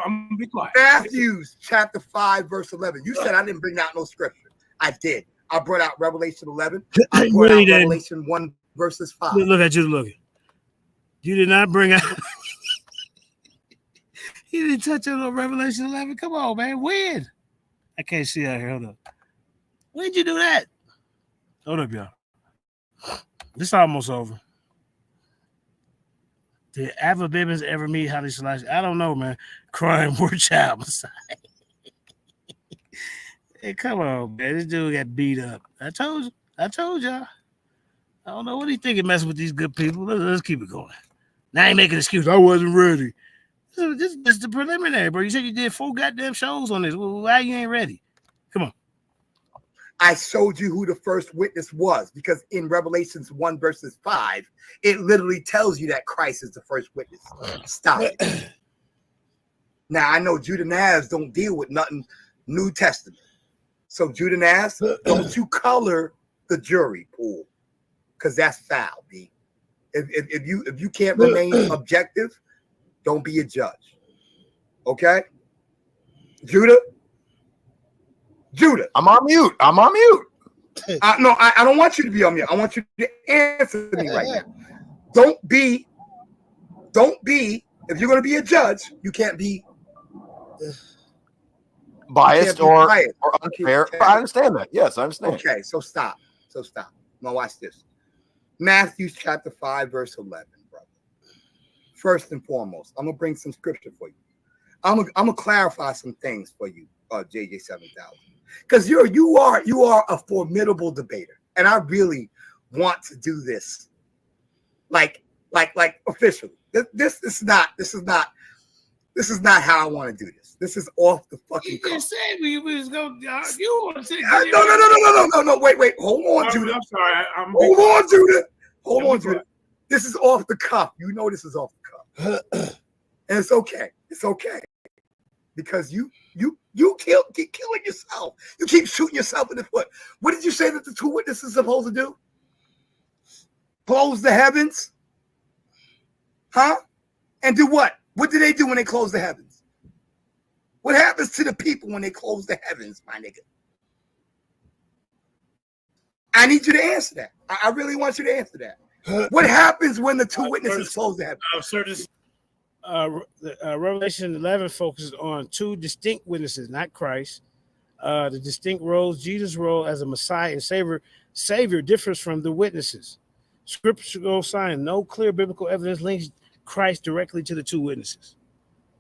I'm gonna be quiet.
Matthews chapter 5, verse 11. You said I didn't bring out no scripture. I did. I brought out Revelation 11. I brought out Revelation 1, verses 5.
Look at you looking. You did not bring out. You didn't touch on Revelation 11. Come on, man. When? I can't see out here. Hold up. When'd you do that? Hold up, y'all. This almost over. Did Ava Bibbins ever meet Haile Selassie? I don't know, man. Crying warchild Messiah. Hey, come on, man. This dude got beat up. I told you. I told y'all. I don't know what he thinking messing with these good people. Let's keep it going. Now I ain't making an excuse. I wasn't ready. This is the preliminary, bro. You said you did 4 goddamn shows on this. Well, why you ain't ready? Come on.
I showed you who the first witness was because in Revelations 1 verses 5, it literally tells you that Christ is the first witness. Stop it. Now, I know Judah Naz don't deal with nothing New Testament. So, Judah Naz, don't you color the jury pool because that's foul, B. If you can't remain objective, don't be a judge. Okay? Judah?
I'm on mute.
No, I don't want you to be on mute. I want you to answer me right now. Don't be, if you're going to be a judge, you can't be
biased or unfair. I understand that. Yes, I understand.
Okay, so stop. Now watch this. Matthew chapter 5, verse 11, brother. First and foremost, I'm going to bring some scripture for you. I'm going to clarify some things for you, JJ7K. Because you are a formidable debater, and I really want to do this, like officially. This is not how I want to do this. This is off the fucking.
You just said we was going. You want to say?
No. Wait. Hold on, Judah.
I'm sorry.
Hold on, Judah. This is off the cuff. You know this is off the cuff, and it's okay. It's okay because you keep killing yourself. You keep shooting yourself in the foot. What did you say that the 2 witnesses are supposed to do? Close the heavens? Huh? And do what? What do they do when they close the heavens? What happens to the people when they close the heavens, my nigga? I need you to answer that. I really want you to answer that. What happens when the 2 witnesses close the heavens?
Revelation 11 focuses on 2 distinct witnesses, not Christ. The distinct roles, Jesus' role as a Messiah and Savior differs from the witnesses. Scriptural sign, no clear biblical evidence links Christ directly to the 2 witnesses.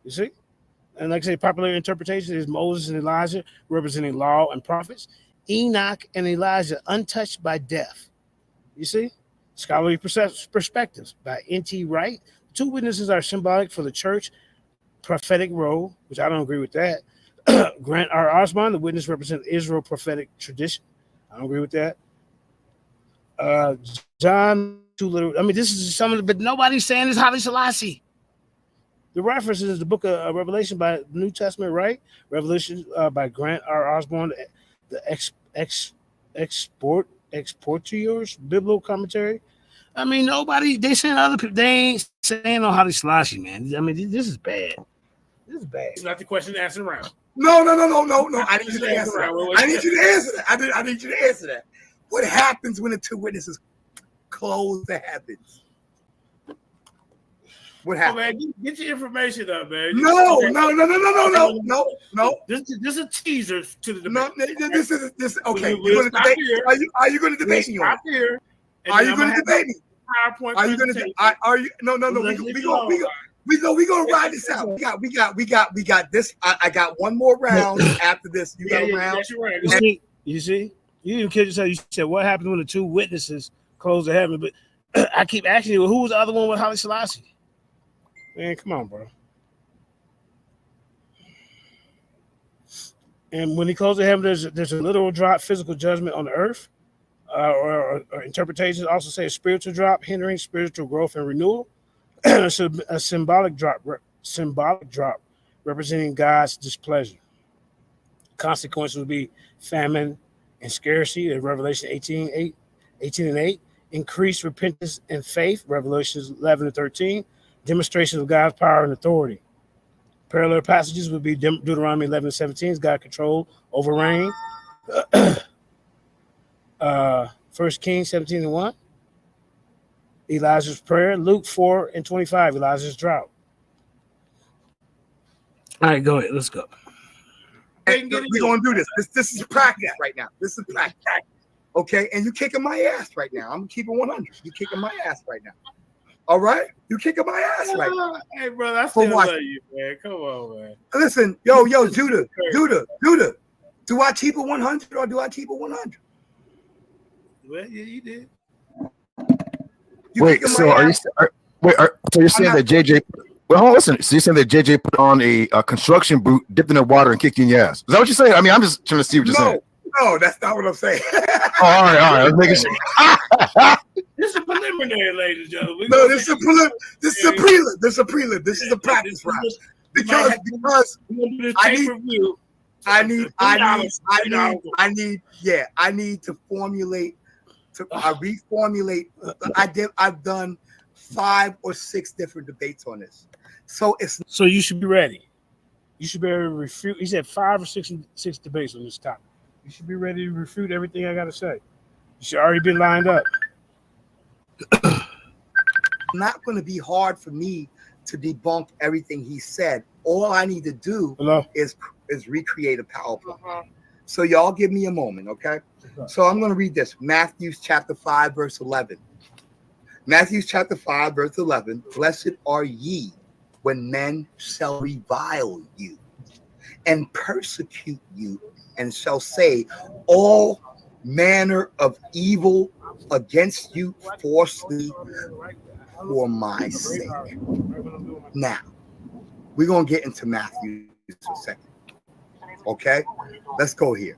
You see? And like I say, popular interpretation is Moses and Elijah representing law and prophets. Enoch and Elijah untouched by death. You see? Scholarly perspectives by N.T. Wright. 2 witnesses are symbolic for the church prophetic role, which I don't agree with that. Grant R. Osborne, the witness represents Israel prophetic tradition. I don't agree with that. John, too little. I mean, this is some of it, but nobody's saying it's Haile Selassie. The reference is the book of Revelation by the New Testament, right? Revelation by Grant R. Osborne, the exporters biblical commentary. I mean, they saying other people. They ain't saying no Haile Selassie, man. I mean, this is bad. This is bad.
It's not the question to answer around.
No. I need you to answer that. I need you to answer that. What happens when the 2 witnesses close the heavens? What happens?
Oh, man, get your information up, man.
No.
This is a teaser to the debate.
No, this is okay.
We'll
Are you going to debate me?
Stop here.
Are you going to debate me?
PowerPoint.
Are you going to? Are you? No. We gonna ride this out. We got this. I got one more round after this. You got a round.
You see, you didn't kill yourself. You said what happened when the 2 witnesses closed the heaven, but I keep asking you, who was the other one with Haile Selassie? Man, come on, bro. And when he closed the heaven, there's a literal drop, physical judgment on the earth, or interpretations also say a spiritual drop, hindering spiritual growth and renewal. So a symbolic drop representing God's displeasure. Consequences would be famine and scarcity in Revelation 18 and 8. Increased repentance and faith, Revelations 11 and 13. Demonstration of God's power and authority. Parallel passages would be Deuteronomy 11 and 17, God control over rain. 1 Kings 17 and 1. Elijah's prayer, Luke 4 and 25, Elijah's drought. All right, go ahead. Let's go.
We're going to do this. This is practice right now. This is practice. Okay? And you kicking my ass right now. I'm keeping 100. You kicking my ass right now. All right? You kicking my ass right now.
Hey, brother, I still love you, man. Come on, man.
Listen, yo, Judah. Do I keep it 100 or do I keep it 100?
Well, yeah, you did.
Wait, so are you? So you're saying that JJ? Well, hold on, listen. So you're saying that JJ put on a construction boot, dipped in the water, and kicked you in your ass? Is that what you're saying? I mean, I'm just trying to see what you're saying.
No, that's not what I'm saying.
Oh, all right. I was making sure.
This is a preliminary, ladies and gentlemen.
No, this is a prelim. This is a prelim. This is a prelim. This is a practice round. Because I need to formulate. I reformulate. I've done 5 or 6 different debates on this, so
you should be ready. You should be able to refute. He said 5 or 6 debates on this topic. You should be ready to refute everything I got to say. You should already be lined up.
Not going to be hard for me to debunk everything he said. All I need to do is recreate a PowerPoint. So y'all give me a moment, okay? So I'm going to read this. Matthew chapter 5, verse 11. Matthew chapter 5, verse 11. Blessed are ye when men shall revile you and persecute you and shall say all manner of evil against you falsely for my sake. Now, we're going to get into Matthew in a second. Okay? Let's go here.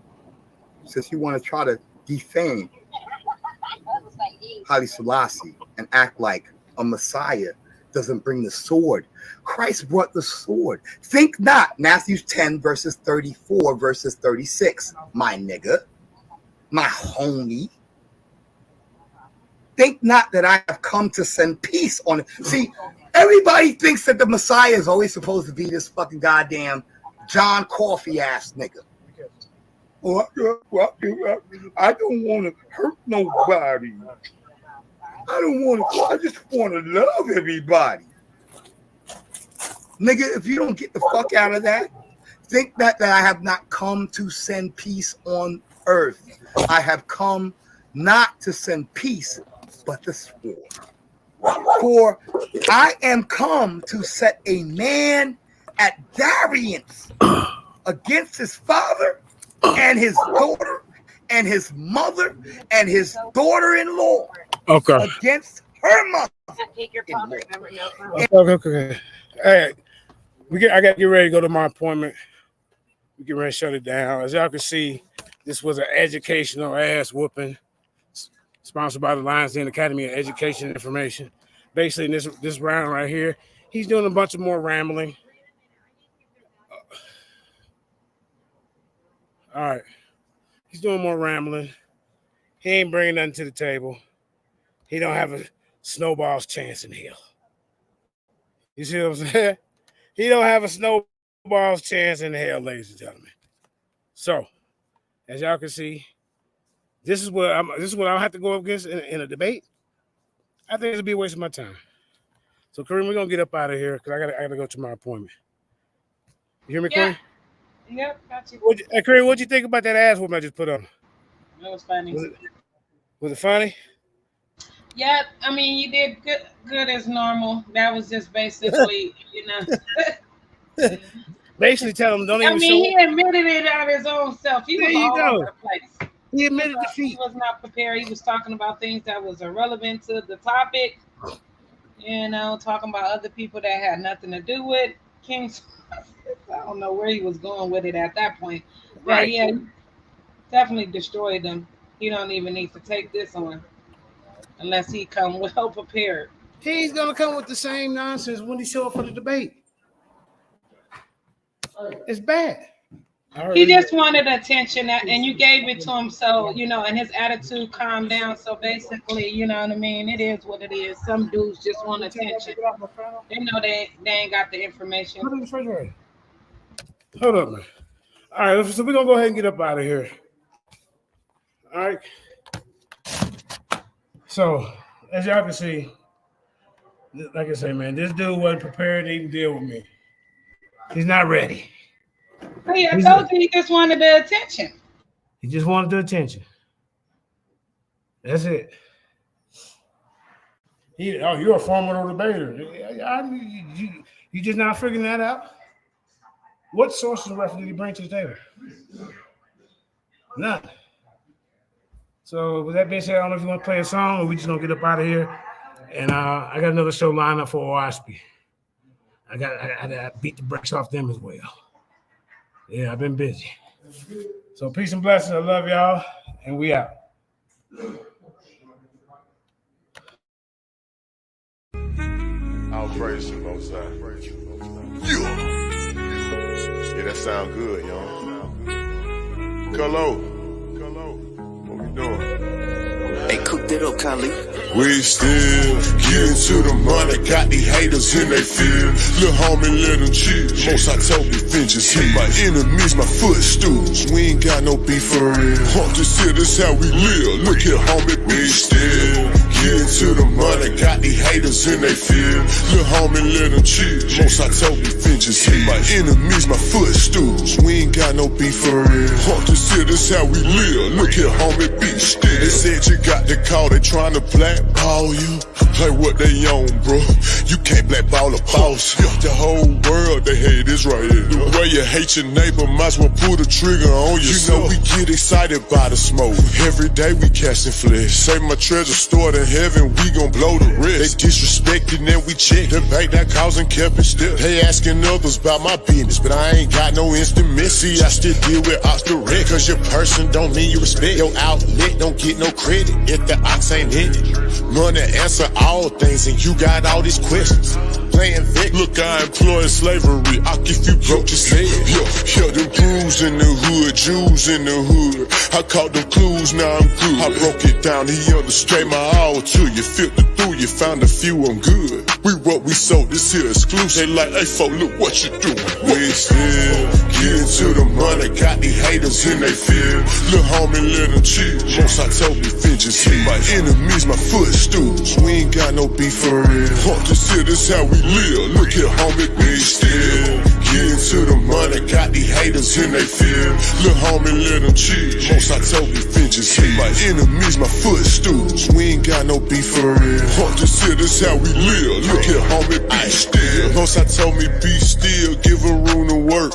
Since you want to try to defame Haile Selassie and act like a Messiah doesn't bring the sword. Christ brought the sword. Think not, Matthew 10, verses 34, verses 36. My nigga, my homie. Think not that I have come to send peace on it. See, everybody thinks that the Messiah is always supposed to be this fucking goddamn John Coffey ass nigga. Oh, I don't want to hurt nobody. I just want to love everybody. Nigga, if you don't get the fuck out of that, think that I have not come to send peace on earth. I have come not to send peace, but the sword. For I am come to set a man at variance against his father and his daughter and his mother and his daughter-in-law.
Okay.
Against her mother.
Okay. Hey, I got to get ready to go to my appointment. We get ready to shut it down. As y'all can see, this was an educational ass whooping sponsored by the Lions Den Academy of Education and Information. Basically, in this round right here, he's doing a bunch of more rambling. All right. He's doing more rambling. He ain't bringing nothing to the table. He don't have a snowball's chance in hell. You see what I'm saying? He don't have a snowball's chance in hell, ladies and gentlemen. So, as y'all can see, this is what I'll have to go up against in a debate. I think it'll be a waste of my time. So, Kareem, we're gonna get up out of here because I gotta go to my appointment. You hear me, Kareem?
Yep, got you.
Hey, Kareem, what'd you think about that ass whooping I just put on?
That was funny.
Was it funny?
Yep, I mean, you did good as normal. That was just basically,
Basically tell him don't even
he admitted it out of his own self. He was all over the place.
He admitted defeat.
He was not prepared. He was talking about things that was irrelevant to the topic. Talking about other people that had nothing to do with King. I don't know where he was going with it at that point. But yeah, definitely destroyed them. He don't even need to take this on unless he come well prepared.
He's gonna come with the same nonsense when he show up for the debate. It's bad.
He just wanted attention, and you gave it to him, so and his attitude calmed down. So basically, you know what I mean. It is what it is. Some dudes just want attention. They know they ain't got the information.
Hold up, man. All right, so we're gonna go ahead and get up out of here. All right. So, as y'all can see, like I say, man, this dude wasn't prepared to even deal with me. He's not ready.
Hey, I told you he just wanted the attention.
He just wanted the attention. That's it. You're a formidable debater. You just not figuring that out? What sources of reference did he bring to the table?
None. So with that being said, I don't know if you want to play a song or we just gonna get up out of here. And I got another show lined up for OSP. I gotta beat the brakes off them as well. Yeah, I've been busy. So peace and blessings. I love y'all, and we out.
I'll praise you, Most High. Yeah, that sound good, y'all. Hello. What we doing?
Hey, cook that up, Khalid.
We still getting to the money, got these haters in they field. Lil' homie, let them chill. Most I told me, vengeance hit my enemies, my footstools. We ain't got no beef for real. Haunt this here, this how we live. Look here, homie, we still getting to the money, got these haters in they field. Lil' homie, let them chill. Most I told me, vengeance hit my enemies, my footstools. We ain't got no beef for real. Haunt this here, this how we live. Look here, homie, be still. They said you got the call, they trying to blackball you. Like what they own, bro. You can't blackball a boss. The whole world, they hate this right here. The way you hate your neighbor, might as well pull the trigger on yourself. You know we get excited by the smoke. Every day we casting flesh. Say my treasure stored in heaven, we gon' blow the rest. They disrespecting and we check the bank that causing kept it still. They asking others about my business, but I ain't got no instant miss. See, I still deal with ops direct. Cause your person don't mean you respect. Your outlet don't get no credit if the ox ain't in it. Money answer all things and you got all these questions. Playing Vic. Look, I employ slavery. I'll if you broke just say it. Yo, them crews in the hood, Jews in the hood. I caught them clues, now I'm good. I broke it down, he understood my all to you. Filtered through, you found a few, I'm good. We what we sold, this here exclusive. They like, hey, folk, look what you doing. We still getting to the money, got these haters in they field. Lil' homie, let them chill. Most I told me, vengeance hit my enemies, my footstools. We ain't got no beef for real. Haunt this here, this how we live. Look here, homie, we still getting to the money, got these haters in they field. Lil' homie, let them chill. Most I told me, vengeance hit my enemies, my footstools. We ain't got no beef for real. Haunt this here, this how we live. Look here, homie, be still. Most I told me, be still, give a room to work.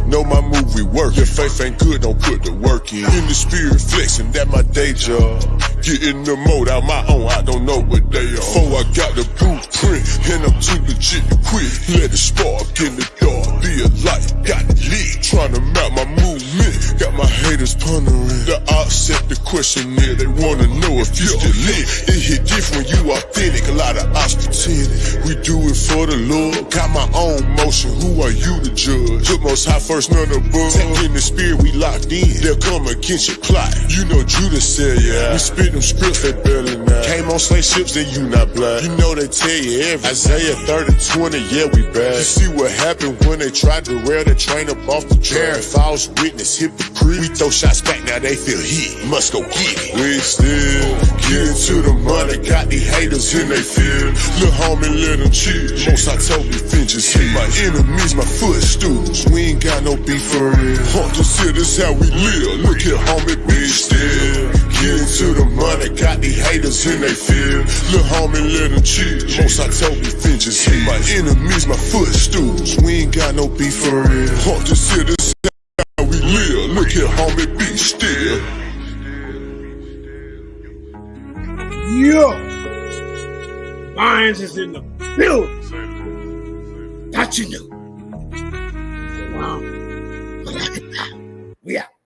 Know my movie work. Your faith ain't good, don't put the work in. In the spirit flexing, that my day job. Getting the mode out my own, I don't know what they are. Before I got the blueprint, and I'm too legit to quit. Let it spark in the dark, be a light, got it lit. Trying to map my movement, got my haters pondering. The odds set the questionnaire, they wanna know if you still lit. It hit different, you authentic, a lot of odds pretending. We do it for the Lord, got my own motion, who are you to judge? Put most high first, none above. Tap in the spirit, we locked in, they'll come against your plot. You know Judas said, yeah, we spit them scripts, they barely now. Came on slave ships, then you not black. You know they tell you everything. Isaiah 30:20, yeah, we bad. You see what happened when they tried to rail the train up off the track. False witness, hypocrite. We throw shots back, now they feel hit. Must go get it. We still getting to the money, got these haters in they field. Lil' homie, let them chill. Most I told me, vengeance hit my enemies, my footstools. We ain't got no beef for real. Haunt this here, this how we live. Look here, homie, we still getting to the money, got these haters in they field. Lil' homie, let them chill. Most I told me, vengeance hit my enemies, my footstools. We ain't got no beef for real. Haunt this here, this how we live. Look here, homie, be still.
Yeah. Lions is in the building. That you knew. Wow. But I can